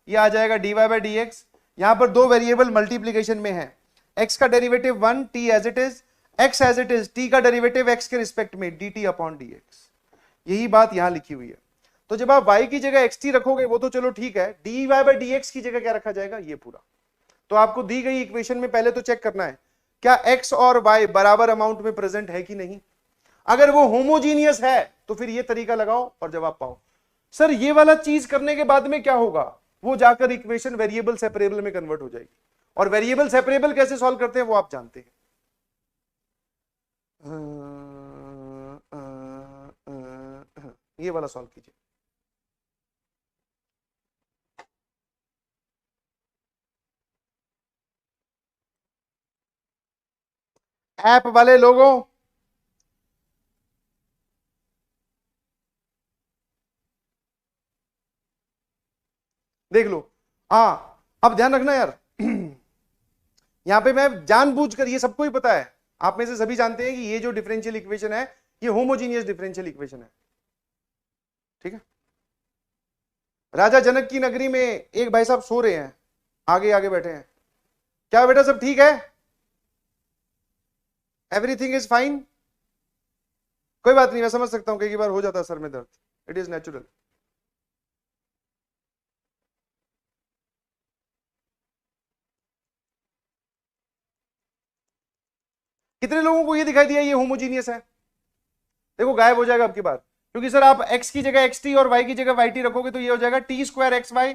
ये आ जाएगा dy बाई डी एक्स। यहां पर दो वेरिएबल मल्टीप्लीकेशन में है, x का derivative 1, t as it is, x as it is, t का डेरिवेटिव x के रिस्पेक्ट में dt अपॉन dx। यही बात यहां लिखी हुई है। तो जब आप y की जगह xt रखोगे वो तो चलो ठीक है, dy बाई dx की जगह क्या रखा जाएगा? ये पूरा। तो आपको दी गई इक्वेशन में पहले तो चेक करना है क्या x और y बराबर अमाउंट में प्रेजेंट है कि नहीं। अगर वो होमोजीनियस है तो फिर ये तरीका लगाओ और जवाब पाओ। सर ये वाला चीज करने के बाद में क्या होगा? वो जाकर इक्वेशन वेरिएबल सेपरेबल में कन्वर्ट हो जाएगी, और वेरिएबल सेपरेबल कैसे सॉल्व करते हैं वो आप जानते हैं। ये वाला सॉल्व कीजिए। ऐप वाले लोगों, देख लो। अब ध्यान रखना यार, यहां पे मैं जानबूझकर, ये सबको ही पता है, आप में से सभी जानते हैं कि ये जो डिफरेंशियल इक्वेशन है ये होमोजीनियस डिफरेंशियल इक्वेशन है, ठीक है। राजा जनक की नगरी में एक भाई साहब सो रहे हैं, आगे आगे बैठे हैं। क्या बेटा सब ठीक है? Everything is fine? कोई बात नहीं, मैं समझ सकता हूं कई बार हो जाता है सर में दर्द, इट इज नेचुरल। कितने लोगों को ये दिखाई दिया ये होमोजीनियस है? देखो गायब हो जाएगा अब की बार, क्योंकि सर आप x की जगह xt और y की जगह yt रखोगे तो ये हो जाएगा टी स्क्वायर एक्स वाई,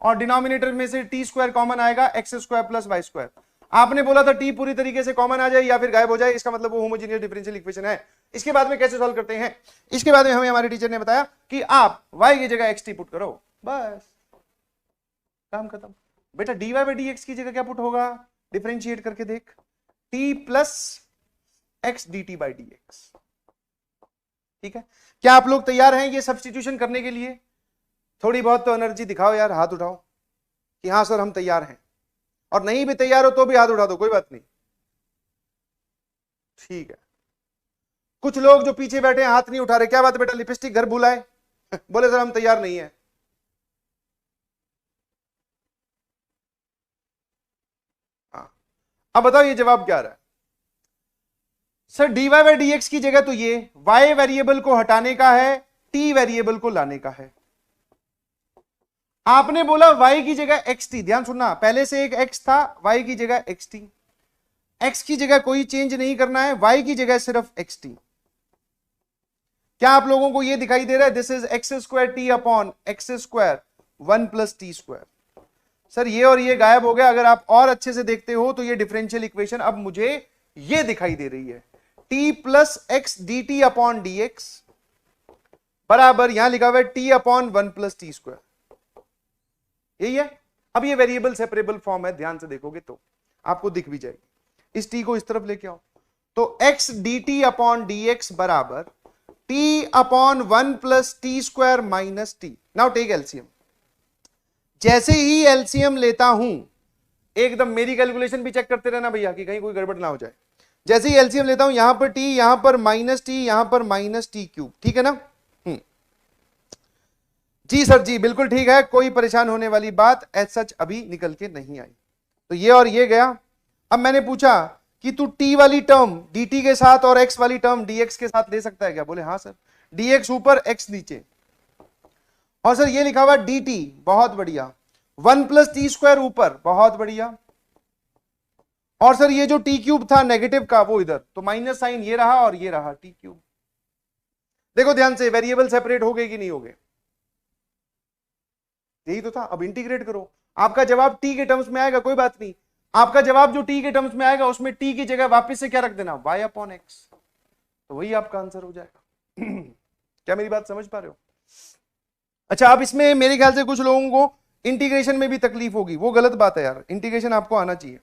और डिनोमिनेटर में से टी स्क्वायर कॉमन आएगा, x square plus y square. आपने बोला था टी पूरी तरीके से कॉमन आ जाए या फिर गायब हो जाए, इसका मतलब वो होमोजीनियस डिफरेंशियल इक्वेशन है। इसके बाद में कैसे सॉल्व करते हैं? इसके बाद में हमें हमारे टीचर ने बताया कि आप y की जगह xt पुट करो, बस काम खत्म। बेटा dy बाई dx की जगह क्या पुट होगा? डिफरेंशिएट करके देख, t plus x dt by dx। ठीक है, क्या आप लोग तैयार हैं ये सब्स्टिट्यूशन करने के लिए? थोड़ी बहुत तो एनर्जी दिखाओ यार, हाथ उठाओ कि हाँ सर हम तैयार हैं, और नहीं भी तैयार हो तो भी हाथ उठा दो, कोई बात नहीं, ठीक है। कुछ लोग जो पीछे बैठे हैं हाथ नहीं उठा रहे, क्या बात है बेटा, लिपस्टिक घर भुलाए? बोले सर हम तैयार नहीं है। हाँ, अब बताओ ये जवाब क्या आ रहा है? सर dy बाई dx की जगह तो ये y वेरिएबल को हटाने का है, t वेरिएबल को लाने का है। आपने बोला y की जगह xt, ध्यान सुनना, पहले से एक x था, y की जगह xt, x की जगह कोई चेंज नहीं करना है, y की जगह सिर्फ xt। क्या आप लोगों को ये दिखाई दे रहा है? This is x square T upon x square 1 plus T square. Sir ये और ये गायब हो गया। अगर आप और अच्छे से देखते हो तो ये डिफरेंशियल इक्वेशन अब मुझे ये दिखाई दे रही है, t plus x D T upon D x बराबर, यहां लिखा हुआ है t upon 1 plus T square, यही है। अब ये वेरिएबल सेपरेबल फॉर्म है, ध्यान से देखोगे तो आपको दिख भी जाएगी। इस t को इस तरफ लेके आओ, तो x D T upon D x बराबर t upon 1 plus T square minus T. Now take LCM. जैसे ही एलसीएम लेता हूं, एकदम मेरी कैलकुलेशन भी चेक करते रहना भैया कि कहीं कोई गड़बड़ ना हो जाए। जैसे ही एलसीएम लेता हूं, यहां पर t, यहां पर माइनस टी, यहां पर माइनस टी क्यूब, ठीक है ना? जी सर जी बिल्कुल ठीक है, कोई परेशान होने वाली बात एज सच अभी निकल के नहीं आई। तो ये और ये गया। अब मैंने पूछा कि तू t वाली टर्म dt के साथ और x वाली टर्म dx के साथ ले सकता है क्या? बोले हाँ सर, dx ऊपर x नीचे, और सर ये लिखा हुआ dt, बहुत बढ़िया, 1 प्लस टी स्क्वायर ऊपर, बहुत बढ़िया, और सर ये जो टी क्यूब था नेगेटिव का वो इधर, तो माइनस साइन ये रहा और ये रहा टी क्यूब। देखो ध्यान से, वेरिएबल सेपरेट हो गए कि नहीं हो गए? यही तो था। अब इंटीग्रेट करो, आपका जवाब t के टर्म्स में आएगा, कोई बात नहीं। आपका जवाब जो t के टर्म्स में आएगा उसमें t की जगह वापस से क्या रख देना, y अपॉन x, तो वही आपका आंसर हो जाएगा। क्या मेरी बात समझ पा रहे हो? अच्छा, अब इसमें मेरे ख्याल से कुछ लोगों को इंटीग्रेशन में भी तकलीफ होगी, वो गलत बात है यार, इंटीग्रेशन आपको आना चाहिए।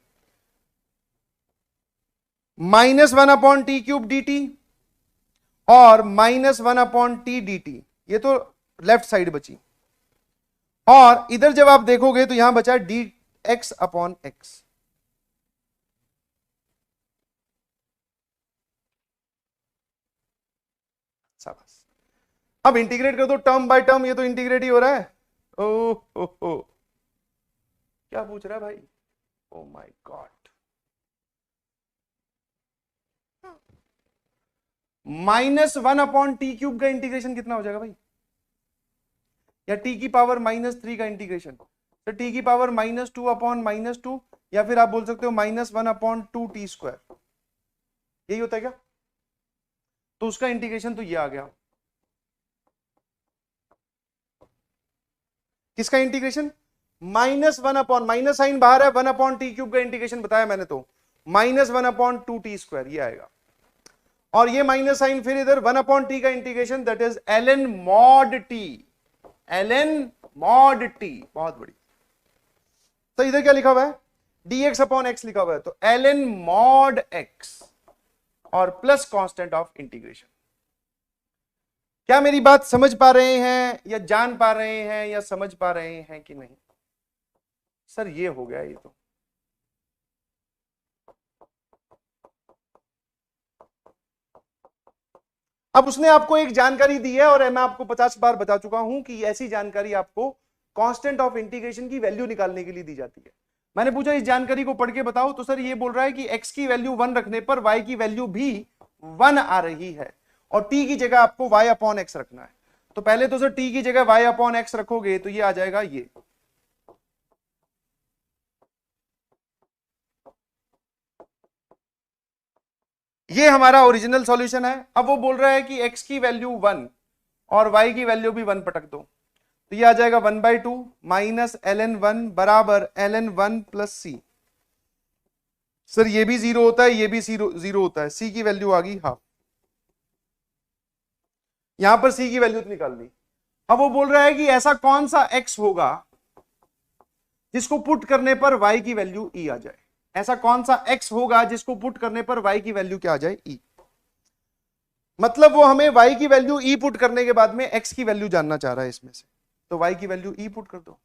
-1/t³ और -1/t dt, ये तो लेफ्ट साइड बची, और इधर जब आप देखोगे तो यहां बचा dx/x। शाबाश। अब इंटीग्रेट कर दो टर्म बाय टर्म, ये तो इंटीग्रेट ही हो रहा है। ओ क्या पूछ रहा है भाई, ओ माय गॉड। -1/t³ का इंटीग्रेशन कितना हो जाएगा भाई, या t⁻³ का इंटीग्रेशन, तो t⁻²/-2, या फिर आप बोल सकते हो -1/2t², यही होता है क्या? तो उसका इंटीग्रेशन तो ये आ गया। किसका इंटीग्रेशन? -1 माइनस साइन बाहर है, 1/t³ का इंटीग्रेशन बताया मैंने, तो -1/2t², ये आएगा। और ये माइनस साइन फिर इधर 1/t का integration, that is ln mod t, ln mod t, बहुत बड़ी। तो इधर क्या लिखा हुआ है, dx/x लिखा हुआ है, तो ln mod x और प्लस कांस्टेंट ऑफ इंटीग्रेशन। क्या मेरी बात समझ पा रहे हैं, या जान पा रहे हैं, या समझ पा रहे हैं कि नहीं? सर ये हो गया, ये तो अब उसने आपको एक जानकारी दी है, और मैं आपको 50 बार बता चुका हूं कि ऐसी जानकारी आपको कांस्टेंट ऑफ इंटीग्रेशन की वैल्यू निकालने के लिए दी जाती है। मैंने पूछा इस जानकारी को पढ़ के बताओ, तो सर ये बोल रहा है कि x की वैल्यू 1 रखने पर y की वैल्यू भी 1 आ रही है, और t की जगह आपको y/x रखना है। तो पहले तो सर t की जगह y/x रखोगे तो ये आ जाएगा, ये हमारा ओरिजिनल सॉल्यूशन है। अब वो बोल रहा है कि x की वैल्यू 1 और y की वैल्यू भी 1 पटक दो, तो ये आ जाएगा 1/2 माइनस ln1 बराबर ln1 प्लस c। सर ये भी 0 होता है, ये भी 0 होता है, c की वैल्यू आ गई हाफ। यहां पर c की वैल्यू तो निकाल दी। अब वो बोल रहा है कि ऐसा कौन सा x होगा जिसको पुट करने पर y की वैल्यू e आ जाए, ऐसा कौन सा x होगा जिसको पुट करने पर y की वैल्यू क्या आ जाए, e। मतलब वो हमें y की वैल्यू e पुट करने के बाद में x की वैल्यू जानना चाह रहा है इसमें से, तो y की वैल्यू e पुट कर दो।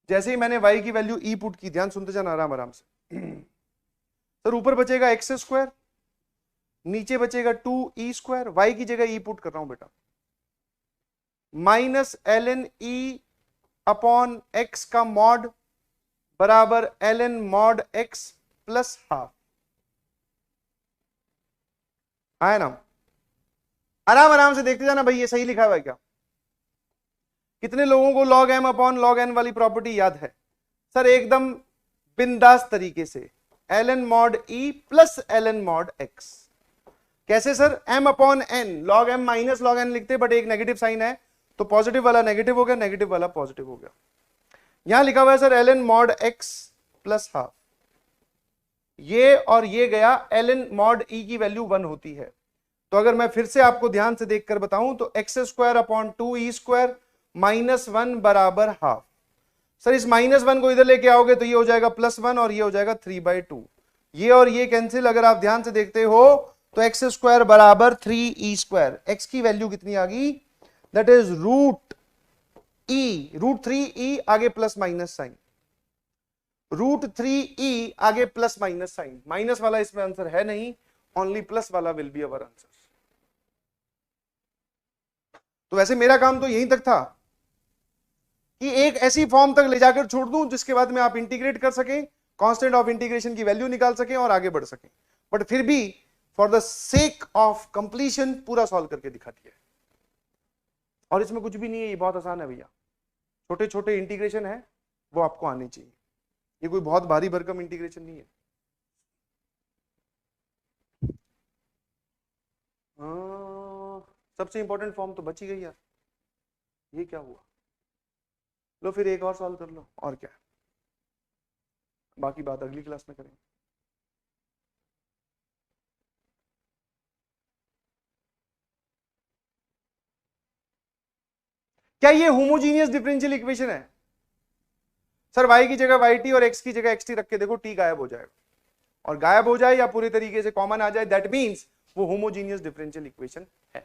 जैसे ही मैंने y की वैल्यू e पुट की, ध्यान सुनते जाना आराम आराम से, सर ऊपर बचेगा x², नीचे बचेगा 2e², y की जगह e पुट कर रहा हूं बेटा, माइनस ln e/x का मॉड बराबर ln mod x plus half. आया ना? आराम आराम से देखते जाना भाई, ये सही लिखा हुआ है क्या? कितने लोगों को log m/log n वाली प्रॉपर्टी याद है? सर एकदम बिंदास तरीके से, ln mod e plus ln mod x। कैसे sir? m/n, log m minus log n लिखते, बट एक नेगेटिव साइन है, तो पॉजिटिव वाला नेगेटिव हो गया, नेगेटिव वाला पॉजिटिव हो गया। यहां लिखा हुआ है sir ln mod x plus half, ये और ये गया, ln mod e की वैल्यू 1 होती है। तो अगर मैं फिर से आपको ध्यान से देखकर बताऊं तो x²/2e² -1 बराबर हाफ। सर इस -1 को इधर लेके आओगे तो ये हो जाएगा +1 और ये हो जाएगा 3/2, ये और ये कैंसिल। अगर आप ध्यान से देखते हो तो x² बराबर 3e², x की वैल्यू कितनी आ गई, दैट इज √3e, आगे प्लस माइनस साइन, √3e आगे प्लस माइनस साइन, माइनस वाला इसमें आंसर है नहीं, ओनली प्लस वाला विल बी अवर आंसर। तो वैसे मेरा काम तो यहीं तक था कि एक ऐसी फॉर्म तक ले जाकर छोड़ दूं जिसके बाद में आप इंटीग्रेट कर सकें, कांस्टेंट ऑफ इंटीग्रेशन की वैल्यू निकाल सकें और आगे बढ़ सकें, बट फिर भी for the sake of completion पूरा सॉल्व करके दिखा दिया। और इसमें कुछ भी नहीं है, ये बहुत आसान है भैया, छोटे छोटे इंटीग्रेशन है वो आपको आने चाहिए, ये कोई बहुत भारी भरकम इंटीग्रेशन नहीं है। सबसे इंपॉर्टेंट फॉर्म तो बच ही गई यार, ये क्या हुआ? लो फिर एक और सॉल्व कर लो, और क्या, बाकी बात अगली क्लास में करेंगे। क्या ये होमोजीनियस डिफरेंशियल इक्वेशन है? सर y की जगह yt और x की जगह xt रख के देखो, t गायब हो जाएगा, और गायब हो जाए या पूरी तरीके से कॉमन आ जाए, दैट मींस वो होमोजीनियस डिफरेंशियल इक्वेशन है।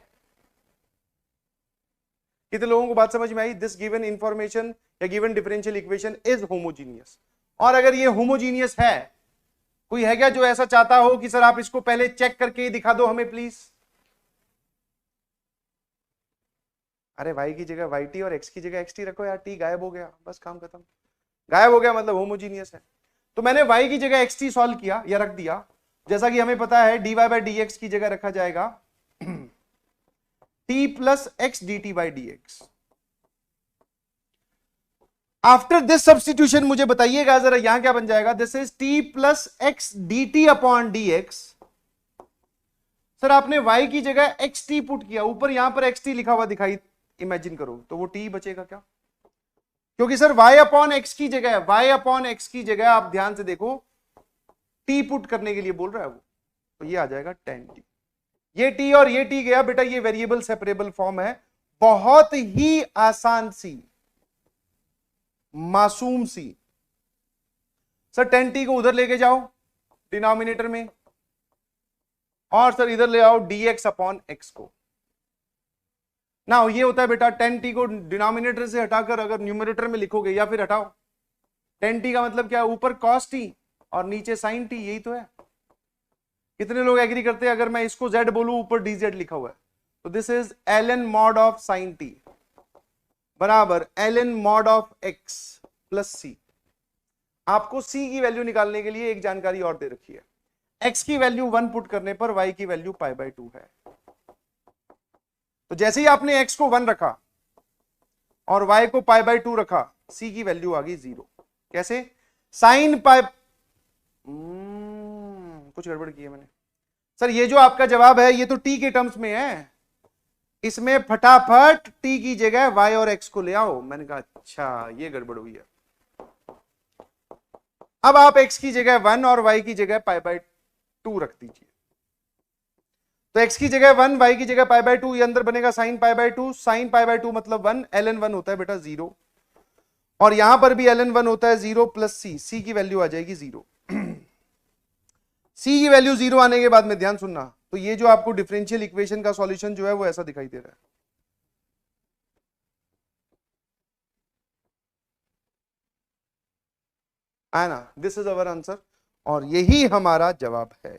कितने लोगों को बात समझ में आई? दिस गिवन इंफॉर्मेशन या given differential equation is homogeneous. और अगर ये होमोजीनियस है, कोई है क्या जो ऐसा चाहता हो कि सर आप इसको पहले चेक करके दिखा दो हमें प्लीज? अरे y की जगह yt और x की जगह xt रखो यार, t गायब हो गया, बस काम खत्म। गायब हो गया मतलब होमोजीनियस है। तो मैंने y की जगह xt सॉल्व किया या रख दिया, जैसा कि हमें पता है dy बाय dx की जगह रखा जाएगा t plus x dt by dx। After this substitution मुझे बताइएगा जरा यहां क्या बन जाएगा? This is t plus x dt upon dx। Sir आपने y की जगह xt पुट किया, ऊपर यहां पर xt लिखा हुआ दिखाई इमेजिन करो, तो वो t बचेगा क्या? क्योंकि सर y अपॉन x की जगह, y अपॉन x की जगह आप ध्यान से देखो t पुट करने के लिए बोल रहा है वो, तो ये आ जाएगा 10t। ये t और ये t गया बेटा, ये वेरिएबल सेपरेबल फॉर्म है, बहुत ही आसान सी, मासूम सी। सर 10t को उधर लेके जाओ डिनोमिनेटर में, और सर इधर ले आओ dx अपॉन x को। ना ये होता है बेटा 10t को डिनोमिनेटर से हटाकर अगर न्यूमरेटर में लिखोगे, या फिर हटाओ 10t का मतलब क्या है? ऊपर cos t और नीचे sin t, यही तो है। कितने लोग एग्री करते हैं अगर मैं इसको z बोलूं, ऊपर dz लिखा हुआ है, तो this is ln mod of sin t बराबर ln mod of x plus c। आपको c की वैल्यू निकालने के लिए एक जानकारी और दे रखी है, x की वैल्यू 1 पुट करने पर y की वैल्यू π/2 है। तो जैसे ही आपने x को 1 रखा और y को π/2 रखा, c की वैल्यू आ गई 0। कैसे? साइन पाई, कुछ गड़बड़ की है मैंने। सर ये जो आपका जवाब है ये तो t के टर्म्स में है, इसमें फटाफट t की जगह y और x को ले आओ। मैंने कहा अच्छा ये गड़बड़ हुई है। अब आप x की जगह 1 और y की जगह π/2 रख दीजिए, तो x की जगह 1, y की जगह π/2, ये अंदर बनेगा sin π/2। sin π/2 मतलब 1, ln 1 होता है बेटा 0, और यहां पर भी ln 1 होता है 0 प्लस c की वैल्यू आ जाएगी 0। c की वैल्यू 0 आने के बाद में ध्यान सुनना, तो ये जो आपको डिफरेंशियल इक्वेशन का सॉल्यूशन जो है वो ऐसा दिखाई दे रहा है ना? दिस इज अवर आंसर, और यही हमारा जवाब है।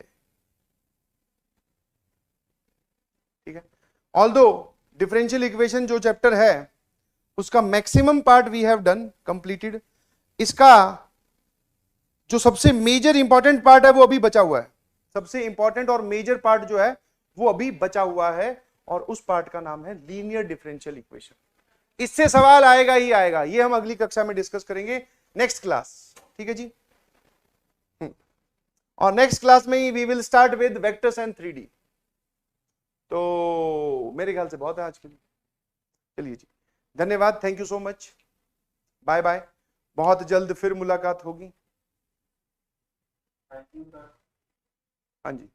ठीक है। ऑल्दो डिफरेंशियल इक्वेशन जो चैप्टर है उसका maximum part we have done completed, इसका जो सबसे मेजर इंपॉर्टेंट पार्ट है वो अभी बचा हुआ है। सबसे इंपॉर्टेंट और मेजर पार्ट जो है वो अभी बचा हुआ है, और उस पार्ट का नाम है लीनियर डिफरेंशियल इक्वेशन। इससे सवाल आएगा ही आएगा, ये हम अगली कक्षा में डिस्कस करेंगे नेक्स्ट क्लास। ठीक है जी। और नेक्स्ट क्लास में ही we will start with vectors and 3D। तो मेरे ख्याल से बहुत है आज के लिए। चलिए जी, धन्यवाद, thank you so much, bye bye, बहुत जल्द फिर मुलाकात होगी। हाँ जी।